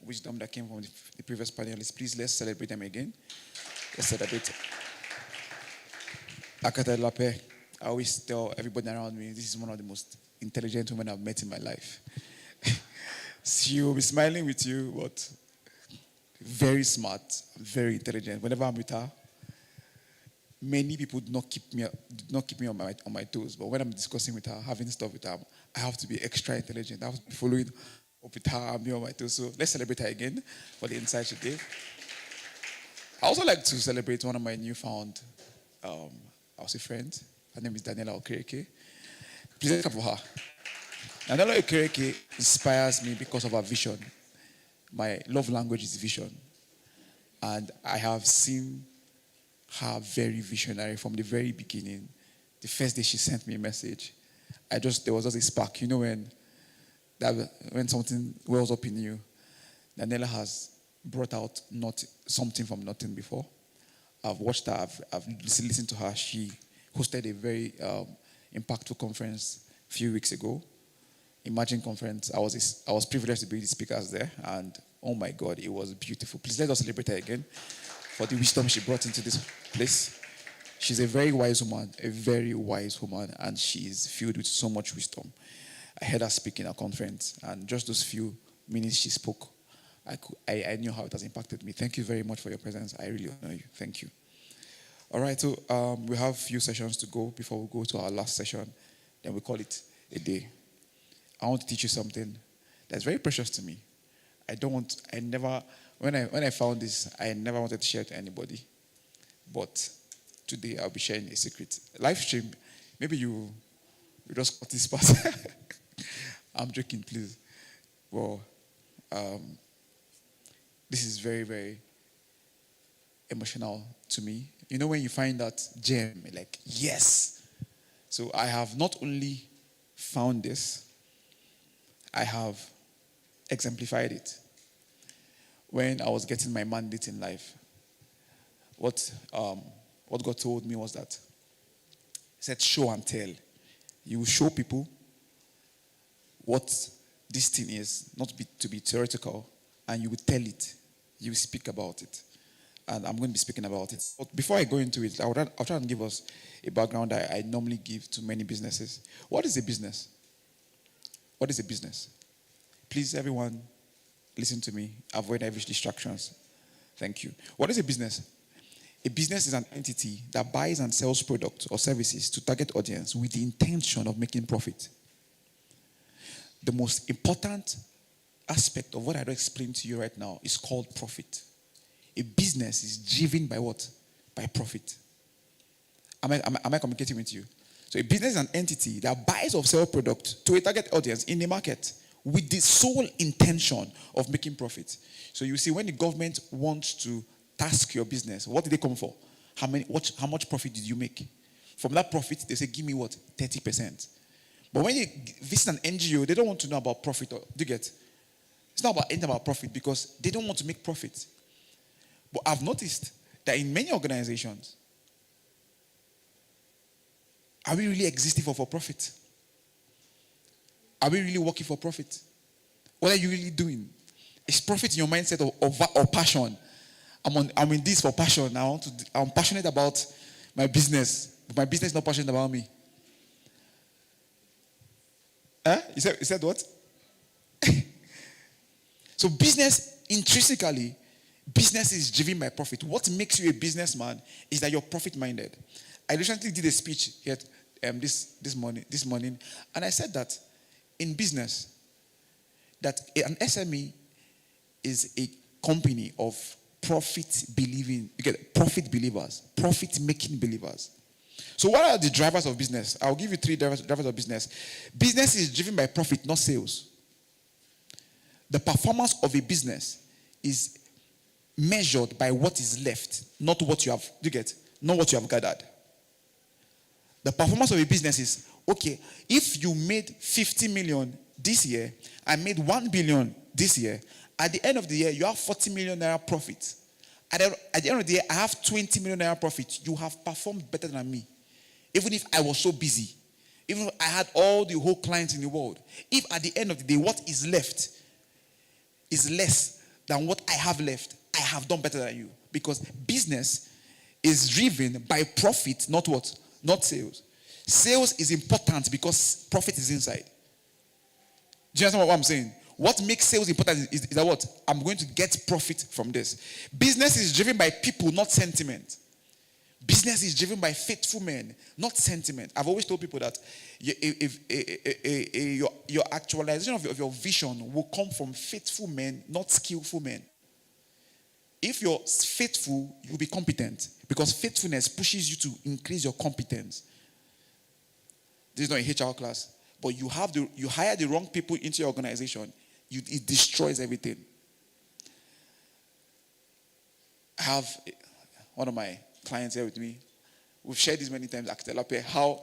wisdom that came from the previous panelists. Please, let's celebrate them again. Let's celebrate Akata Lape I always tell everybody around me, this is one of the most intelligent women I've met in my life. She will be smiling with you, but very smart, very intelligent. Whenever I'm with her, many people do not keep me on my toes. But when I'm discussing with her, having stuff with her, I have to be extra intelligent. I have to be following up with her and be on my toes. So let's celebrate her again for the insight she gave. I also like to celebrate one of my newfound, I'll say friends. Her name is Daniela Okereke. Please clap for her. Daniela Okereke inspires me because of her vision. My love language is vision. And I have seen her very visionary from the very beginning. The first day she sent me a message, there was just a spark. You know when something wells up in you. Daniela has brought out not something from nothing before. I've watched her, I've listened to her. She hosted a very impactful conference a few weeks ago. Imagine conference. I was privileged to be the speakers there, and oh my God, it was beautiful. Please let us celebrate her again for the wisdom she brought into this place. She's a very wise woman, and she is filled with so much wisdom. I heard her speak in a conference, and just those few minutes she spoke, I knew how it has impacted me. Thank you very much for your presence. I really honor you. Thank you. All right, so we have a few sessions to go before we go to our last session. Then we call it a day. I want to teach you something that's very precious to me. When I found this, I never wanted to share it to anybody. But today I'll be sharing a secret. Live stream, maybe you just cut this part. I'm joking, please. Well, this is very, very emotional to me. You know when you find that gem, like, yes. So I have not only found this, I have exemplified it. When I was getting my mandate in life, what God told me was that, He said, show and tell. You will show people what this thing is, not to be theoretical, and you will tell it. You will speak about it. And I'm going to be speaking about it. But before I go into it, I'll try and give us a background I normally give to many businesses. What is a business? What is a business? Please, everyone, listen to me. Avoid every distractions. Thank you. What is a business? A business is an entity that buys and sells products or services to target audience with the intention of making profit. The most important aspect of what I don't explain to you right now is called profit. A business is driven by what? By profit. Am I communicating with you? So a business is an entity that buys or sells products to a target audience in the market with the sole intention of making profit. So you see, when the government wants to task your business, what did they come for? How much profit did you make? From that profit, they say, give me what? 30%. But when you visit an NGO, they don't want to know about profit. Do you get? It's not anything about profit because they don't want to make profit. But I've noticed that in many organizations, are we really existing for profit? Are we really working for profit? What are you really doing? Is profit in your mindset or passion? I'm in this for passion. I'm passionate about my business, but my business is not passionate about me. You said what? So business, intrinsically, business is driven by profit. What makes you a businessman is that you're profit-minded. I recently did a speech here this morning, and I said that in business, that an SME is a company of profit believers, profit-making believers. So what are the drivers of business? I'll give you 3 drivers of business. Business is driven by profit, not sales. The performance of a business is measured by what is left, not what you have, not what you have gathered. The performance of a business is, okay, if you made 50 million this year and made 1 billion this year, at the end of the year, you have 40 million naira profit. At the end of the year, I have 20 million naira profit. You have performed better than me. Even if I was so busy, even if I had all the whole clients in the world, if at the end of the day, what is left is less than what I have left, I have done better than you. Because business is driven by profit, not what? Not sales. Sales is important because profit is inside. Do you understand what I'm saying? What makes sales important is that what? I'm going to get profit from this. Business is driven by people, not sentiment. Business is driven by faithful men, not sentiment. I've always told people that your actualization of your vision will come from faithful men, not skillful men. If you're faithful, you'll be competent because faithfulness pushes you to increase your competence. This is not a HR class, but you hire the wrong people into your organization, it destroys everything. I have one of my clients here with me. We've shared this many times, Akitelape, how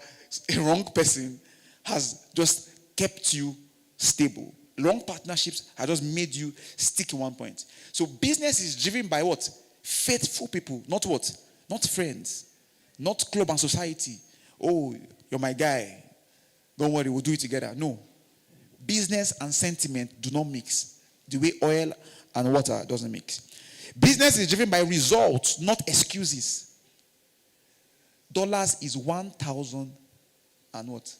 a wrong person has just kept you stable. Wrong partnerships have just made you stick in one point. So business is driven by what? Faithful people, not what? Not friends, not club and society. Oh, you're my guy. Don't worry, we'll do it together. No. Business and sentiment do not mix the way oil and water doesn't mix. Business is driven by results, not excuses. Dollars is 1,000 and what?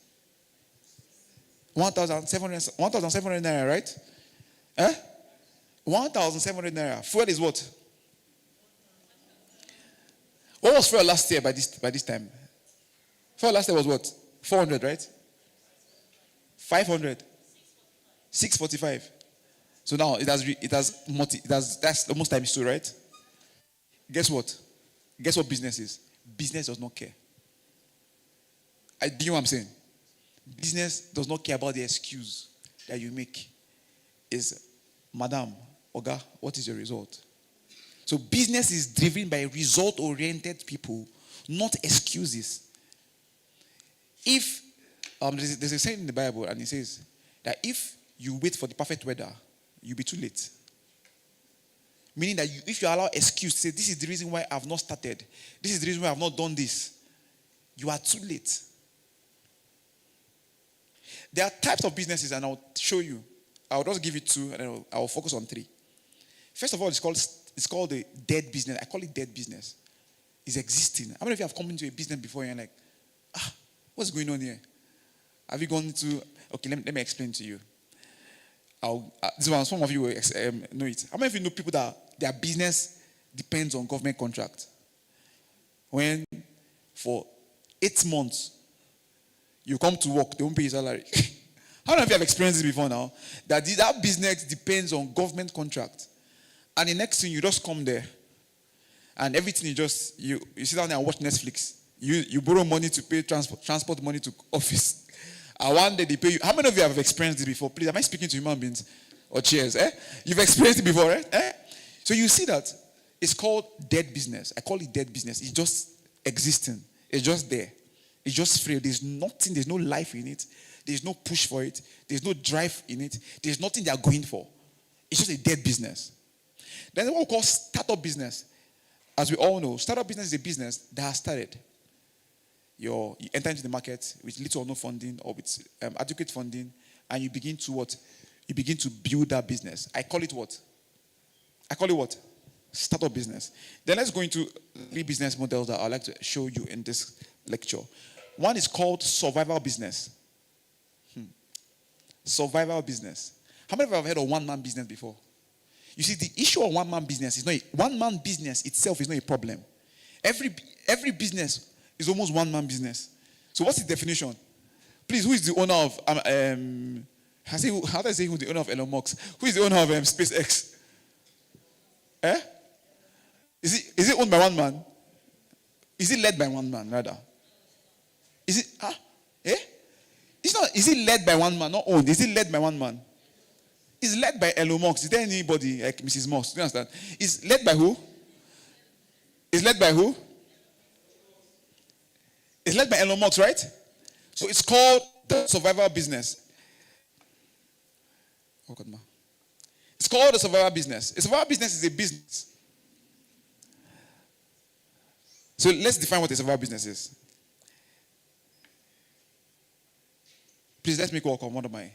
1,700 naira, right? 1,700 naira. Fuel is what? What was fuel last year by this time? Fuel last year was what? 400, right? 500. 645. So now that's almost times 2, right? Guess what? Guess what business is? Business does not care. Do you know what I'm saying? Business does not care about the excuse that you make. Is, Madam, Oga, what is your result? So business is driven by result-oriented people, not excuses. If there's a saying in the Bible, and it says that if you wait for the perfect weather, you'll be too late. Meaning that if you allow excuse to say, this is the reason why I've not started, this is the reason why I've not done this, you are too late. There are types of businesses, and I'll show you. I'll just give you 2, and then I'll focus on 3. First of all, it's called the dead business. I call it dead business. It's existing. How many of you have come into a business before and you're like, what's going on here? Have you gone to... Okay, let me explain to you. This one, some of you will know it. How many of you know people that their business depends on government contract? When for 8 months, you come to work, they won't pay your salary. How many of you have experienced this before now? That business depends on government contract. And the next thing, you just come there. And everything you sit down there and watch Netflix. You borrow money to pay transport money to office. And one day they pay you. How many of you have experienced this before? Please, am I speaking to human beings or chairs? You've experienced it before, right? So you see that it's called dead business. I call it dead business. It's just existing. It's just there. It's just free. There's nothing. There's no life in it. There's no push for it. There's no drive in it. There's nothing they are going for. It's just a dead business. Then what we call startup business. As we all know, startup business is a business that has started. You enter into the market with little or no funding or with adequate funding, and you begin to what? You begin to build that business. I call it what? Startup business. Then let's go into 3 business models that I'd like to show you in this lecture. One is called survival business. Survival business. How many of you have heard of one-man business before? You see, the issue of one-man business is not one-man business itself is not a problem. Every business is almost one-man business. So what's the definition? Please, who is the owner of how do I say who the owner of Elon Musk? Who is the owner of SpaceX? Is it owned by one man? Is it led by one man, rather? Is it It's not, is it led by one man, not owned? Is it led by one man? It's led by Elon Musk. Is there anybody like Mrs. Musk? Do you understand? It's led by who? It's led by who? It's led by Elon Musk, right? So it's called the survival business. Oh God, man. It's called the survival business. A survival business is a business. So let's define what a survival business is. Please let me welcome one of my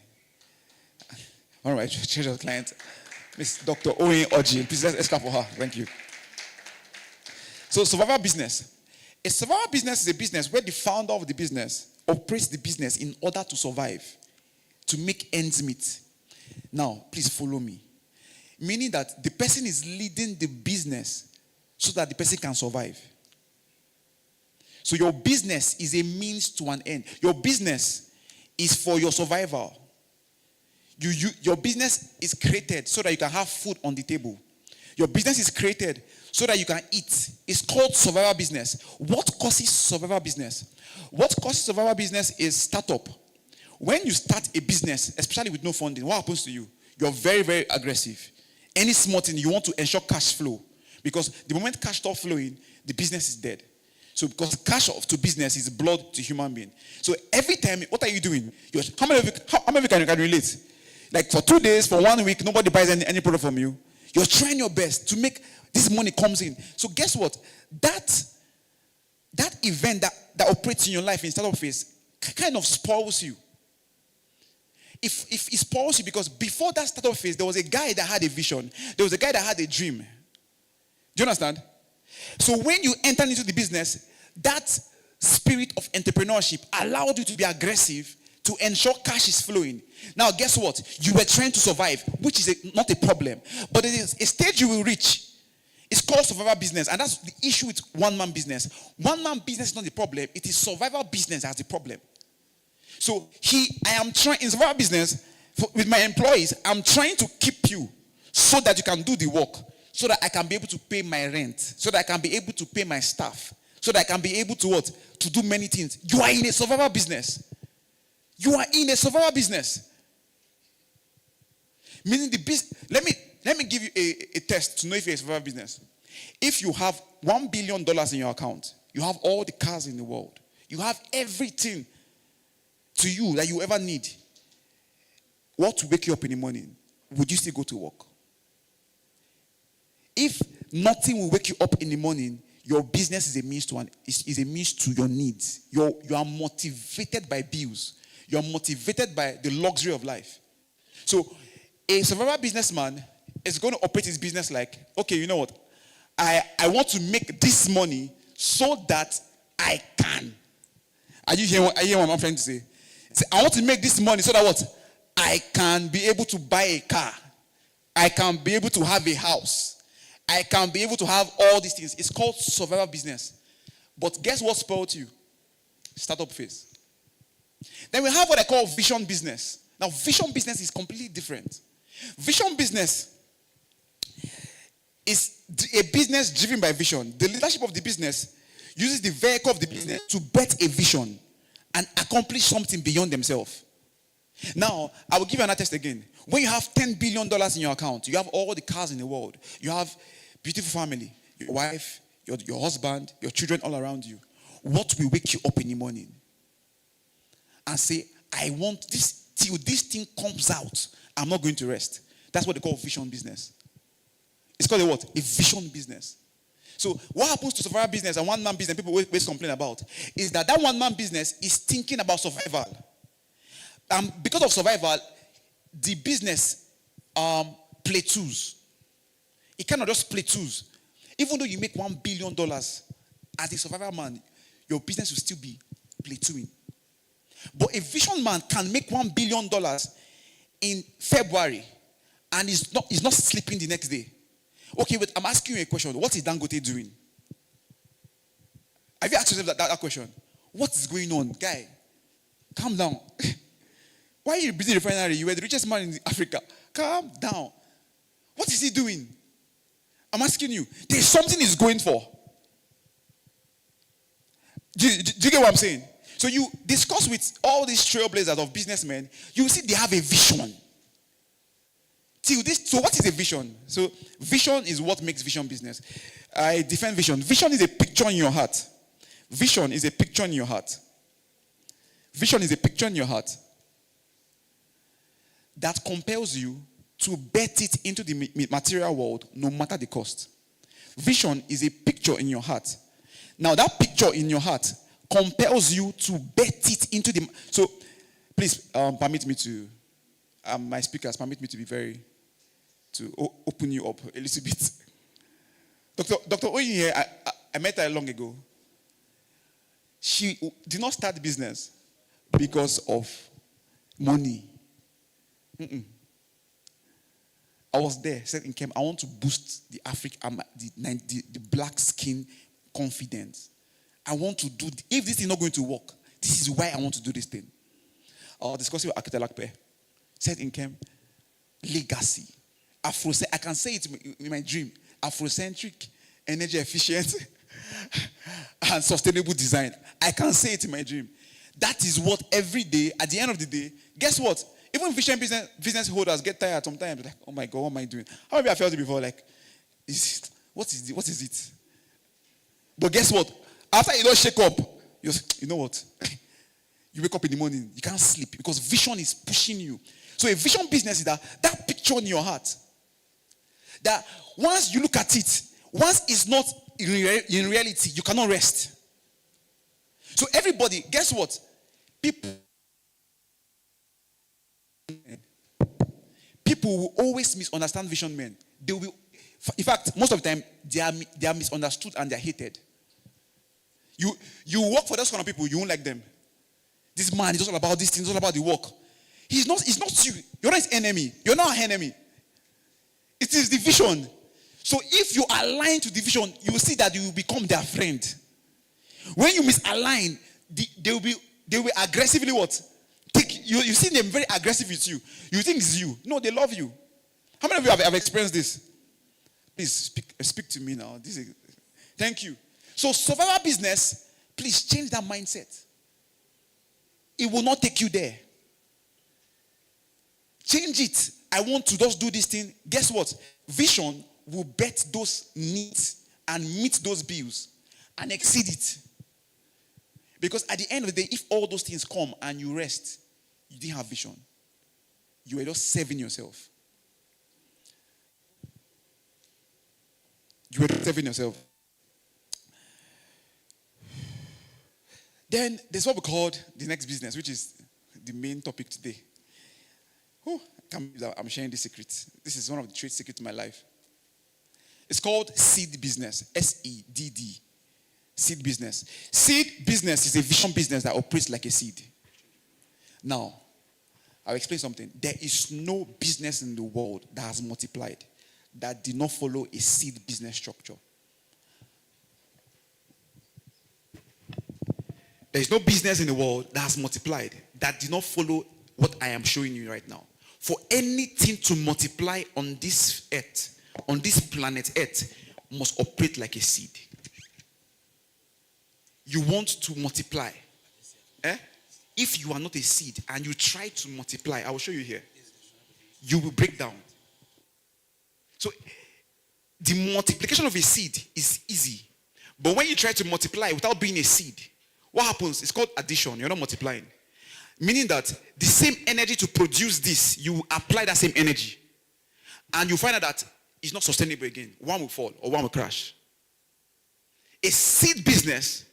treasured clients, Miss Dr. Owen Oji. Please let's clap for her. Thank you. So survival business. A survival business is a business where the founder of the business operates the business in order to survive, to make ends meet. Now, please follow me. Meaning that the person is leading the business so that the person can survive. So your business is a means to an end. Your business is for your survival. Your business is created so that you can have food on the table. Your business is created so that you can eat. It's called survival business. What causes survival business? What causes survival business is startup. When you start a business, especially with no funding, what happens to you? You're very, very aggressive. Any small thing, you want to ensure cash flow. Because the moment cash stops flowing, the business is dead. So because cash to business is blood to human being. So every time, what are you doing? How many of you can relate? Like for 2 days, for 1 week, nobody buys any product from you. You're trying your best to make this money comes in. So guess what? That event that operates in your life in startup phase kind of spoils you. If it spoils you, because before that startup phase, there was a guy that had a vision. There was a guy that had a dream. Do you understand? So when you enter into the business, that spirit of entrepreneurship allowed you to be aggressive to ensure cash is flowing. Now, guess what? You were trying to survive, which is not a problem. But it is a stage you will reach. It's called survival business. And that's the issue with one-man business. One-man business is not the problem. It is survival business that's the problem. So I am trying, in survival business, with my employees, I'm trying to keep you so that you can do the work, so that I can be able to pay my rent, so that I can be able to pay my staff, so that I can be able to what? To do many things. You are in a survival business. You are in a survival business. Meaning the business. Let me give you a test to know if you're a survival business. If you have $1 billion in your account, you have all the cars in the world, you have everything to you that you ever need, what will wake you up in the morning? Would you still go to work? If nothing will wake you up in the morning, your business is a means to your needs. You are motivated by bills. You are motivated by the luxury of life. So a survival businessman is going to operate his business like, okay, you know what? I want to make this money so that I can. Are you hearing what I'm trying to say? I want to make this money so that what? I can be able to buy a car. I can be able to have a house. I can be able to have all these things. It's called survival business. But guess what spoiled you? Startup phase. Then we have what I call vision business. Now, vision business is completely different. Vision business is a business driven by vision. The leadership of the business uses the vehicle of the business to bet a vision and accomplish something beyond themselves. Now, I will give you another test again. When you have $10 billion in your account, you have all the cars in the world, you have beautiful family, your wife, your husband, your children all around you. What will wake you up in the morning and say, I want this till this thing comes out, I'm not going to rest? That's what they call vision business. It's called a what? A vision business. So what happens to survival business and one-man business people always complain about is that one-man business is thinking about survival. Because of survival, the business plateaus. It cannot just plateaus. Even though you make $1 billion as a survival man, your business will still be plateauing. But a vision man can make $1 billion in February and is not sleeping the next day. Okay, but I'm asking you a question. What is Dangote doing? Have you asked yourself that question? What is going on? Guy, calm down. Why are you busy refinery? You were the richest man in Africa. Calm down. What is he doing? I'm asking you. There's something he's going for. Do you get what I'm saying? So you discuss with all these trailblazers of businessmen, you see they have a vision. So what is a vision? So vision is what makes vision business. I define vision. Vision is a picture in your heart. Vision is a picture in your heart. Vision is a picture in your heart that compels you to bet it into the material world no matter the cost. Vision is a picture in your heart. Now that picture in your heart compels you to bet it into the... So please permit me to... my speakers permit me to be to open you up a little bit. Dr. Oyin here, I met her long ago. She did not start the business. because of money. I was there, said in NKEM, I want to boost the the black skin confidence. I want to do, if this is not going to work, this is why I want to do this thing. I was discussing with Architect Lakpe, said in NKEM, legacy. I can say it in my dream. Afrocentric, energy efficient, and sustainable design. I can say it in my dream. That is what every day, at the end of the day, guess what? Even vision business holders get tired sometimes. Like, oh my God, what am I doing? How many of you have felt it before? Like, what is it? But guess what? After you don't shake up, you know what? You wake up in the morning, you can't sleep because vision is pushing you. So a vision business is that picture in your heart. That once you look at it, once it's not in reality, you cannot rest. So everybody, guess what? People will always misunderstand vision men. They will, in fact, most of the time, they are misunderstood and they are hated. You work for those kind of people, you won't like them. This man is all about this thing, it's all about the work. It's not you. You're not his enemy. You're not an enemy. It is the vision. So if you align to the vision, you will see that you will become their friend. When you misalign, they will aggressively what? You see them very aggressive with you. You think it's you. No, they love you. How many of you have experienced this? Please speak to me now. Thank you. So survival business, please change that mindset. It will not take you there. Change it. I want to just do this thing. Guess what? Vision will bet those needs and meet those bills and exceed it. Because at the end of the day, if all those things come and you rest, you didn't have vision. You were just serving yourself. You were serving yourself. Then there's what we call the next business, which is the main topic today. Oh, I can't believe that I'm sharing this secret. This is one of the trade secrets in my life. It's called seed business. SEDD. Seed business. Seed business is a vision business that operates like a seed. Now, I'll explain something. There is no business in the world that has multiplied that did not follow a seed business structure. There is no business in the world that has multiplied that did not follow what I am showing you right now. For anything to multiply on this earth, on this planet earth, must operate like a seed. You want to multiply. If you are not a seed and you try to multiply, I will show you here. You will break down. So, the multiplication of a seed is easy. But when you try to multiply without being a seed, what happens? It's called addition. You're not multiplying. Meaning that the same energy to produce this, you apply that same energy. And you find out that it's not sustainable again. One will fall or one will crash. A seed business,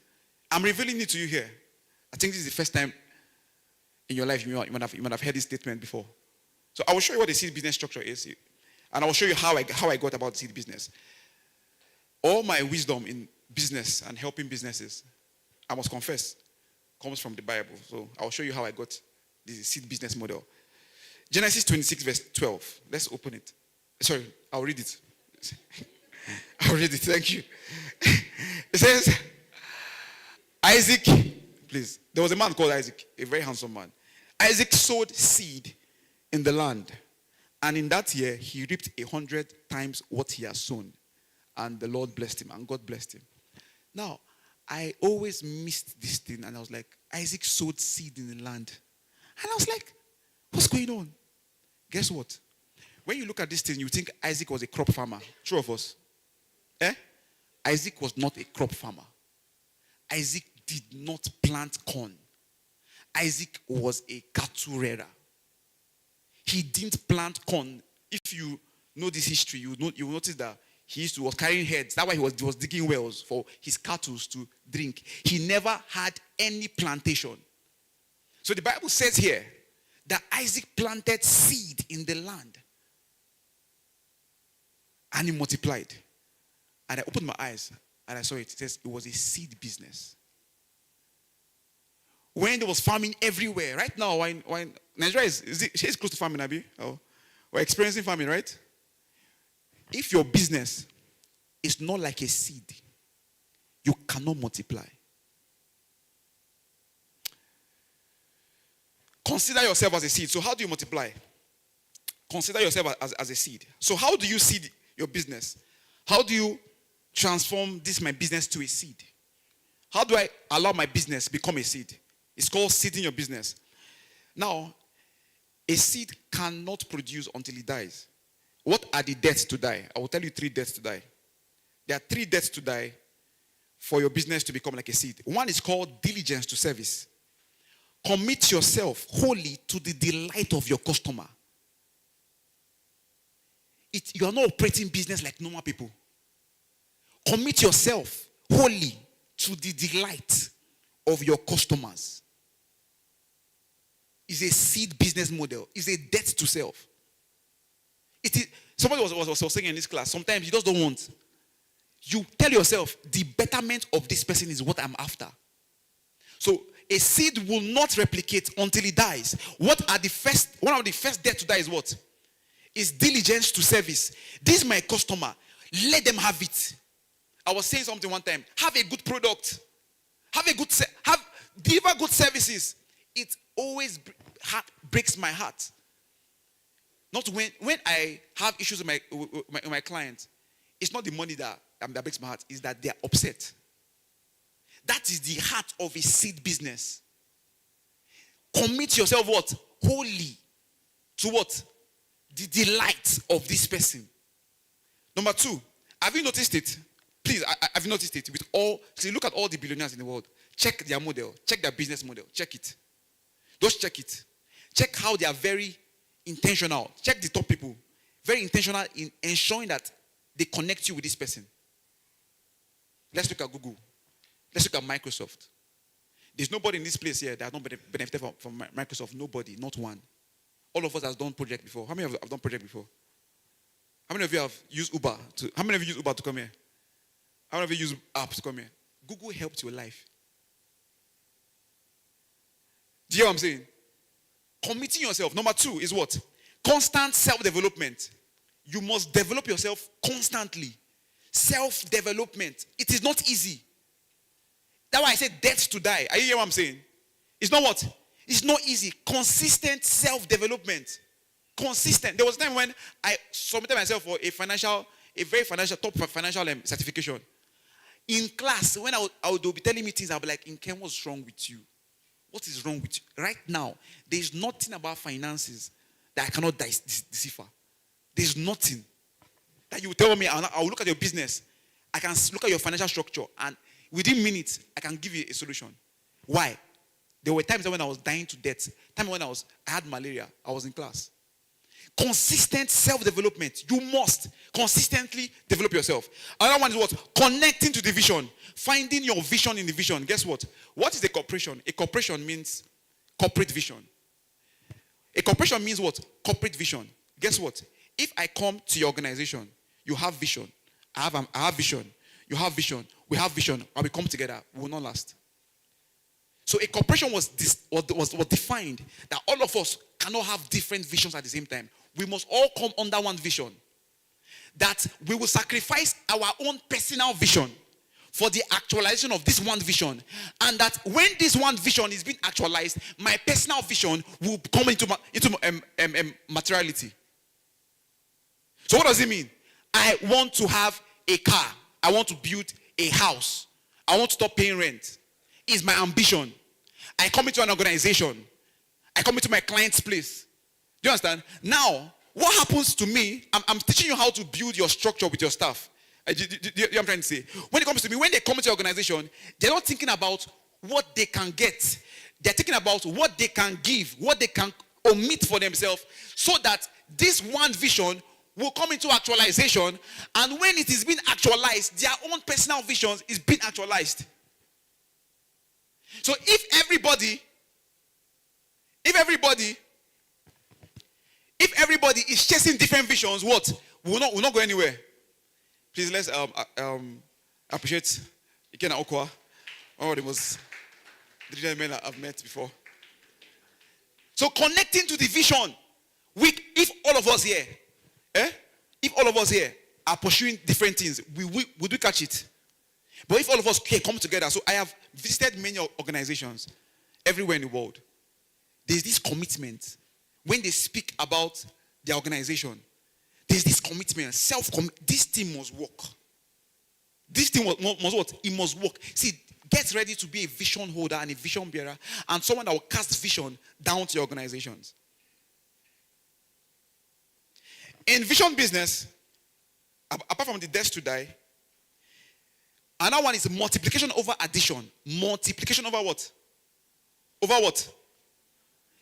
I'm revealing it to you here. I think this is the first time in your life you might have heard this statement before. So I will show you what the seed business structure is. And I will show you how I got about seed business. All my wisdom in business and helping businesses, I must confess, comes from the Bible. So I'll show you how I got the seed business model. Genesis 26 verse 12. Let's open it. Sorry, I'll read it. I'll read it. Thank you. It says, Isaac, please. There was a man called Isaac, a very handsome man. Isaac sowed seed in the land. And in that year, he reaped 100 times what he has sown. And the Lord blessed him, and God blessed him. Now, I always missed this thing, and I was like, Isaac sowed seed in the land. And I was like, what's going on? Guess what? When you look at this thing, you think Isaac was a crop farmer. True of us? Isaac was not a crop farmer. Isaac did not plant corn. Isaac was a cattle rearer. He didn't plant corn. If you know this history, you will notice that he was carrying heads. That's why he was digging wells for his cattle to drink. He never had any plantation. So the Bible says here that Isaac planted seed in the land. And he multiplied. And I opened my eyes and I saw it. It says it was a seed business. when there was famine everywhere. Right now, when Nigeria is close to famine, Abi. Oh, we're experiencing famine, right? If your business is not like a seed, you cannot multiply. Consider yourself as a seed. So how do you multiply? Consider yourself as a seed. So how do you seed your business? How do you transform my business to a seed? How do I allow my business become a seed? It's called seeding your business. Now, a seed cannot produce until it dies. What are the deaths to die? I will tell you 3 deaths to die. There are 3 deaths to die for your business to become like a seed. One is called diligence to service. Commit yourself wholly to the delight of your customer. You are not operating business like normal people. Commit yourself wholly to the delight of your customers. It's a seed business model. It's a debt to self. It is. Somebody was saying in this class, sometimes you just don't want. You tell yourself, the betterment of this person is what I'm after. So a seed will not replicate until it dies. One of the first debt to die is what? Is diligence to service. This is my customer. Let them have it. I was saying something one time. Have a good product. Deliver good services. It always breaks my heart. Not when I have issues with my clients. It's not the money that breaks my heart. It's that they are upset. That is the heart of a seed business. Commit yourself what? Wholly to what? The delight of this person. Number 2, have you noticed it? Please, have you noticed it? Look at all the billionaires in the world. Check their model. Check their business model. Check it. Just check it. Check how they are very intentional. Check the top people. Very intentional in ensuring that they connect you with this person. Let's look at Google. Let's look at Microsoft. There's nobody in this place here that has not benefited from Microsoft. Nobody, not one. All of us have done project before. How many of you have done project before? How many of you have used Uber? How many of you use Uber to come here? How many of you use apps to come here? Google helped your life. Do you hear what I'm saying? Committing yourself. Number 2 is what? Constant self-development. You must develop yourself constantly. Self-development. It is not easy. That's why I said death to die. Are you hearing what I'm saying? It's not what? It's not easy. Consistent self-development. Consistent. There was a time when I submitted myself for a very top financial certification. In class, when I would be telling me things, I'll be like, NKEM, what's wrong with you? What is wrong with you? Right now, there's nothing about finances that I cannot decipher. There's nothing that you tell me. I'll look at your business. I can look at your financial structure, and within minutes, I can give you a solution. Why? There were times when I was dying to death. Times when I had malaria. I was in class. Consistent self-development. You must consistently develop yourself. Another one is what? Connecting to the vision. Finding your vision in the vision. Guess what? What is a corporation? A corporation means corporate vision. A corporation means what? Corporate vision. Guess what? If I come to your organization, you have vision. I have vision. You have vision. We have vision. And we come together. We will not last. So a corporation was defined that all of us cannot have different visions at the same time. We must all come under one vision. That we will sacrifice our own personal vision for the actualization of this one vision. And that when this one vision is being actualized, my personal vision will come into materiality. So what does it mean? I want to have a car. I want to build a house. I want to stop paying rent. It's my ambition. I come into an organization. I come into my client's place. Do you understand? Now, what happens to me, I'm teaching you how to build your structure with your staff. Do you know what I'm trying to say? When it comes to me, when they come into your organization, they're not thinking about what they can get. They're thinking about what they can give, what they can omit for themselves, so that this one vision will come into actualization, and when it is being actualized, their own personal visions is being actualized. So if everybody is chasing different visions, what? We'll not go anywhere. Please, let's appreciate Iken and Okwa. One of the most The gentlemen I've met before. So connecting to the vision. If all of us here, if all of us here are pursuing different things, we do catch it. But if all of us here come together, so I have visited many organizations everywhere in the world. There's this commitment. When they speak about their organization, there's this commitment, this team must work. This team must what? It must work. See, get ready to be a vision holder and a vision bearer and someone that will cast vision down to your organizations. In vision business, apart from the death to die, another one is multiplication over addition. Multiplication over what? Over what?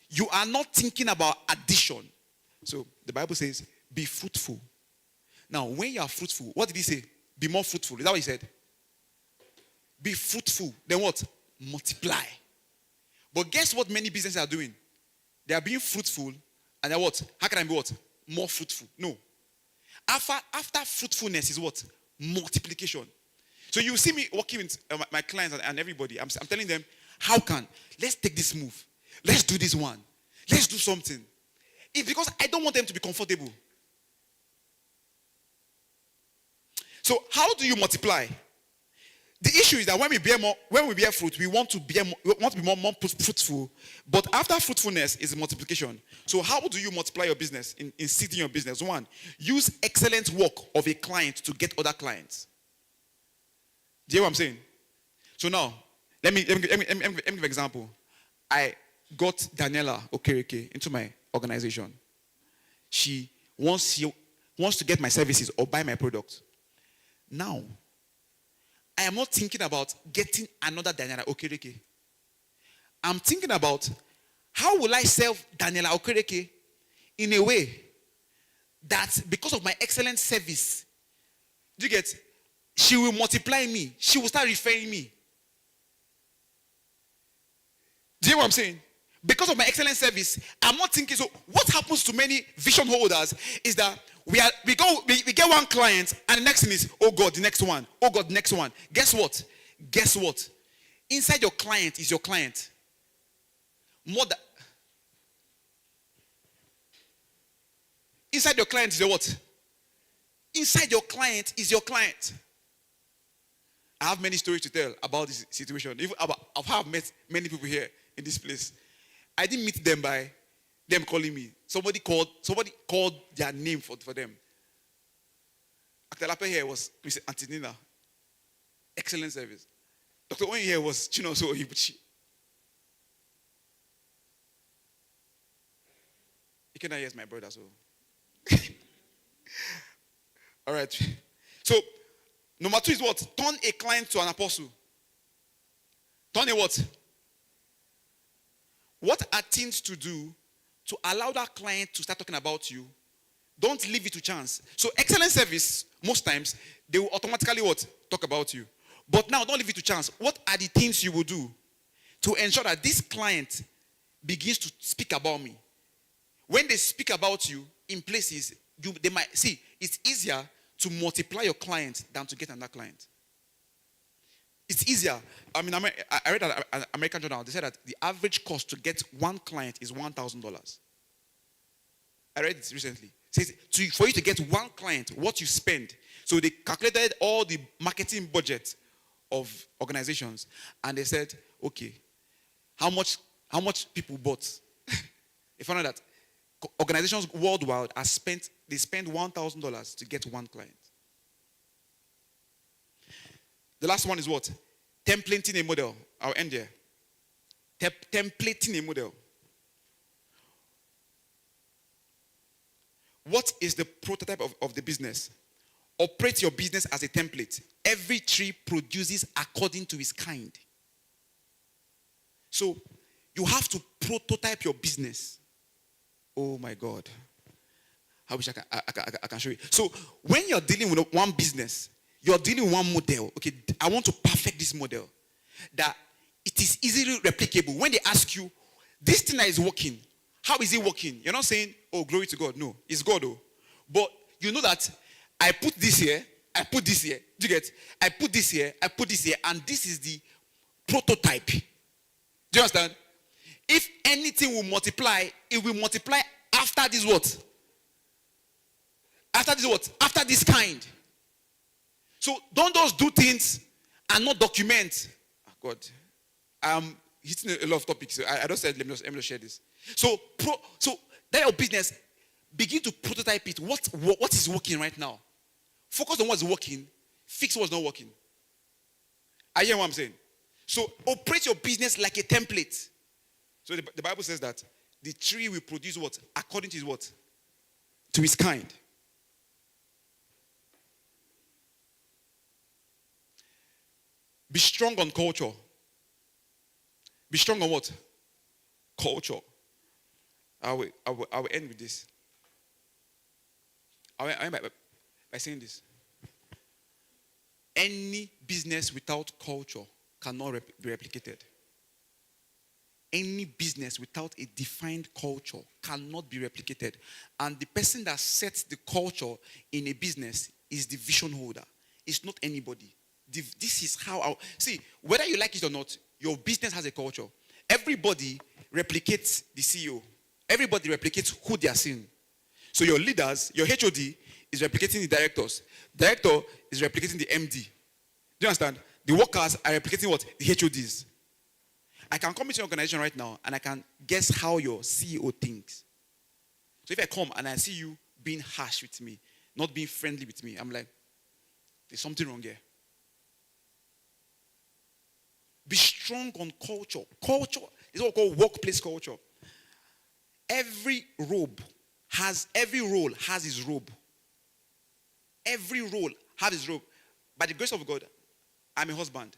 You are not thinking about addition. So the Bible says, be fruitful. Now, when you are fruitful, what did he say? Be more fruitful. Is that what he said? Be fruitful. Then what? Multiply. But guess what many businesses are doing? They are being fruitful and they're what? How can I be what? More fruitful. No. After fruitfulness is what? Multiplication. So you see me working with my clients and everybody. I'm telling them, let's take this move. Let's do this one. Let's do something. It's because I don't want them to be comfortable. So how do you multiply? The issue is that when we bear fruit, we want to be more fruitful. But after fruitfulness is multiplication. So how do you multiply your business in seeding your business? One, use excellent work of a client to get other clients. Do you hear what I'm saying? So now, let me give an example. I got Daniela Okereke into my organization. She wants to get my services or buy my product. Now, I am not thinking about getting another Daniela Okereke. I'm thinking about how will I serve Daniela Okereke in a way that because of my excellent service, do you get? She will multiply me. She will start referring me. Do you hear what I'm saying? Because of my excellent service, I'm not thinking. So what happens to many vision holders is that we get one client and the next thing is, oh God, the next one. Oh God, the next one. Guess what? Inside your client is your client. Inside your client is your what? Inside your client is your client. I have many stories to tell about this situation. Even I've met many people here in this place. I didn't meet them by them calling me. Somebody called their name for them. Aktalape here was Mr. Antonina. Excellent service. Dr. Owen here was Chinoso Ibuchi. Ikena here is my brother, so. All right. So, number 2 is what? Turn a client to an apostle. Turn a what? What are things to do to allow that client to start talking about you? Don't leave it to chance. So excellent service, most times, they will automatically what? Talk about you. But now, don't leave it to chance. What are the things you will do to ensure that this client begins to speak about me? When they speak about you in places, they might see it's easier to multiply your client than to get another client. It's easier. I mean, I read an American journal. They said that the average cost to get one client is $1,000. I read it recently. It says for you to get one client, what you spend. So they calculated all the marketing budget of organizations, and they said, okay, how much people bought? They found out that organizations worldwide spend $1,000 to get one client. The last one is what? Templating a model. I'll end here. Templating a model. What is the prototype of the business? Operate your business as a template. Every tree produces according to its kind. So, you have to prototype your business. Oh my God. I wish I can show you. So, when you're dealing with one business, you're dealing with one model. Okay, I want to perfect this model. That it is easily replicable. When they ask you, this thing that is working, how is it working? You're not saying, oh, glory to God. No, it's God, though. But you know that I put this here, I put this here. Do you get? I put this here, I put this here, and this is the prototype. Do you understand? If anything will multiply, it will multiply after this what? After this what? After this kind. So don't just do things and not document. Oh God. I'm hitting a lot of topics. So I just said, let me just share this. So that your business, begin to prototype it. What is working right now? Focus on what's working. Fix what's not working. I hear what I'm saying. So operate your business like a template. So the Bible says that the tree will produce what? According to his what? To his kind. Be strong on culture. Be strong on what? Culture. I will end with this. I will end by saying this. Any business without culture cannot be replicated. Any business without a defined culture cannot be replicated. And the person that sets the culture in a business is the vision holder. It's not anybody. This is how see, whether you like it or not, your business has a culture. Everybody replicates the CEO. Everybody replicates who they are seeing. So your leaders, your HOD is replicating the directors. Director is replicating the MD. Do you understand? The workers are replicating what? The HODs. I can come into your organization right now and I can guess how your CEO thinks. So if I come and I see you being harsh with me, not being friendly with me, I'm like, there's something wrong here. Be strong on culture. Culture is what we call workplace culture. Every role has its robe. Every role has its robe. By the grace of God, I'm a husband.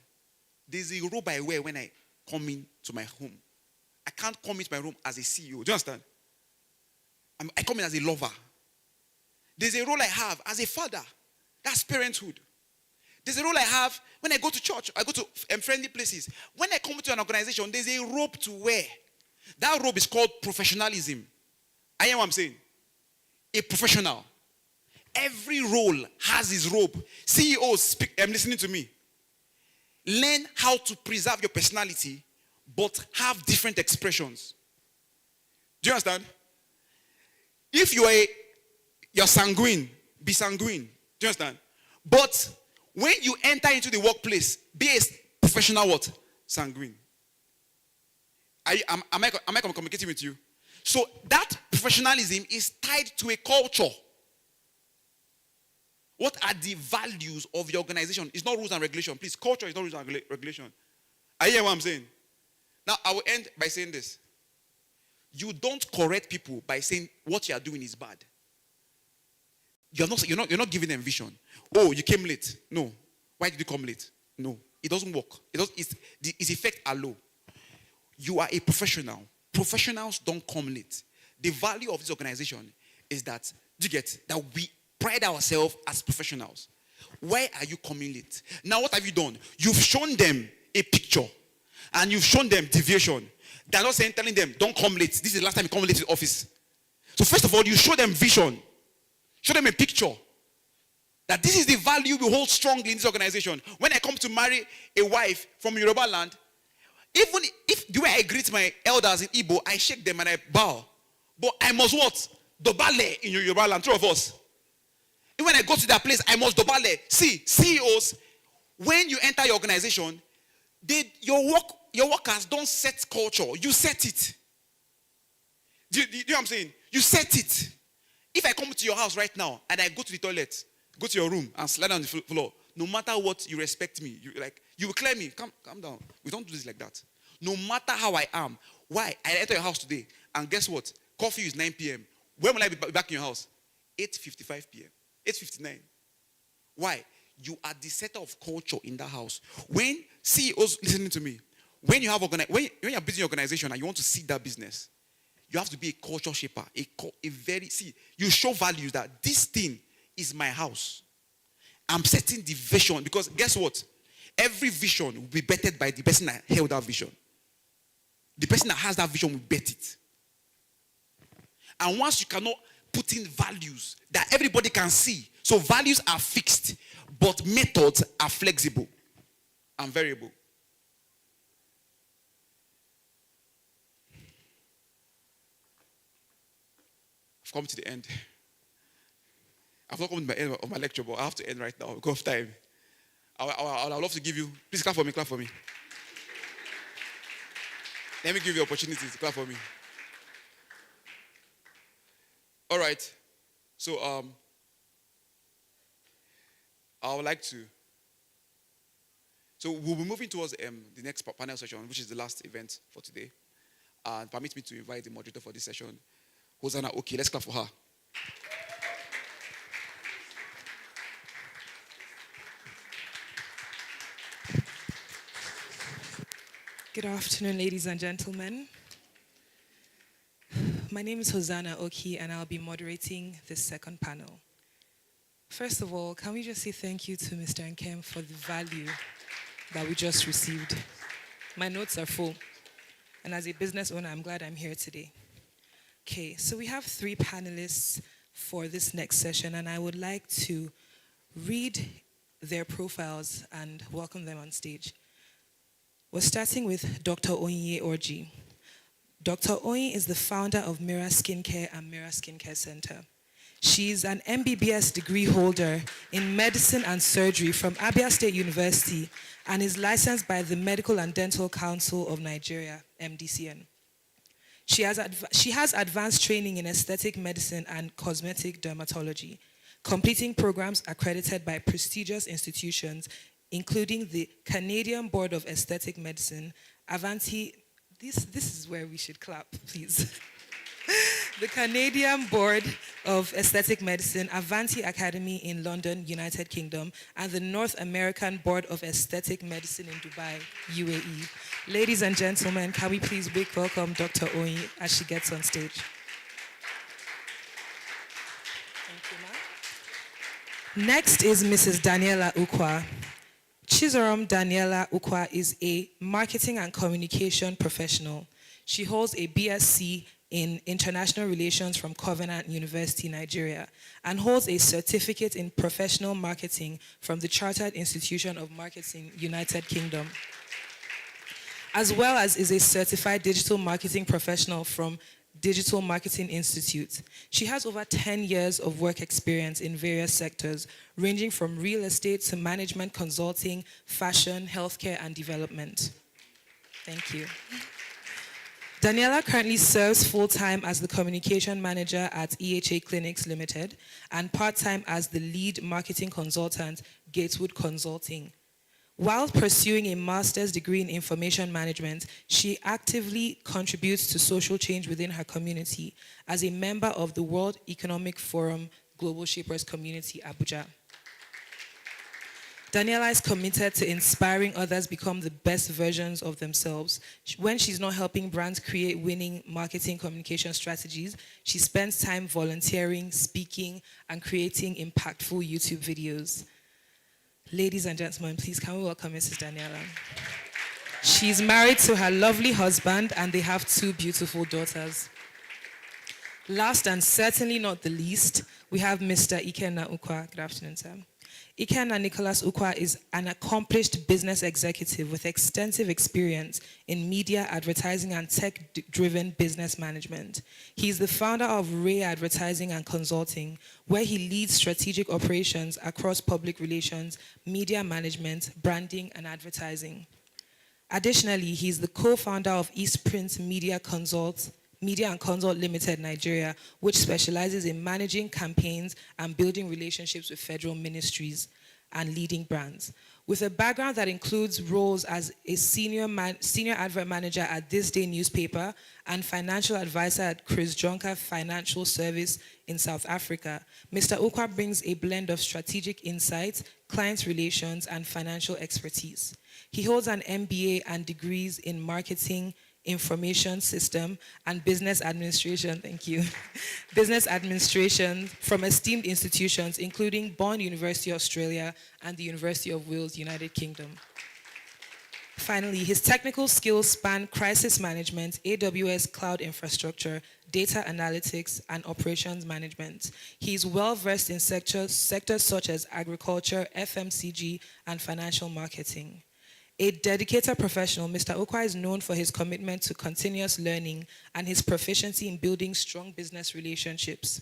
There's a robe I wear when I come into my home. I can't come into my room as a CEO. Do you understand? I come in as a lover. There's a role I have as a father. That's parenthood. There's a role I have when I go to church. I go to friendly places. When I come to an organization, there's a robe to wear. That robe is called professionalism. I hear what I'm saying. A professional. Every role has his robe. CEOs listening to me. Learn how to preserve your personality, but have different expressions. Do you understand? If you're sanguine, be sanguine. Do you understand? But when you enter into the workplace, be a professional what? Sanguine. Am I communicating with you? So that professionalism is tied to a culture. What are the values of your organization? It's not rules and regulation. Please, culture is not rules and regulation. I hear what I'm saying. Now, I will end by saying this. You don't correct people by saying what you are doing is bad. You're not giving them vision. Oh, you came late. No. Why did you come late? No. It doesn't work. Its effects are low. You are a professional. Professionals don't come late. The value of this organization is that, do you get, that we pride ourselves as professionals. Why are you coming late? Now, what have you done? You've shown them a picture and you've shown them deviation. They're not telling them, don't come late. This is the last time you come late to the office. So first of all, you show them vision. Show them a picture. That this is the value we hold strongly in this organization. When I come to marry a wife from Yoruba land, even if the way I greet my elders in Igbo, I shake them and I bow. But I must what? Dobale in Yoruba land, two of us. When I go to that place, I must dobale. See, CEOs, when you enter your organization, your workers don't set culture. You set it. Do you know what I'm saying? You set it. If I come to your house right now and I go to the toilet, go to your room and slide on the floor, no matter what, you respect me. You will clear me. Calm down. We don't do this like that. No matter how I am. Why? I enter your house today and guess what? Coffee is 9 p.m. When will I be back in your house? 8:55 p.m. 8:59. Why? You are the setter of culture in that house. When CEOs listening to me, when you're building your organization and you want to seed that business, you have to be a culture shaper. You show values that this thing is my house. I'm setting the vision because guess what? Every vision will be bettered by the person that held that vision. The person that has that vision will bet it. And once you cannot put in values that everybody can see, so values are fixed, but methods are flexible and variable. I've come to the end. I've not come to the end of my lecture, but I have to end right now because of time. I would love to give you, please clap for me, clap for me. Let me give you opportunities to clap for me. All right. So I would like to. So we'll be moving towards the next panel session, which is the last event for today. And permit me to invite the moderator for this session, Hosanna. Okay, let's clap for her. Good afternoon, ladies and gentlemen. My name is Hosanna Oki, and I'll be moderating this second panel. First of all, can we just say thank you to Mr. NKEM for the value that we just received? My notes are full, and as a business owner, I'm glad I'm here today. Okay, so we have 3 panelists for this next session, and I would like to read their profiles and welcome them on stage. We're starting with Dr. Onyinye Orji. Dr. Oyin is the founder of Mira Skincare and Mira Skincare Center. She is an MBBS degree holder in medicine and surgery from Abia State University and is licensed by the Medical and Dental Council of Nigeria, MDCN. She has advanced training in aesthetic medicine and cosmetic dermatology, completing programs accredited by prestigious institutions including the Canadian Board of Aesthetic Medicine, Avanti, this is where we should clap, please. The Canadian Board of Aesthetic Medicine, Avanti Academy in London, United Kingdom, and the North American Board of Aesthetic Medicine in Dubai, UAE. Ladies and gentlemen, can we please welcome Dr. Oyin as she gets on stage. Thank you, ma'am. Next is Mrs. Daniela Ukwa. Chizoram Daniela Ukwa is a marketing and communication professional. She holds a BSc in International Relations from Covenant University, Nigeria, and holds a certificate in professional marketing from the Chartered Institution of Marketing, United Kingdom, as well as is a certified digital marketing professional from Digital Marketing Institute. She has over 10 years of work experience in various sectors, ranging from real estate to management consulting, fashion, healthcare, and development. Thank you. Daniela currently serves full-time as the communication manager at EHA Clinics Limited and part-time as the lead marketing consultant, Gatewood Consulting. While pursuing a master's degree in information management, she actively contributes to social change within her community as a member of the World Economic Forum Global Shapers Community, ABUJA. Daniela is committed to inspiring others become the best versions of themselves. When she's not helping brands create winning marketing communication strategies, she spends time volunteering, speaking, and creating impactful YouTube videos. Ladies and gentlemen, please can we welcome Mrs. Daniela. She's married to her lovely husband and they have 2 beautiful daughters. Last and certainly not the least, we have Mr. Ikenna Ukwa. Good afternoon, sir. Ikenna Nicholas Ukwa is an accomplished business executive with extensive experience in media, advertising, and tech-driven business management. He is the founder of Ray Advertising and Consulting, where he leads strategic operations across public relations, media management, branding, and advertising. Additionally, he is the co-founder of Eastprint Media and Consult Limited, Nigeria, which specializes in managing campaigns and building relationships with federal ministries and leading brands. With a background that includes roles as a senior advert manager at This Day newspaper and financial advisor at Chris Jonker Financial Service in South Africa, Mr. Ukwa brings a blend of strategic insights, client relations, and financial expertise. He holds an MBA and degrees in marketing, information system, and business administration, thank you, business administration from esteemed institutions including Bond University, Australia, and the University of Wales, United Kingdom. Finally, his technical skills span crisis management, AWS cloud infrastructure, data analytics, and operations management. He is well-versed in sectors such as agriculture, FMCG, and financial marketing. A dedicated professional, Mr. Ukwa is known for his commitment to continuous learning and his proficiency in building strong business relationships.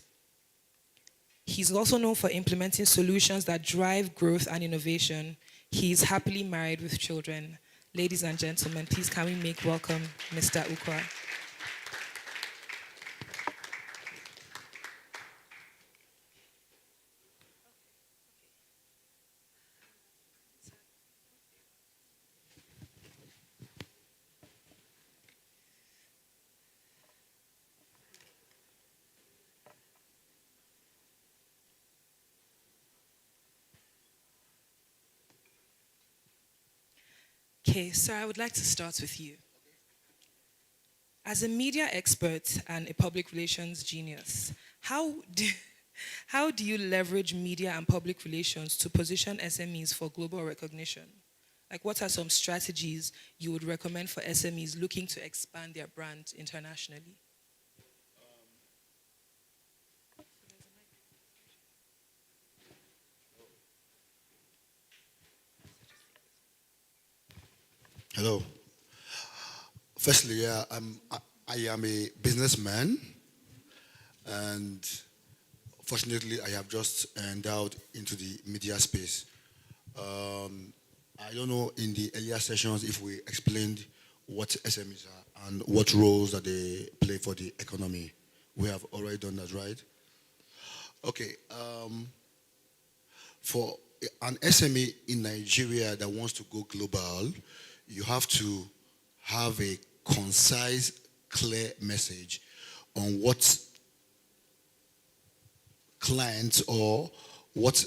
He's also known for implementing solutions that drive growth and innovation. He is happily married with children. Ladies and gentlemen, please can we make welcome Mr. Ukwa. Okay, sir, I would like to start with you. As a media expert and a public relations genius, how do you leverage media and public relations to position SMEs for global recognition? Like, what are some strategies you would recommend for SMEs looking to expand their brand internationally? Hello. Firstly, I am a businessman, and fortunately, I have just endowed into the media space. I don't know in the earlier sessions if we explained what SMEs are and what roles that they play for the economy. We have already done that, right? Okay. For an SME in Nigeria that wants to go global, you have to have a concise, clear message on what clients or what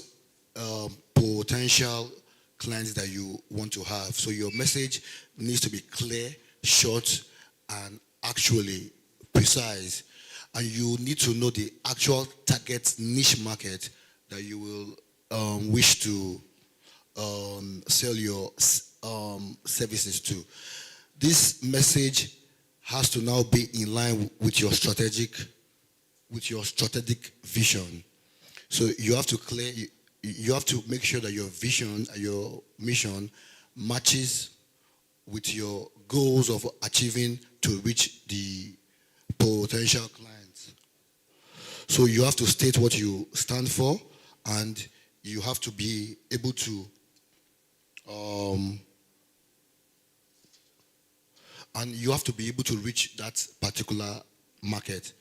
potential clients that you want to have. So your message needs to be clear, short, and actually precise. And you need to know the actual target niche market that you will wish to sell your services to. This message has to now be in line with your strategic vision. So you have to make sure that your vision, your mission matches with your goals of achieving to reach the potential clients. So you have to state what you stand for, and you have to be able to reach that particular market.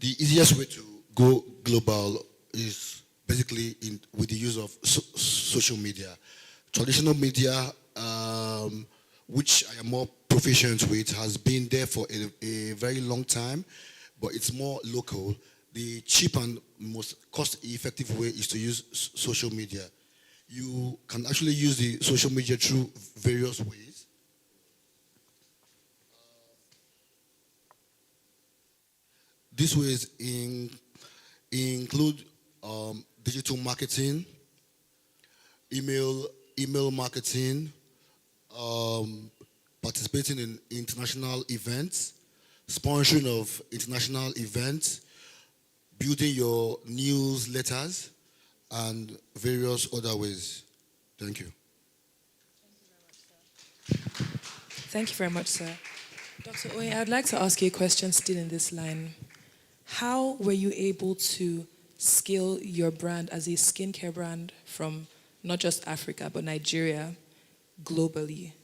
The easiest way to go global is basically with the use of social media. Traditional media, which I am more proficient with, has been there for a very long time, but it's more local. The cheap and most cost-effective way is to use social media. You can actually use the social media through various ways. These ways include digital marketing, email marketing, participating in international events, sponsoring of international events, building your newsletters, and various other ways. Thank you. Thank you very much, sir. Dr. Oye, I'd like to ask you a question still in this line. How were you able to scale your brand as a skincare brand from not just Africa, but Nigeria globally?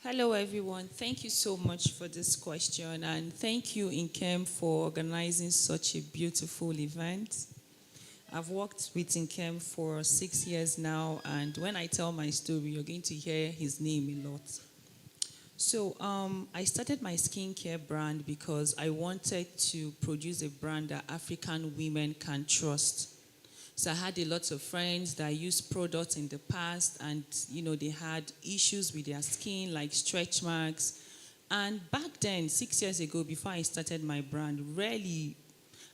Hello, everyone. Thank you so much for this question, and thank you, NKEM, for organizing such a beautiful event. I've worked with NKEM for 6 years now, and when I tell my story, you're going to hear his name a lot. So I started my skincare brand because I wanted to produce a brand that African women can trust. So I had a lot of friends that used products in the past, and they had issues with their skin, like stretch marks. And back then, 6 years ago, before I started my brand, rarely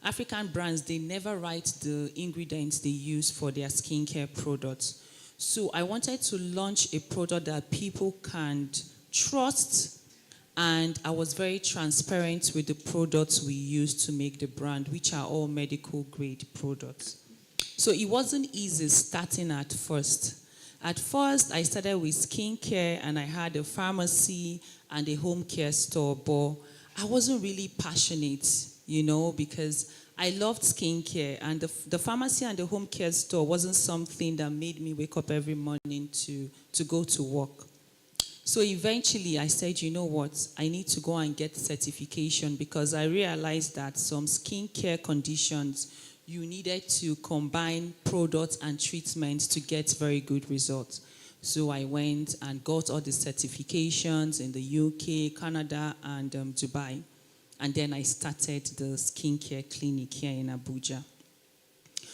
African brands, they never write the ingredients they use for their skincare products. So I wanted to launch a product that people can trust And I was very transparent with the products we use to make the brand, which are all medical grade products. So it wasn't easy starting at first. At first, I started with skincare and I had a pharmacy and a home care store, but I wasn't really passionate, you know, because I loved skincare, and the pharmacy and the home care store wasn't something that made me wake up every morning to go to work. So eventually I said, you know what, I need to go and get certification, because I realized that some skincare conditions, you needed to combine products and treatments to get very good results. So I went and got all the certifications in the UK, Canada, and Dubai. And then I started the skincare clinic here in Abuja.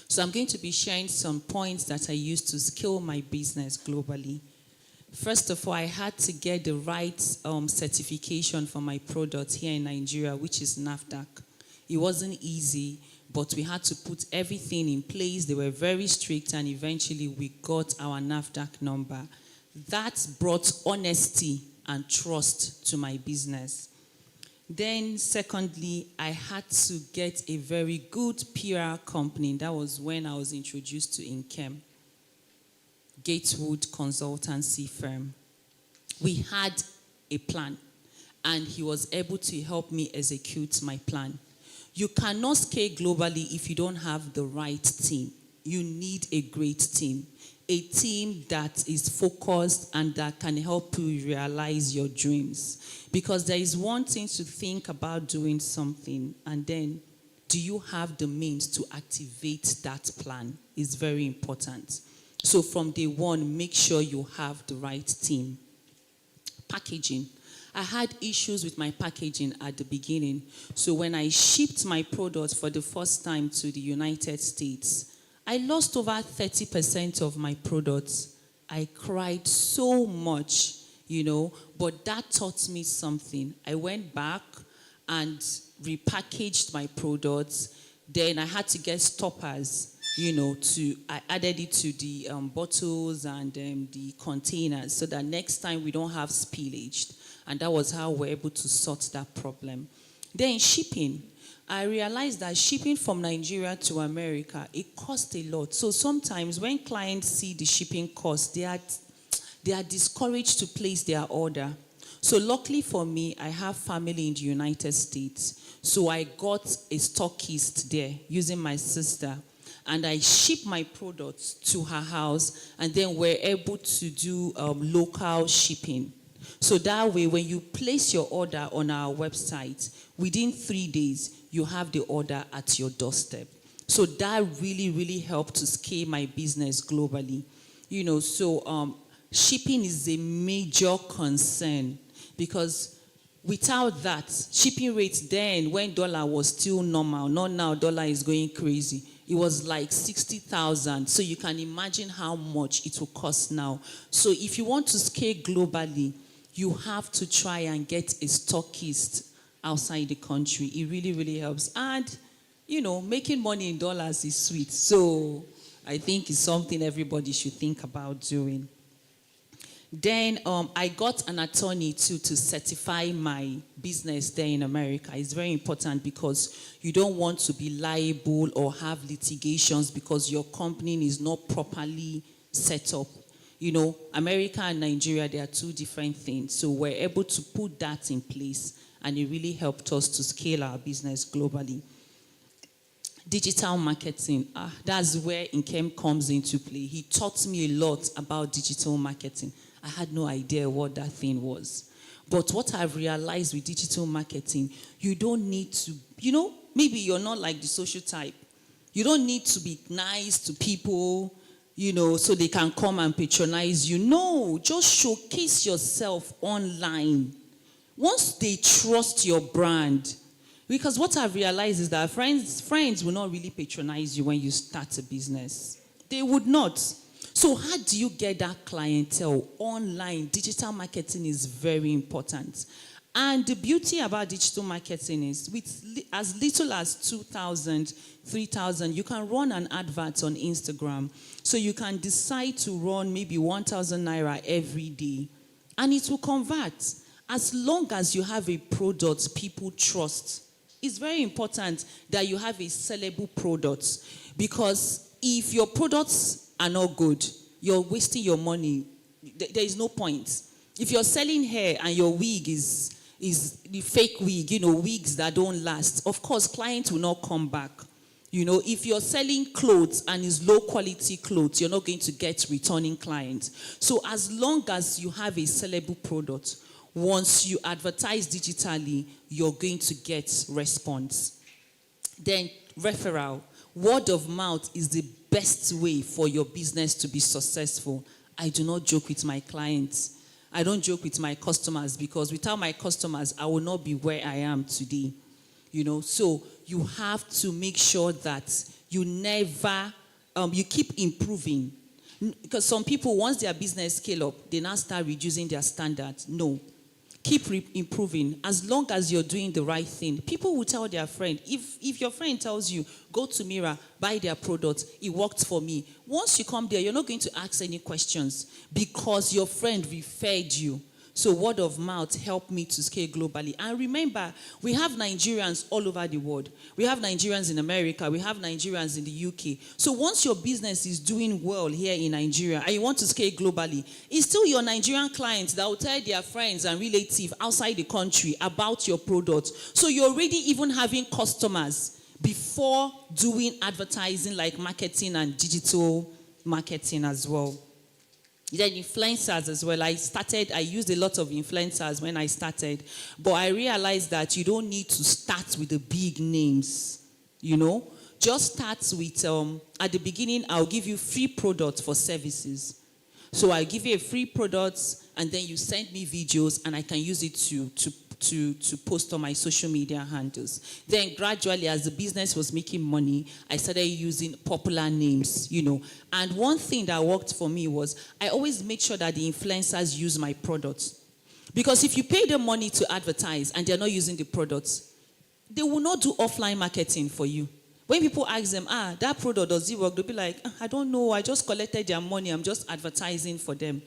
So I'm going to be sharing some points that I used to scale my business globally. First of all, I had to get the right certification for my product here in Nigeria, which is NAFDAC. It wasn't easy, but we had to put everything in place. They were very strict, and eventually we got our NAFDAC number. That brought honesty and trust to my business. Then secondly, I had to get a very good PR company. That was when I was introduced to NKEM, Gatewood consultancy firm. We had a plan, and he was able to help me execute my plan. You cannot scale globally if you don't have the right team. You need a great team. A team that is focused and that can help you realize your dreams. Because there is one thing to think about doing something, and then do you have the means to activate that plan? Is very important. So from day one, make sure you have the right team. Packaging. I had issues with my packaging at the beginning. So when I shipped my product for the first time to the United States, I lost over 30% of my products. I cried so much, you know, but that taught me something. I went back and repackaged my products. Then I had to get stoppers, you know, I added it to the bottles and the containers, so that next time we don't have spillage. And that was how we're able to sort that problem. Then shipping. I realized that shipping from Nigeria to America, it costs a lot. So sometimes when clients see the shipping cost, they are discouraged to place their order. So luckily for me, I have family in the United States. So I got a stockist there using my sister. And I shipped my products to her house, and then we're able to do local shipping. So that way, when you place your order on our website, within 3 days, you have the order at your doorstep. So that really, really helped to scale my business globally. You know, so shipping is a major concern, because without that, shipping rates then, when dollar was still normal, not now, dollar is going crazy. It was like 60,000. So you can imagine how much it will cost now. So if you want to scale globally, you have to try and get a stockist outside the country. It really, really helps. And, you know, making money in dollars is sweet. So I think it's something everybody should think about doing. Then I got an attorney to certify my business there in America. It's very important, because you don't want to be liable or have litigations because your company is not properly set up. You know, America and Nigeria, they are two different things. So we're able to put that in place, and it really helped us to scale our business globally. Digital marketing, that's where NKEM comes into play. He taught me a lot about digital marketing. I had no idea what that thing was. But what I've realized with digital marketing, you don't need to, you know, maybe you're not like the social type. You don't need to be nice to people, you know, so they can come and patronize you. No, just showcase yourself online. Once they trust your brand, because what I've realized is that friends will not really patronize you when you start a business. They would not. So how do you get that clientele? Online, digital marketing is very important. And the beauty about digital marketing is, with as little as 2,000, 3,000, you can run an advert on Instagram. So you can decide to run maybe 1,000 naira every day, and it will convert. as long as you have a product people trust, it's very important that you have a sellable product, because if your products are not good, you're wasting your money. There is no point. If you're selling hair and your wig is the fake wig, wigs that don't last, of course, clients will not come back. If you're selling clothes and it's low quality clothes, you're not going to get returning clients. So as long as you have a sellable product, once you advertise digitally, you're going to get response. Then referral. Word of mouth is the best way for your business to be successful. I do not joke with my clients. I don't joke with my customers, because without my customers, I will not be where I am today. So you have to make sure that you never, you keep improving. Because some people, once their business scale up, they now start reducing their standards. No. Keep improving. As long as you're doing the right thing, people will tell their friend. If your friend tells you, go to Mira, buy their product, it worked for me. Once you come there, you're not going to ask any questions, because your friend referred you. So word of mouth helped me to scale globally. And remember, we have Nigerians all over the world. We have Nigerians in America. We have Nigerians in the UK. So once your business is doing well here in Nigeria and you want to scale globally, it's still your Nigerian clients that will tell their friends and relatives outside the country about your product. So you're already even having customers before doing advertising like marketing and digital marketing as well. Then influencers as well. I used a lot of influencers when I started, but I realized that you don't need to start with the big names, Just start with, at the beginning, I'll give you free products for services. So I give you a free product, and then you send me videos, and I can use it to post on my social media handles. Then gradually, as the business was making money, I started using popular names, And one thing that worked for me was I always made sure that the influencers use my products. Because if you pay them money to advertise and they're not using the products, they will not do offline marketing for you. When people ask them, that product, does it work? They'll be like, I don't know, I just collected their money, I'm just advertising for them.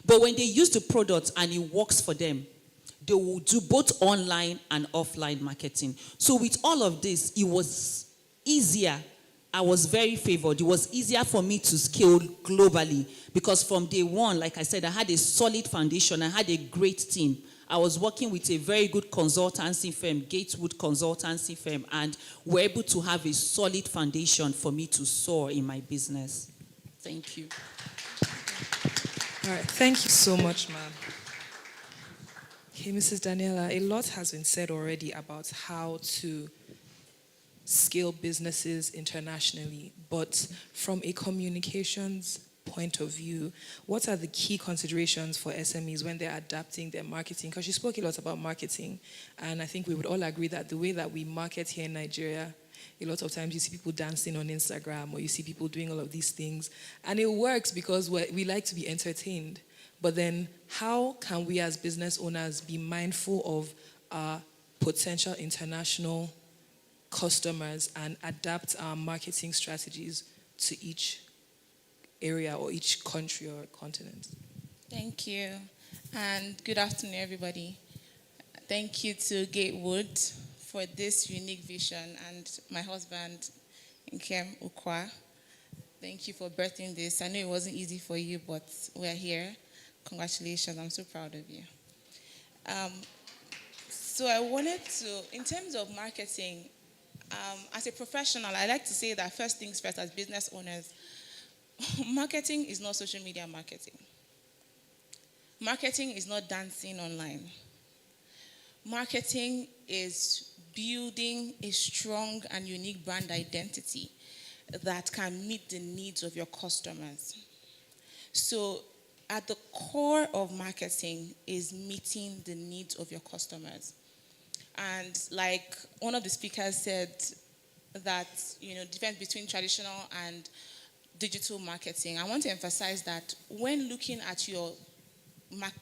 But when they use the product and it works for them, they will do both online and offline marketing. So with all of this, it was easier. I was very favored. It was easier for me to scale globally, because from day one, like I said, I had a solid foundation. I had a great team. I was working with a very good consultancy firm, Gatewood consultancy firm, and we're able to have a solid foundation for me to soar in my business. Thank you. All right, thank you so much, ma'am. Okay, Mrs. Daniela, a lot has been said already about how to scale businesses internationally, but from a communications point of view, what are the key considerations for SMEs when they're adapting their marketing? Because you spoke a lot about marketing, and I think we would all agree that the way that we market here in Nigeria, a lot of times you see people dancing on Instagram, or you see people doing all of these things, and it works because we like to be entertained. But then how can we as business owners be mindful of our potential international customers and adapt our marketing strategies to each area or each country or continent? Thank you. And good afternoon, everybody. Thank you to Gatewood for this unique vision, and my husband, NKEM UKWA. Thank you for birthing this. I know it wasn't easy for you, but we're here. Congratulations. I'm so proud of you. So I wanted to, in terms of marketing, as a professional, I like to say that first things first, as business owners, marketing is not social media marketing. Marketing is not dancing online. Marketing is building a strong and unique brand identity that can meet the needs of your customers. So at the core of marketing is meeting the needs of your customers. And like one of the speakers said, that, the difference between traditional and digital marketing, I want to emphasize that when looking at your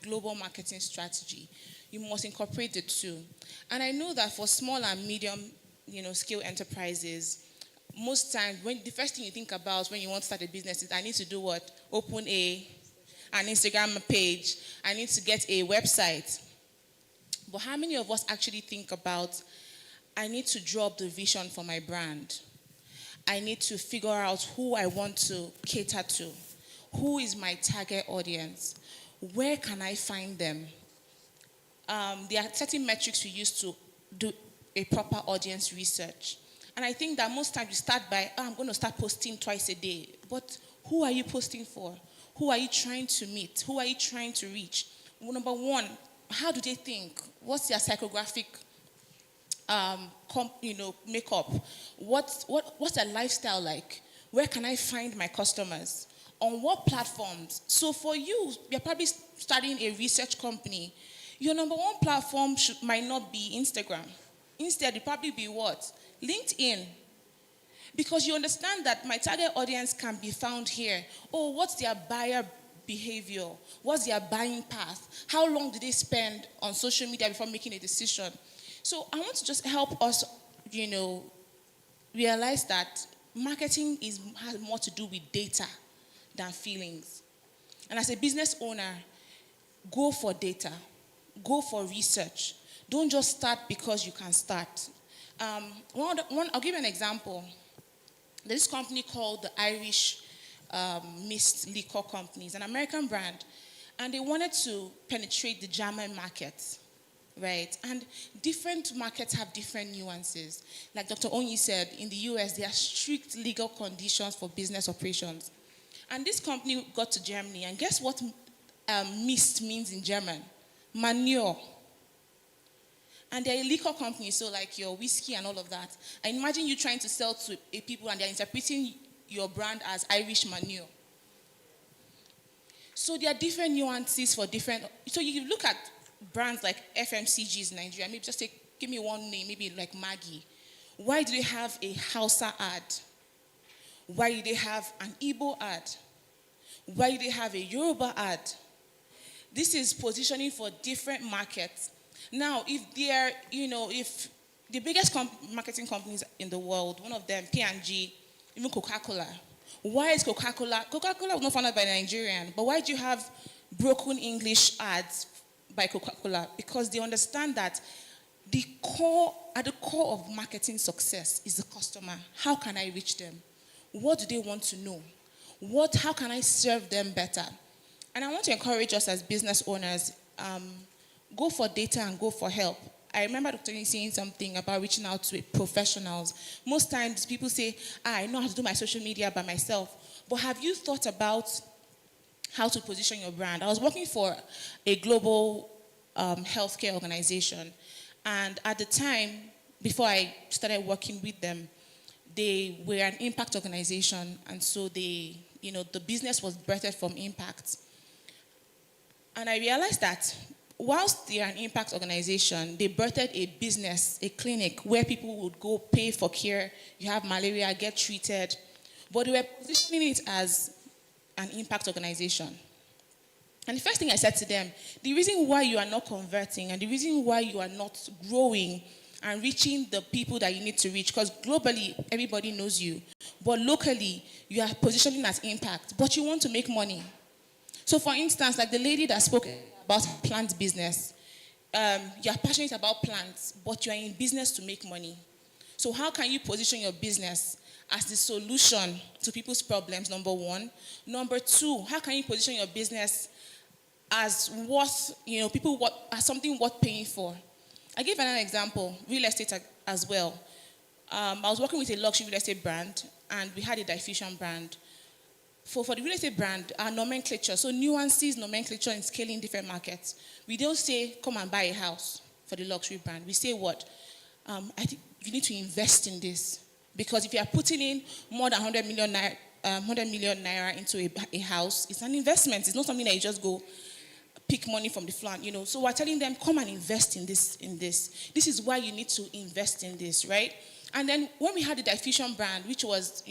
global marketing strategy, you must incorporate the two. And I know that for small and medium, scale enterprises, most times, the first thing you think about when you want to start a business is, I need to do what? Open an Instagram page. I need to get a website. But how many of us actually think about, I need to draw up the vision for my brand. I need to figure out who I want to cater to. Who is my target audience? Where can I find them? There are certain metrics we use to do a proper audience research. And I think that most times you start by, I'm going to start posting twice a day. But who are you posting for? Who are you trying to meet? Who are you trying to reach? Well, number one, how do they think? What's their psychographic makeup? What's their lifestyle like? Where can I find my customers? On what platforms? So for you, you're probably starting a research company. Your number one platform might not be Instagram. Instead, it probably be what? LinkedIn. Because you understand that my target audience can be found here. Oh, what's their buyer behavior? What's their buying path? How long do they spend on social media before making a decision? So I want to just help us, realize that marketing has more to do with data than feelings. And as a business owner, go for data. Go for research. Don't just start because you can start. I'll give you an example. There's this company called the Irish Mist Liquor Company. It's an American brand. And they wanted to penetrate the German market, right? And different markets have different nuances. Like Dr. Onyi said, in the US, there are strict legal conditions for business operations. And this company got to Germany, and guess what mist means in German? Manure. And they're a liquor company, so like your whiskey and all of that. And imagine you trying to sell to people and they're interpreting your brand as Irish manure. So there are different nuances for different. So you look at brands like FMCGs in Nigeria, maybe just give me one name, maybe like Maggi. Why do they have a Hausa ad? Why do they have an Igbo ad? Why do they have a Yoruba ad? This is positioning for different markets. Now, if they're, if the biggest marketing companies in the world, one of them, P&G, even Coca-Cola, why is Coca-Cola was not founded by a Nigerian, but why do you have broken English ads by Coca-Cola? Because they understand that at the core of marketing success is the customer. How can I reach them? What do they want to know? How can I serve them better? And I want to encourage us as business owners, go for data and go for help. I remember Dr. Lee saying something about reaching out to professionals. Most times people say, I know how to do my social media by myself. But have you thought about how to position your brand? I was working for a global healthcare organization. And at the time, before I started working with them, they were an impact organization. And so the business was birthed from impact. And I realized that whilst they are an impact organization, they birthed a business, a clinic, where people would go pay for care, you have malaria, get treated. But they were positioning it as an impact organization. And the first thing I said to them, the reason why you are not converting and the reason why you are not growing and reaching the people that you need to reach, because globally, everybody knows you, but locally, you are positioning as impact, but you want to make money. So for instance, like the lady that spoke about plant business, you're passionate about plants, but you're in business to make money. So how can you position your business as the solution to people's problems, number one? Number two, how can you position your business as as something worth paying for? I give another example, real estate as well. I was working with a luxury real estate brand, and we had a diffusion brand. For the real estate brand, our nomenclature, so nuances, nomenclature, and scaling different markets. We don't say, come and buy a house for the luxury brand. We say what? I think you need to invest in this. Because if you are putting in more than 100 million naira into a house, it's an investment. It's not something that you just go pick money from the floor, So we're telling them, come and invest in this. This is why you need to invest in this, right? And then when we had the diffusion brand, which was,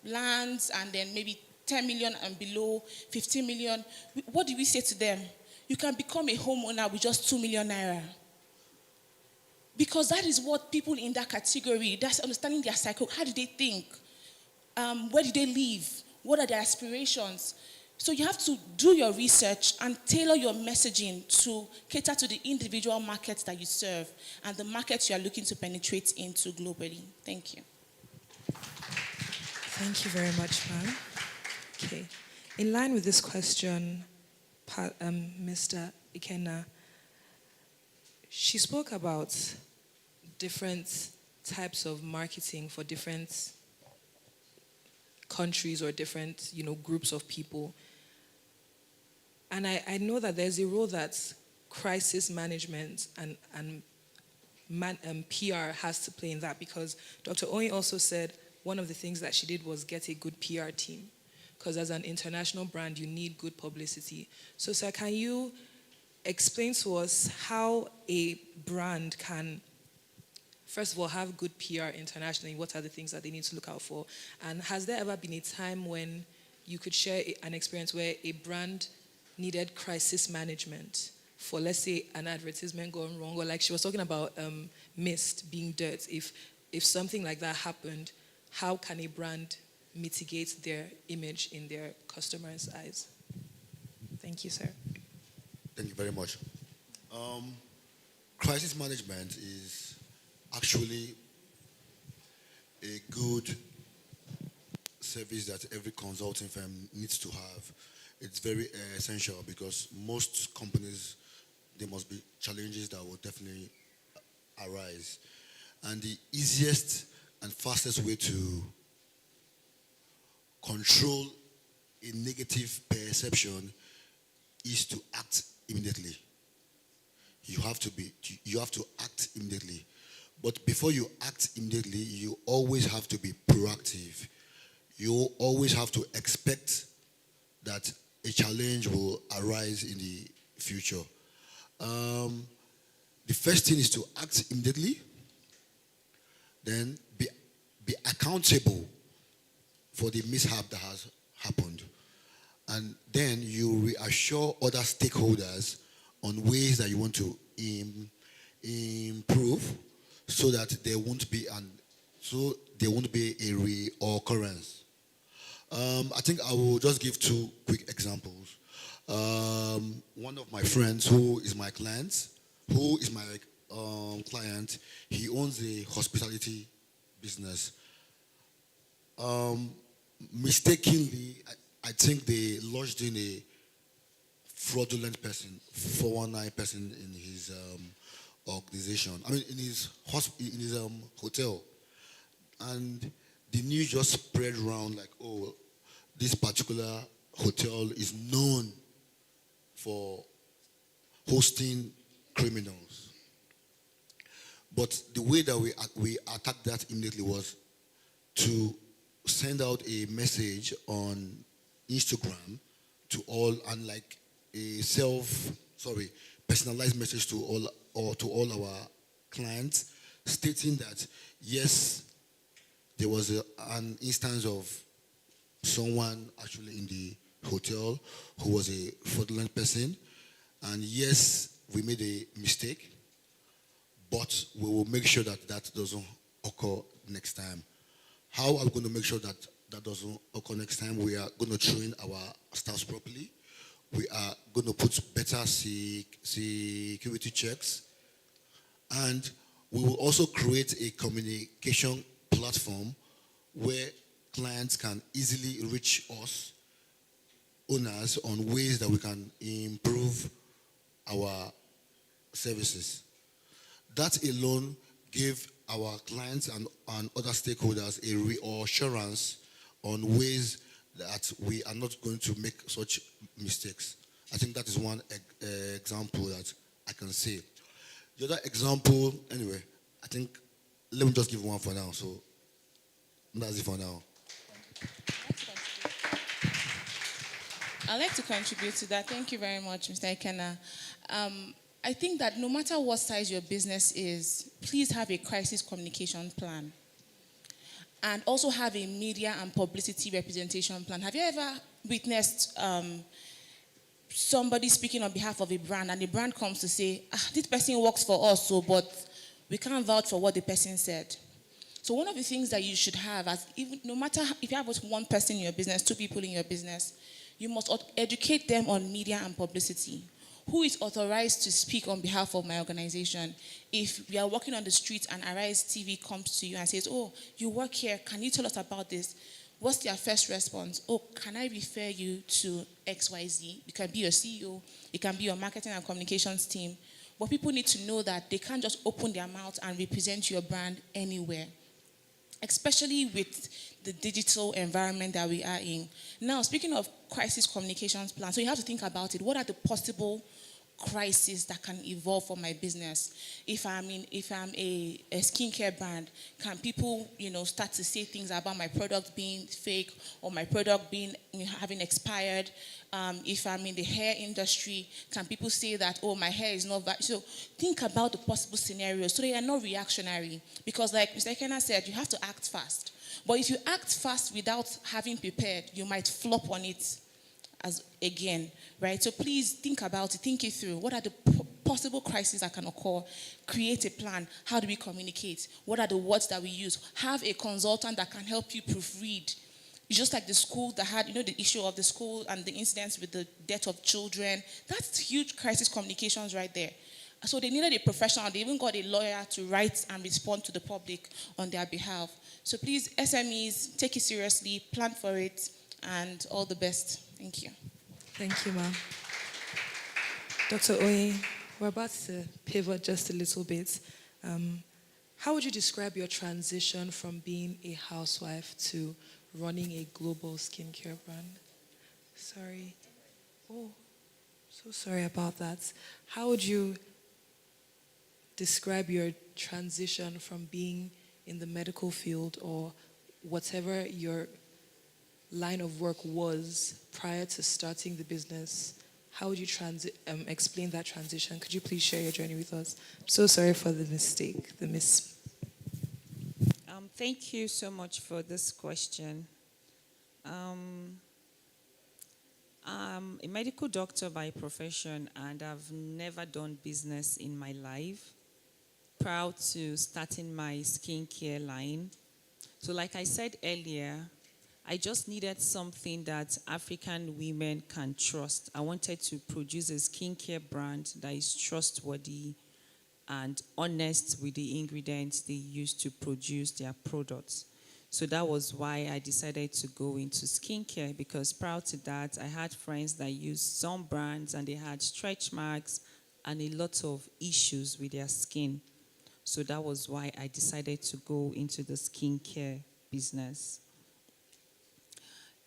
lands and then maybe 10 million and below, 15 million, what do we say to them? You can become a homeowner with just 2 million naira. Because that is what people in that category, that's understanding their cycle. How do they think? Where do they live? What are their aspirations? So you have to do your research and tailor your messaging to cater to the individual markets that you serve and the markets you are looking to penetrate into globally. Thank you. Thank you very much, ma'am. Okay. In line with this question, Mr. Ikenna, she spoke about different types of marketing for different countries or different, groups of people. And I know that there's a role that crisis management and PR has to play in that, because Dr. Oyin also said one of the things that she did was get a good PR team, because as an international brand, you need good publicity. So, sir, can you explain to us how a brand can, first of all, have good PR internationally? What are the things that they need to look out for? And has there ever been a time when you could share an experience where a brand needed crisis management for, let's say, an advertisement going wrong, or like she was talking about mist being dirt? If something like that happened, how can a brand mitigate their image in their customers' eyes? Thank you, sir. Thank you very much. Crisis management is actually a good service that every consulting firm needs to have. It's very essential because most companies, there must be challenges that will definitely arise. And the easiest and fastest way to control a negative perception is to act immediately. You have to act immediately. But before you act immediately, you always have to be proactive. You always have to expect that a challenge will arise in the future. The first thing is to act immediately, then be accountable for the mishap that has happened. And then you reassure other stakeholders on ways that you want to improve so that there won't be a reoccurrence. I think I will just give two quick examples. One of my friends who is my client, he owns a hospitality business. Mistakenly, I think they lodged in a fraudulent person, 419 person in his organization. I mean, in his hotel. And the news just spread around like, oh, this particular hotel is known for hosting criminals. But the way that we attacked that immediately was to send out a message on Instagram to all, and like a personalized message to all our clients, stating that yes, there was an instance of someone actually in the hotel who was a fraudulent person, and yes, we made a mistake, but we will make sure that that doesn't occur next time. How are we going to make sure that that doesn't occur next time? We are going to train our staffs properly. We are going to put better security checks. And we will also create a communication platform where clients can easily reach us, owners, on ways that we can improve our services. That alone gave our clients and other stakeholders a reassurance on ways that we are not going to make such mistakes. I think that is one example that I can say. The other example, anyway, I think, let me just give one for now. So that's it for now. I'd like to contribute to that. Thank you very much, Mr. Ikenna. I think that no matter what size your business is, please have a crisis communication plan. And also have a media and publicity representation plan. Have you ever witnessed somebody speaking on behalf of a brand, and the brand comes to say, this person works for us, but we can't vouch for what the person said? So one of the things that you should have, no matter if you have one person in your business, two people in your business, You must educate them on media and publicity. Who is authorized to speak on behalf of my organization? If we are walking on the street and Arise TV comes to you and says, oh, you work here, can you tell us about this? What's their first response? Oh, can I refer you to XYZ? It can be your CEO, it can be your marketing and communications team. But people need to know that they can't just open their mouth and represent your brand anywhere, especially with the digital environment that we are in. Now, speaking of crisis communications plan, so you have to think about it. What are the possible crises that can evolve for my business? If I'm a skincare brand, can people, start to say things about my product being fake or my product having expired? If I'm in the hair industry, can people say that, oh, my hair is not valid? So think about the possible scenarios so they are not reactionary. Because like Mr. Ekena said, you have to act fast. But if you act fast without having prepared, you might flop on it again, right? So please think about it, think it through. What are the possible crises that can occur? Create a plan. How do we communicate? What are the words that we use? Have a consultant that can help you proofread. It's just like the school that had, the issue of the school and the incidents with the death of children. That's huge crisis communications right there. So they needed a professional. They even got a lawyer to write and respond to the public on their behalf. So please, SMEs, take it seriously, plan for it, and all the best. Thank you. Thank you, ma'am. Dr. Oye, we're about to pivot just a little bit. How would you describe your transition from being a housewife to running a global skincare brand? Sorry. Oh, so sorry about that. How would you describe your transition from being in the medical field or whatever your line of work was prior to starting the business? How would you explain that transition? Could you please share your journey with us? I'm so sorry for the mistake, Thank you so much for this question. I'm a medical doctor by profession, and I've never done business in my life. Proud to starting my skincare line. So like I said earlier, I just needed something that African women can trust. I wanted to produce a skincare brand that is trustworthy and honest with the ingredients they use to produce their products. So that was why I decided to go into skincare, because prior to that, I had friends that used some brands and they had stretch marks and a lot of issues with their skin. So that was why I decided to go into the skincare business.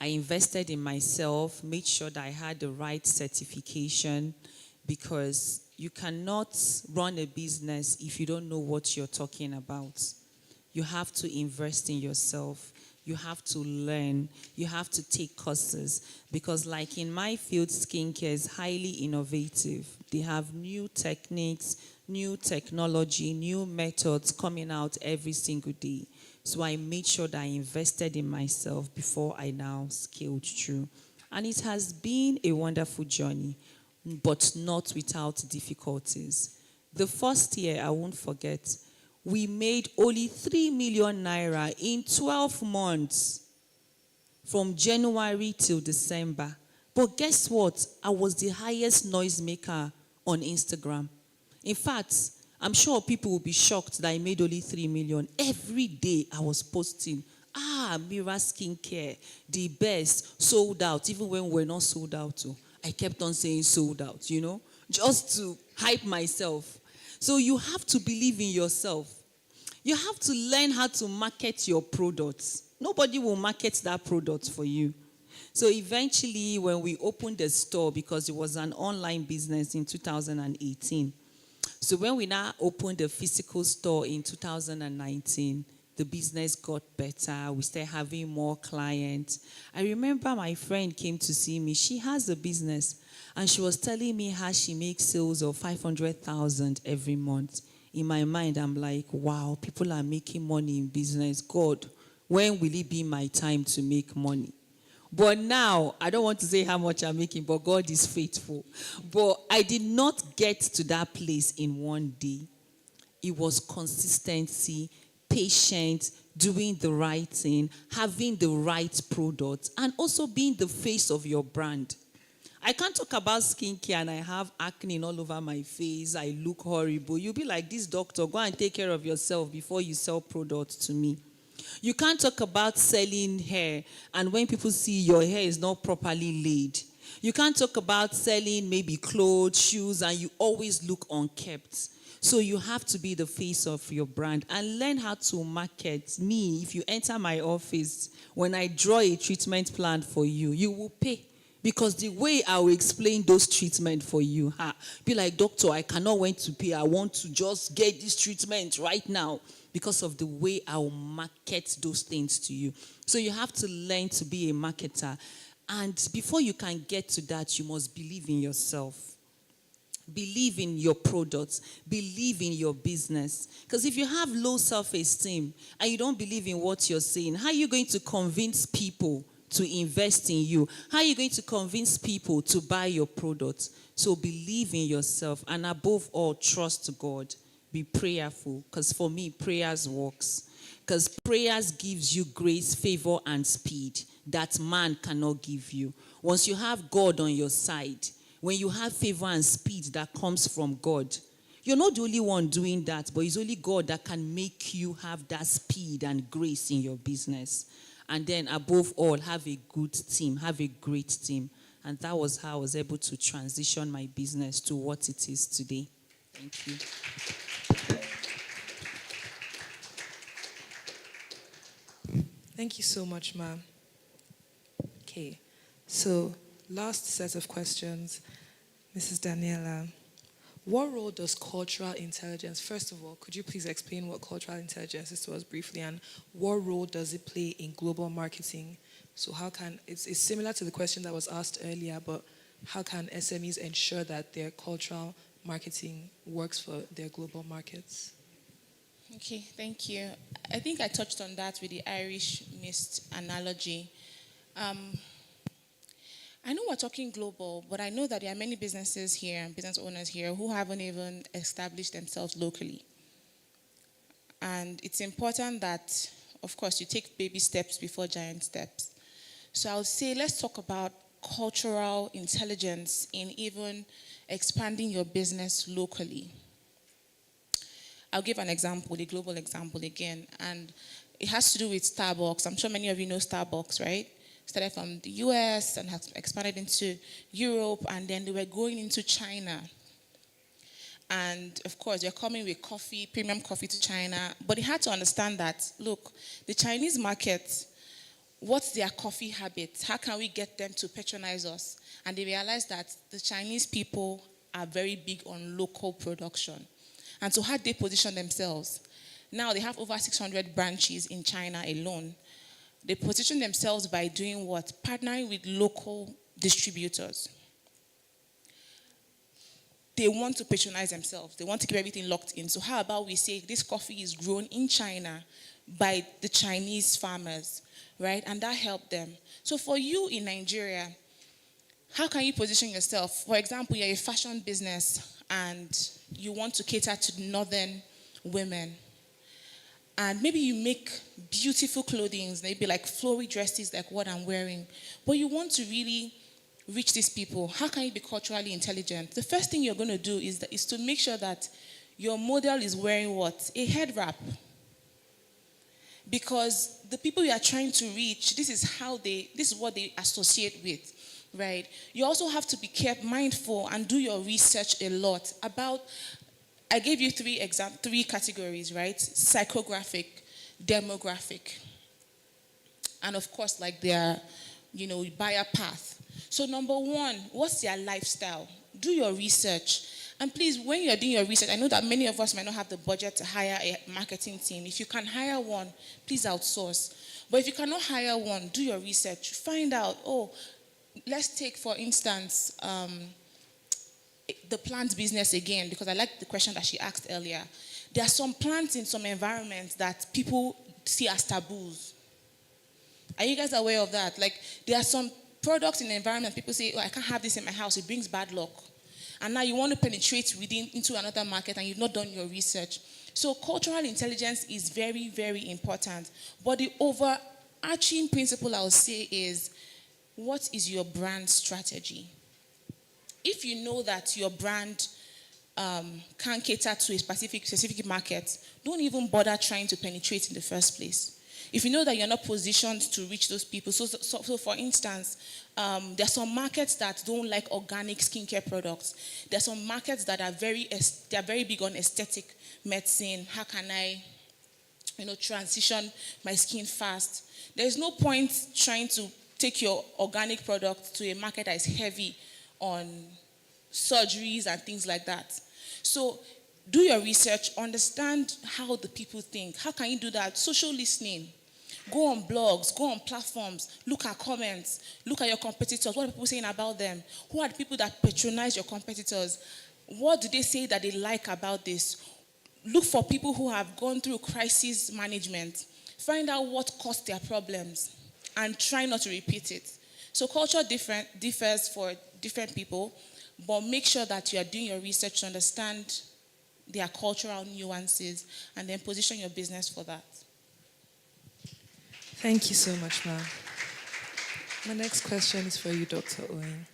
I invested in myself, made sure that I had the right certification, because you cannot run a business if you don't know what you're talking about. You have to invest in yourself. You have to learn. You have to take courses, because like in my field, skincare is highly innovative. They have new techniques, new technology, new methods coming out every single day. So I made sure that I invested in myself before I now scaled through. And it has been a wonderful journey, but not without difficulties. The first year, I won't forget, we made only 3 million naira in 12 months, from January till December. But guess what? I was the highest noisemaker on Instagram. In fact, I'm sure people will be shocked that I made only 3 million. Every day I was posting, Mira Skincare, the best, sold out, even when we're not sold out too. I kept on saying sold out, just to hype myself. So you have to believe in yourself. You have to learn how to market your products. Nobody will market that product for you. So eventually, when we opened the store, because it was an online business in 2018, so when we now opened the physical store in 2019, the business got better. We started having more clients. I remember my friend came to see me. She has a business, and she was telling me how she makes sales of 500,000 every month. In my mind, I'm like, wow, people are making money in business. God, when will it be my time to make money? But now, I don't want to say how much I'm making, but God is faithful. But I did not get to that place in one day. It was consistency, patient, doing the right thing, having the right product, and also being the face of your brand. I can't talk about skincare and I have acne all over my face. I look horrible. You'll be like, this doctor, go and take care of yourself before you sell products to me. You can't talk about selling hair and when people see your hair is not properly laid. You can't talk about selling maybe clothes, shoes, and you always look unkept. So you have to be the face of your brand and learn how to market. Me, if you enter my office, when I draw a treatment plan for you, you will pay. Because the way I will explain those treatments for you, be like, doctor, I cannot wait to pay. I want to just get this treatment right now because of the way I will market those things to you. So you have to learn to be a marketer. And before you can get to that, you must believe in yourself. Believe in your products. Believe in your business. Because if you have low self-esteem and you don't believe in what you're saying, how are you going to convince people to invest in you? How are you going to convince people to buy your products? So believe in yourself and above all, trust God. Be prayerful, because for me, prayers works. Because prayers gives you grace, favor, and speed that man cannot give you. Once you have God on your side, when you have favor and speed that comes from God, you're not the only one doing that, but it's only God that can make you have that speed and grace in your business. And then above all, have a good team, have a great team. And that was how I was able to transition my business to what it is today. Thank you. Thank you so much, ma'am. Okay, so last set of questions. Mrs. Daniela, what role does cultural intelligence, first of all, could you please explain what cultural intelligence is to us briefly, and what role does it play in global marketing? So how can, it's similar to the question that was asked earlier, but how can SMEs ensure that their cultural marketing works for their global markets? Okay, thank you. I think I touched on that with the Irish mist analogy. I know we're talking global, but I know that there are many businesses here and business owners here who haven't even established themselves locally. And it's important that, of course, you take baby steps before giant steps. So I would say let's talk about cultural intelligence in even expanding your business locally. I'll give an example, a global example again, and it has to do with Starbucks. I'm sure many of you know Starbucks, right? Started from the US and has expanded into Europe, and then they were going into China. And of course, they're coming with coffee, premium coffee to China, but they had to understand that, look, the Chinese market, what's their coffee habits? How can we get them to patronize us? And they realized that the Chinese people are very big on local production. And so how they position themselves? Now they have over 600 branches in China alone. They position themselves by doing what? Partnering with local distributors. They want to patronize themselves. They want to keep everything locked in. So how about we say this coffee is grown in China by the Chinese farmers, right? And that helped them. So for you in Nigeria, how can you position yourself? For example, you're a fashion business and you want to cater to northern women. And maybe you make beautiful clothing, maybe like flowy dresses like what I'm wearing. But you want to really reach these people. How can you be culturally intelligent? The first thing you're going to do is to make sure that your model is wearing what? A head wrap. Because the people you are trying to reach, this is what they associate with. Right? You also have to be mindful and do your research a lot about, I gave you three categories, right? Psychographic, demographic, and of course, like their, buyer path. So number one, what's their lifestyle? Do your research. And please, when you're doing your research, I know that many of us might not have the budget to hire a marketing team. If you can hire one, please outsource. But if you cannot hire one, do your research. Find out, let's take, for instance, the plant business again, because I like the question that she asked earlier. There are some plants in some environments that people see as taboos. Are you guys aware of that? Like, there are some products in the environment people say, I can't have this in my house, it brings bad luck. And now you want to penetrate into another market and you've not done your research. So cultural intelligence is very, very important. But the overarching principle I would say is, what is your brand strategy? If you know that your brand can cater to a specific market, don't even bother trying to penetrate in the first place. If you know that you're not positioned to reach those people, so for instance, there are some markets that don't like organic skincare products. There are some markets that are very big on aesthetic medicine. How can I, transition my skin fast? There's no point trying to take your organic product to a market that is heavy on surgeries and things like that. So do your research, understand how the people think. How can you do that? Social listening. Go on blogs, go on platforms, look at comments, look at your competitors. What are people saying about them? Who are the people that patronize your competitors? What do they say that they like about this? Look for people who have gone through crisis management. Find out what caused their problems and try not to repeat it. So culture differs for different people, but make sure that you are doing your research to understand their cultural nuances and then position your business for that. Thank you so much, ma'am. My next question is for you, Dr. Owen.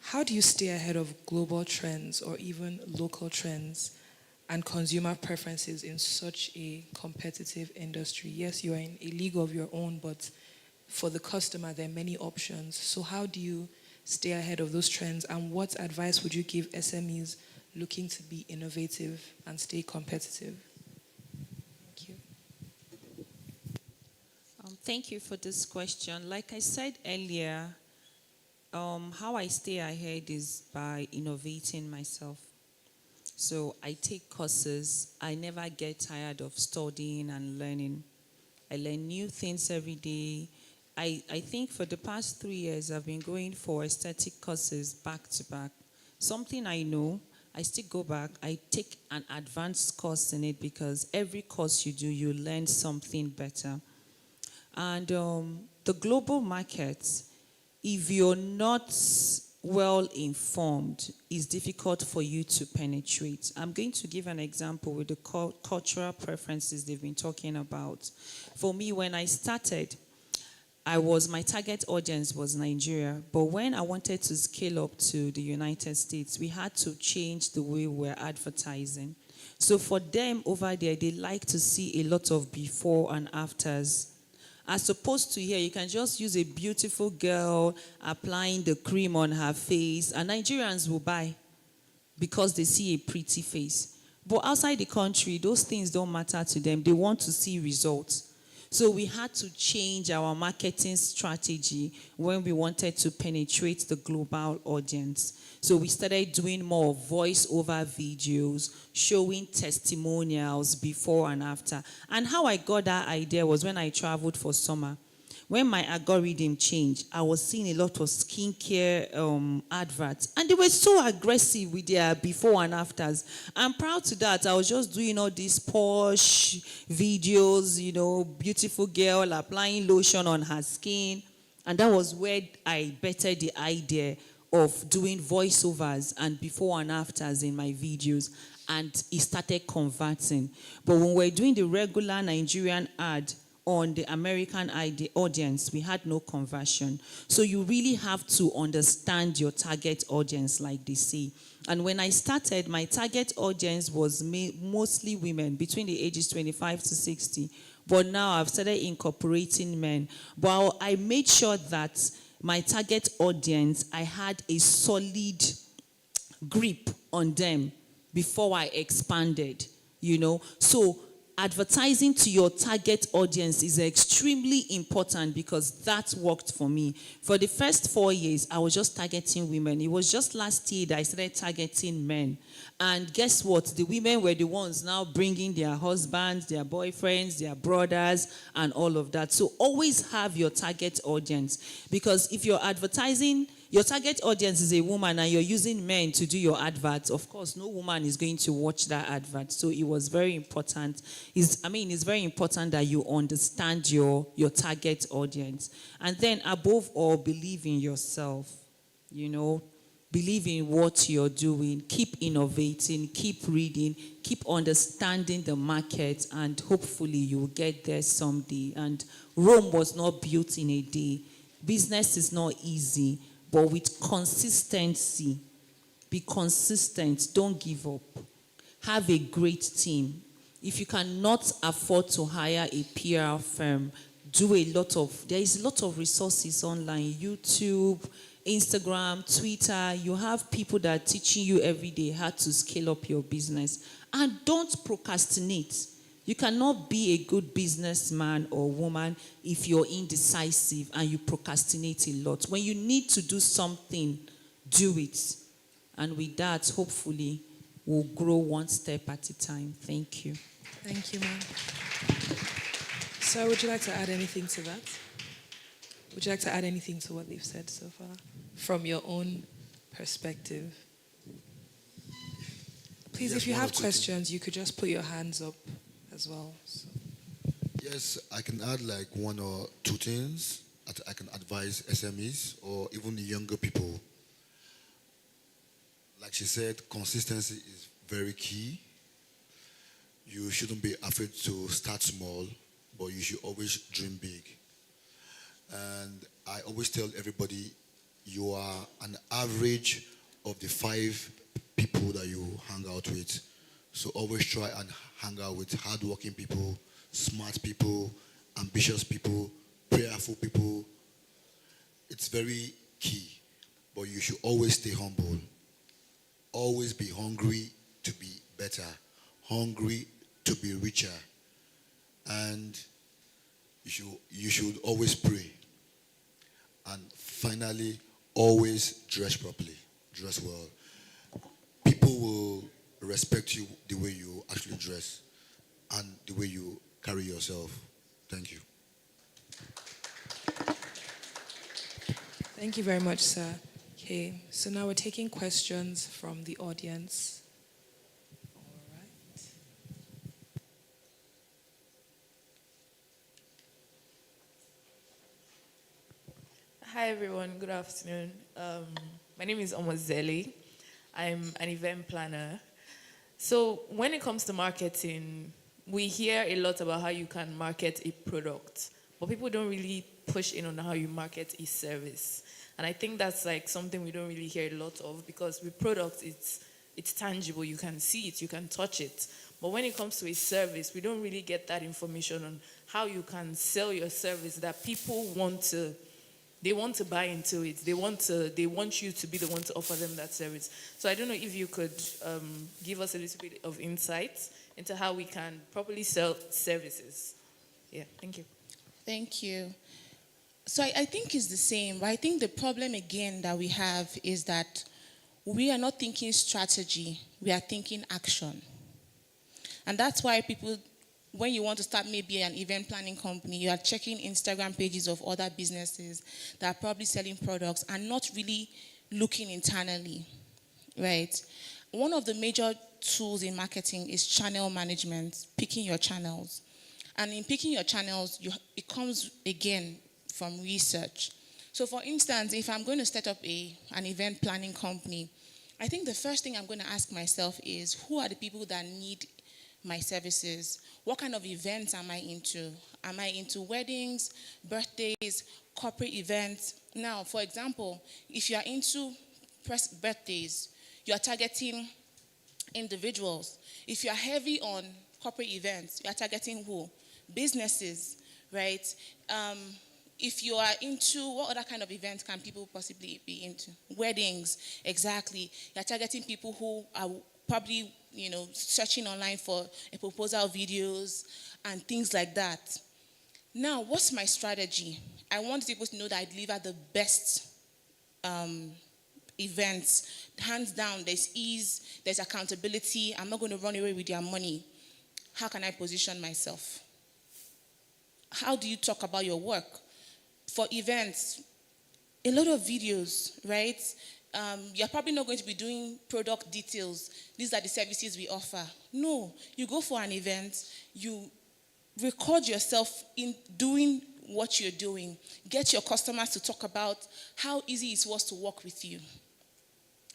How do you stay ahead of global trends or even local trends and consumer preferences in such a competitive industry? Yes, you are in a league of your own, but for the customer, there are many options. So how do you stay ahead of those trends, and what advice would you give SMEs looking to be innovative and stay competitive? Thank you. Thank you for this question. Like I said earlier, how I stay ahead is by innovating myself. So I take courses. I never get tired of studying and learning. I learn new things every day. I think for the past 3 years, I've been going for aesthetic courses back to back. Something I know, I still go back. I take an advanced course in it because every course you do, you learn something better. And the global market, if you're not well informed, it's difficult for you to penetrate. I'm going to give an example with the cultural preferences they've been talking about. For me, when I started, my target audience was Nigeria, but when I wanted to scale up to the United States, we had to change the way we're advertising. So for them over there, they like to see a lot of before and afters. As opposed to here, you can just use a beautiful girl applying the cream on her face, and Nigerians will buy because they see a pretty face. But outside the country, those things don't matter to them. They want to see results. So we had to change our marketing strategy when we wanted to penetrate the global audience. So we started doing more voice-over videos, showing testimonials before and after. And how I got that idea was when I traveled for summer. When my algorithm changed, I was seeing a lot of skincare adverts. And they were so aggressive with their before and afters. I'm proud to that. I was just doing all these posh videos, beautiful girl applying lotion on her skin. And that was where I bettered the idea of doing voiceovers and before and afters in my videos. And it started converting. But when we're doing the regular Nigerian ad, on the American audience, we had no conversion. So you really have to understand your target audience, like they say. And when I started, my target audience was mostly women between the ages 25 to 60. But now I've started incorporating men. But I made sure that my target audience, I had a solid grip on them before I expanded, So advertising to your target audience is extremely important because that worked for me. For the first 4 years, I was just targeting women. It was just last year that I started targeting men. And guess what? The women were the ones now bringing their husbands, their boyfriends, their brothers, and all of that. So always have your target audience, because if you're advertising, your target audience is a woman and you're using men to do your adverts, of course, no woman is going to watch that advert. So it was very important. It's very important that you understand your target audience. And then above all, believe in yourself. believe in what you're doing, keep innovating, keep reading, keep understanding the market, and hopefully you will get there someday. And Rome was not built in a day. Business is not easy, but with consistency, be consistent, don't give up. Have a great team. If you cannot afford to hire a PR firm, there is a lot of resources online, YouTube, Instagram, Twitter. You have people that are teaching you every day how to scale up your business. And don't procrastinate. You cannot be a good businessman or woman if you're indecisive and you procrastinate a lot. When you need to do something, do it. And with that, hopefully, we'll grow one step at a time. Thank you. Thank you, ma'am. Sir, would you like to add anything to that? Would you like to add anything to what they've said so far from your own perspective? Please, Yes, if you one or have two questions, you could just put your hands up as well. So. Yes, I can add like one or two things that I can advise SMEs or even the younger people. Like she said, consistency is very key. You shouldn't be afraid to start small, but you should always dream big. And I always tell everybody, you are an average of the 5 people that you hang out with. So always try and hang out with hardworking people, smart people, ambitious people, prayerful people. It's very key, but you should always stay humble. Always be hungry to be better, hungry to be richer. And you should always pray. And finally, always dress properly, dress well. People will respect you the way you actually dress and the way you carry yourself. Thank you. Thank you very much, sir. Okay, so now we're taking questions from the audience. All right. Hi everyone, good afternoon. My name is Omozeli. I'm an event planner. So when it comes to marketing, we hear a lot about how you can market a product, but people don't really push in on how you market a service. And I think that's like something we don't really hear a lot of, because with products, it's tangible. You can see it, you can touch it. But when it comes to a service, we don't really get that information on how you can sell your service that people want to buy into it. They want you to be the one to offer them that service. So I don't know if you could give us a little bit of insight into how we can properly sell services. Yeah, thank you. Thank you. So I think it's the same, but I think the problem again that we have is that we are not thinking strategy, we are thinking action. And that's why people, when you want to start maybe an event planning company, you are checking Instagram pages of other businesses that are probably selling products and not really looking internally, right? One of the major tools in marketing is channel management, picking your channels. And in picking your channels, it comes again from research. So for instance, if I'm going to set up an event planning company, I think the first thing I'm going to ask myself is, who are the people that need my services? What kind of events am I into? Am I into weddings, birthdays, corporate events? Now, for example, if you are into birthdays, you are targeting individuals. If you are heavy on corporate events, you are targeting who? Businesses, right? If you are into, what other kind of events can people possibly be into? Weddings, exactly. You're targeting people who are probably, searching online for a proposal videos and things like that. Now, what's my strategy? I want people to know that I deliver the best events. Hands down, there's ease, there's accountability. I'm not going to run away with their money. How can I position myself? How do you talk about your work? For events, a lot of videos, right? You're probably not going to be doing product details. These are the services we offer. No, you go for an event, you record yourself in doing what you're doing. Get your customers to talk about how easy it was to work with you.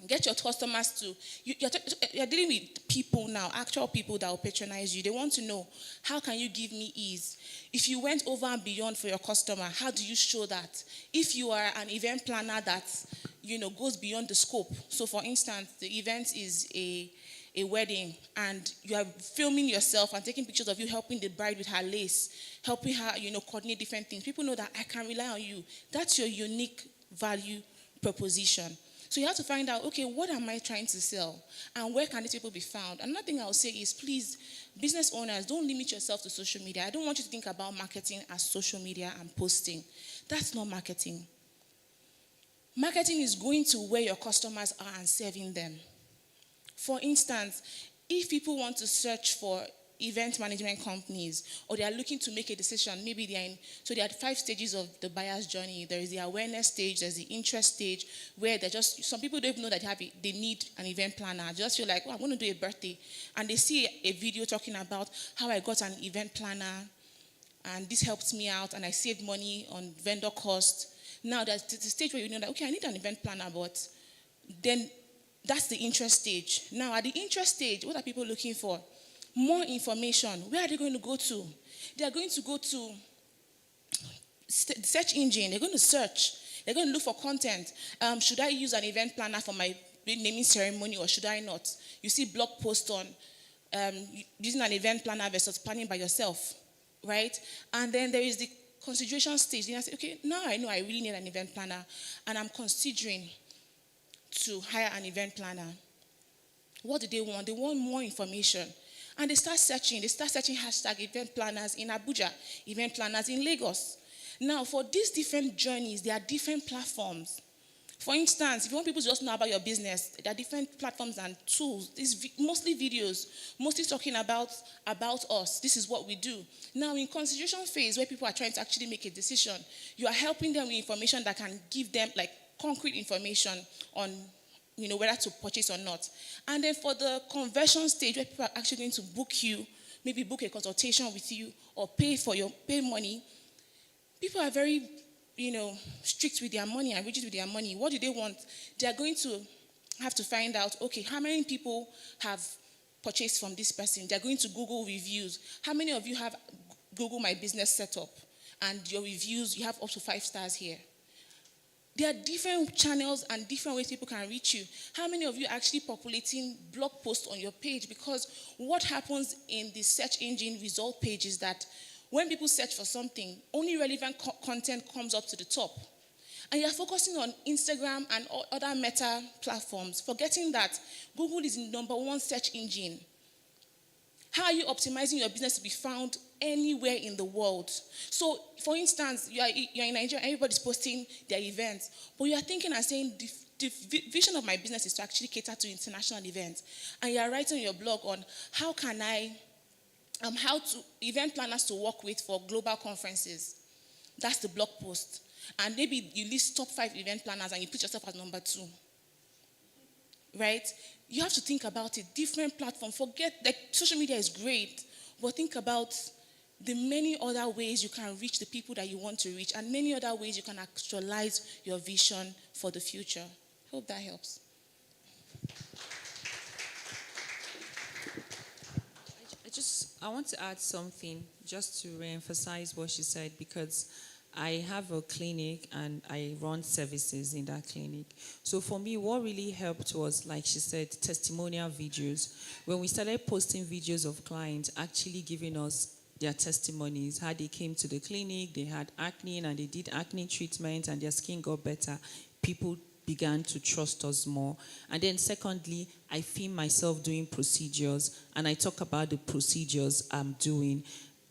Get your customers to, you're dealing with people now, actual people that will patronize you. They want to know, how can you give me ease? If you went over and beyond for your customer, how do you show that? If you are an event planner that, goes beyond the scope. So for instance, the event is a wedding and you are filming yourself and taking pictures of you helping the bride with her lace, helping her, coordinate different things. People know that I can rely on you. That's your unique value proposition. So you have to find out, okay, what am I trying to sell? And where can these people be found? Another thing I'll say is, please, business owners, don't limit yourself to social media. I don't want you to think about marketing as social media and posting. That's not marketing. Marketing is going to where your customers are and serving them. For instance, if people want to search for event management companies, or they are looking to make a decision, maybe so there are 5 stages of the buyer's journey. There is the awareness stage, there's the interest stage, where some people don't even know that they need an event planner. They just feel like, I'm going to do a birthday. And they see a video talking about how I got an event planner, and this helped me out, and I saved money on vendor cost. Now that's the stage where you know that, okay, I need an event planner, but then that's the interest stage. Now at the interest stage, what are people looking for? More information. Where are they going to go to? They are going to go to the search engine. They're going to search. They're going to look for content. Should I use an event planner for my naming ceremony or should I not? You see blog posts on using an event planner versus planning by yourself, right? And then there is the consideration stage. Then I say, okay, now I know I really need an event planner and I'm considering to hire an event planner. What do they want? They want more information. And they start searching hashtag event planners in Abuja, event planners in Lagos. Now, for these different journeys, there are different platforms. For instance, if you want people to just know about your business, there are different platforms and tools. These mostly videos, mostly talking about us. This is what we do. Now, in consideration phase, where people are trying to actually make a decision, you are helping them with information that can give them like concrete information on whether to purchase or not. And then for the conversion stage, where people are actually going to book you, maybe book a consultation with you or pay money, people are very, strict with their money and rigid with their money. What do they want? They are going to have to find out, okay, how many people have purchased from this person? They're going to Google reviews. How many of you have Google My Business set up? And your reviews, you have up to 5 stars here. There are different channels and different ways people can reach you. How many of you are actually populating blog posts on your page? Because what happens in the search engine result page is that when people search for something, only relevant content comes up to the top. And you're focusing on Instagram and other meta platforms, forgetting that Google is the #1 search engine. How are you optimizing your business to be found anywhere in the world? So, for instance, you're in Nigeria, everybody's posting their events, but you are thinking and saying, the vision of my business is to actually cater to international events. And you are writing your blog on how to event planners to work with for global conferences. That's the blog post. And maybe you list top 5 event planners and you put yourself as #2. Right? You have to think about it. Different platforms. Forget that social media is great, but think about the many other ways you can reach the people that you want to reach and many other ways you can actualize your vision for the future. Hope that helps. I want to add something just to reemphasize what she said, because I have a clinic and I run services in that clinic. So for me, what really helped was, like she said, testimonial videos. When we started posting videos of clients actually giving us their testimonies, how they came to the clinic, they had acne and they did acne treatment and their skin got better, people began to trust us more. And then secondly, I film myself doing procedures and I talk about the procedures I'm doing.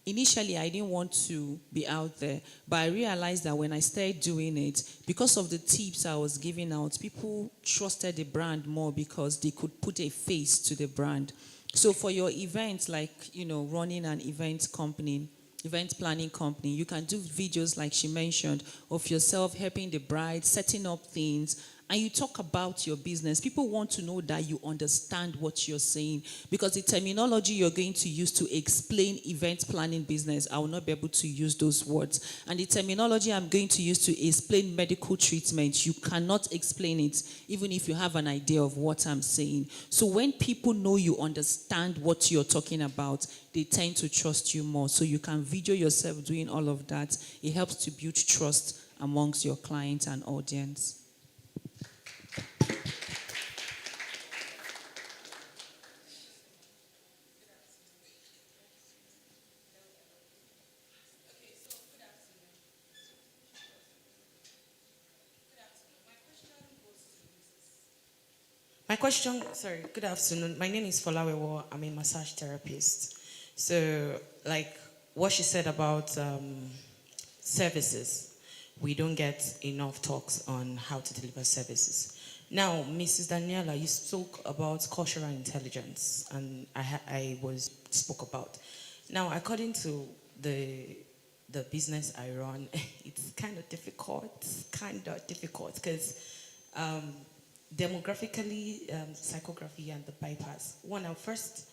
Initially, I didn't want to be out there, but I realized that when I started doing it, because of the tips I was giving out, people trusted the brand more because they could put a face to the brand. So for your events, like, running an event company, event planning company, you can do videos like she mentioned of yourself helping the bride, setting up things, and you talk about your business, people want to know that you understand what you're saying, because the terminology you're going to use to explain event planning business, I will not be able to use those words. And the terminology I'm going to use to explain medical treatment, you cannot explain it even if you have an idea of what I'm saying. So when people know you understand what you're talking about, they tend to trust you more. So you can video yourself doing all of that. It helps to build trust amongst your clients and audience. My question, sorry, good afternoon. My name is Folawewo. I'm a massage therapist. So, like what she said about services, we don't get enough talks on how to deliver services. Now, Mrs. Daniela, you spoke about cultural intelligence, and I spoke about. Now, according to the business I run, it's kind of difficult because demographically, psychography and the bypass. One, I first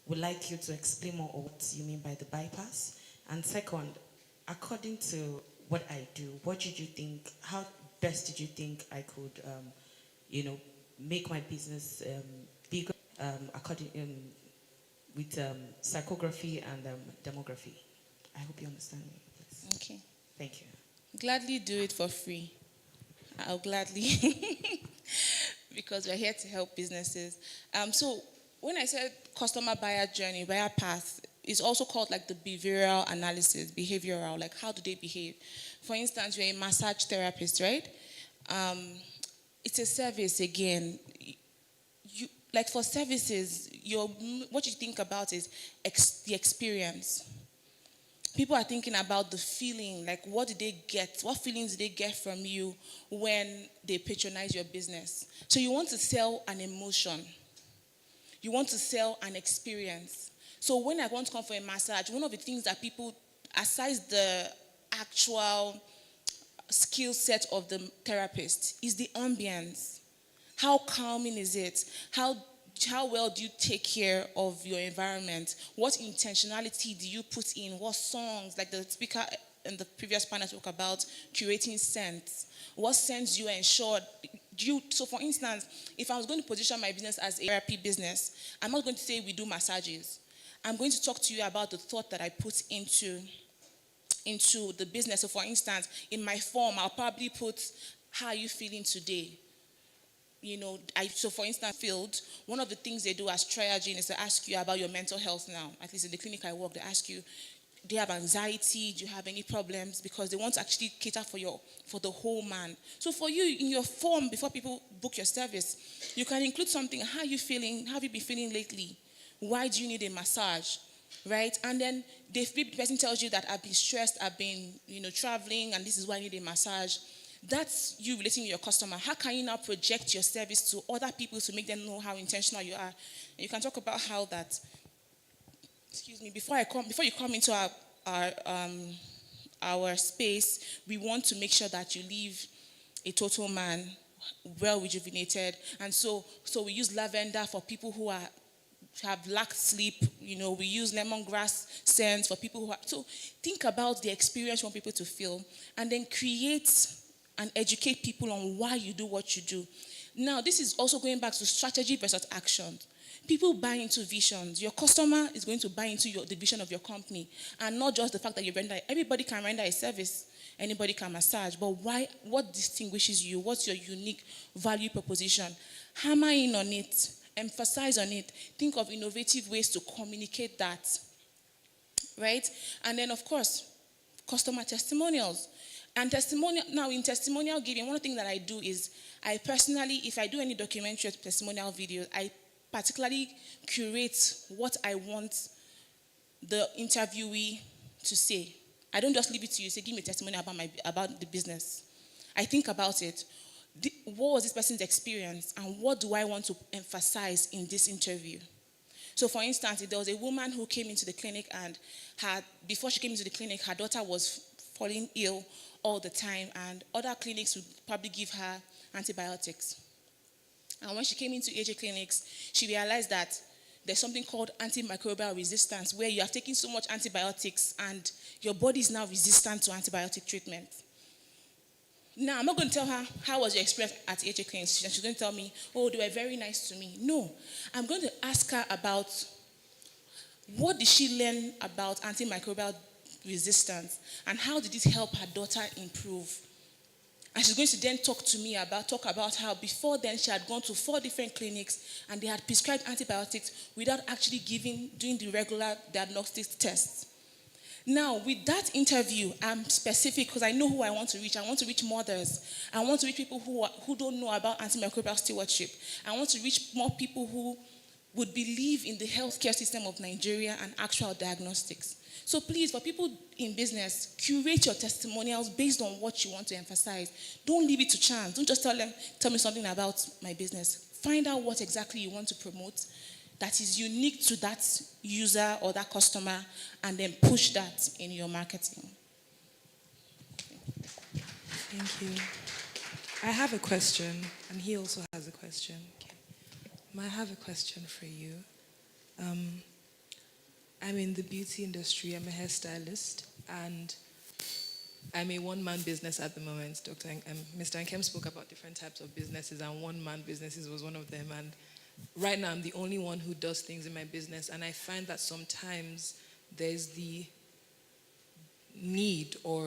would like you to explain more of what you mean by the bypass. And second, according to what I do, what did you think, how best did you think I could, make my business bigger with psychography and demography? I hope you understand me, please. Okay. Thank you. Gladly do it for free. I'll gladly, because we're here to help businesses. So when I said customer buyer journey, buyer path, it's also called like the behavioral analysis, behavioral, like how do they behave? For instance, you're a massage therapist, right? It's a service again. Like for services, what you think about is the experience. People are thinking about the feeling, like what did they get? What feelings did they get from you when they patronize your business? So you want to sell an emotion. You want to sell an experience. So when I want to come for a massage, one of the things that people, aside the actual skill set of the therapist, is the ambience. How calming is it? How well do you take care of your environment? What intentionality do you put in? What songs, like the speaker in the previous panel spoke about curating scents. What scents you ensure? So for instance, if I was going to position my business as a therapy business, I'm not going to say we do massages. I'm going to talk to you about the thought that I put into the business. So for instance, in my form, I'll probably put, how are you feeling today? So for instance, field, one of the things they do as triaging is to ask you about your mental health now. At least in the clinic I work, they ask you, do you have anxiety? Do you have any problems? Because they want to actually cater for the whole man. So for you, in your form, before people book your service, you can include something. How are you feeling? How have you been feeling lately? Why do you need a massage? Right? And then the person tells you that I've been stressed, I've been, traveling, and this is why I need a massage. That's you relating to your customer. How can you now project your service to other people to make them know how intentional you are? And you can talk about how that. Before you come into our space, we want to make sure that you leave a total man, well rejuvenated. And so we use lavender for people who have lacked sleep. We use lemongrass scents for people who are. So think about the experience you want people to feel, and then create and educate people on why you do what you do. Now, this is also going back to strategy versus action. People buy into visions. Your customer is going to buy into the vision of your company, and not just the fact that you render. Everybody can render a service. Anybody can massage. But why? What distinguishes you? What's your unique value proposition? Hammer in on it. Emphasize on it. Think of innovative ways to communicate that. Right? And then, of course, customer testimonials. And in testimonial giving, one of the things that I do is I personally, if I do any documentary or testimonial videos, I particularly curate what I want the interviewee to say. I don't just leave it to you, say, give me a testimonial about the business. I think about it. What was this person's experience, and what do I want to emphasize in this interview? So for instance, if there was a woman who came into the clinic and before she came into the clinic, her daughter was falling ill all the time, and other clinics would probably give her antibiotics. And when she came into AJ clinics, she realized that there's something called antimicrobial resistance, where you have taken so much antibiotics and your body is now resistant to antibiotic treatment. Now, I'm not going to tell her, how was your experience at AJ clinics? She's going to tell me, oh, they were very nice to me. No, I'm going to ask her about what did she learn about antimicrobial resistance and how did it help her daughter improve. And she's going to then talk about how before then she had gone to 4 different clinics and they had prescribed antibiotics without actually doing the regular diagnostic tests. Now, with that interview, I'm specific because I know who I want to reach. I want to reach mothers. I want to reach people who don't know about antimicrobial stewardship. I want to reach more people who would believe in the healthcare system of Nigeria and actual diagnostics. So please, for people in business, curate your testimonials based on what you want to emphasize. Don't leave it to chance. Don't just tell me something about my business. Find out what exactly you want to promote that is unique to that user or that customer, and then push that in your marketing. Thank you. I have a question, and he also has a question. Okay. I have a question for you. I'm in the beauty industry. I'm a hairstylist, and I'm a one-man business at the moment. Mr. NKEM spoke about different types of businesses, and one-man businesses was one of them. And right now, I'm the only one who does things in my business, and I find that sometimes there's the need or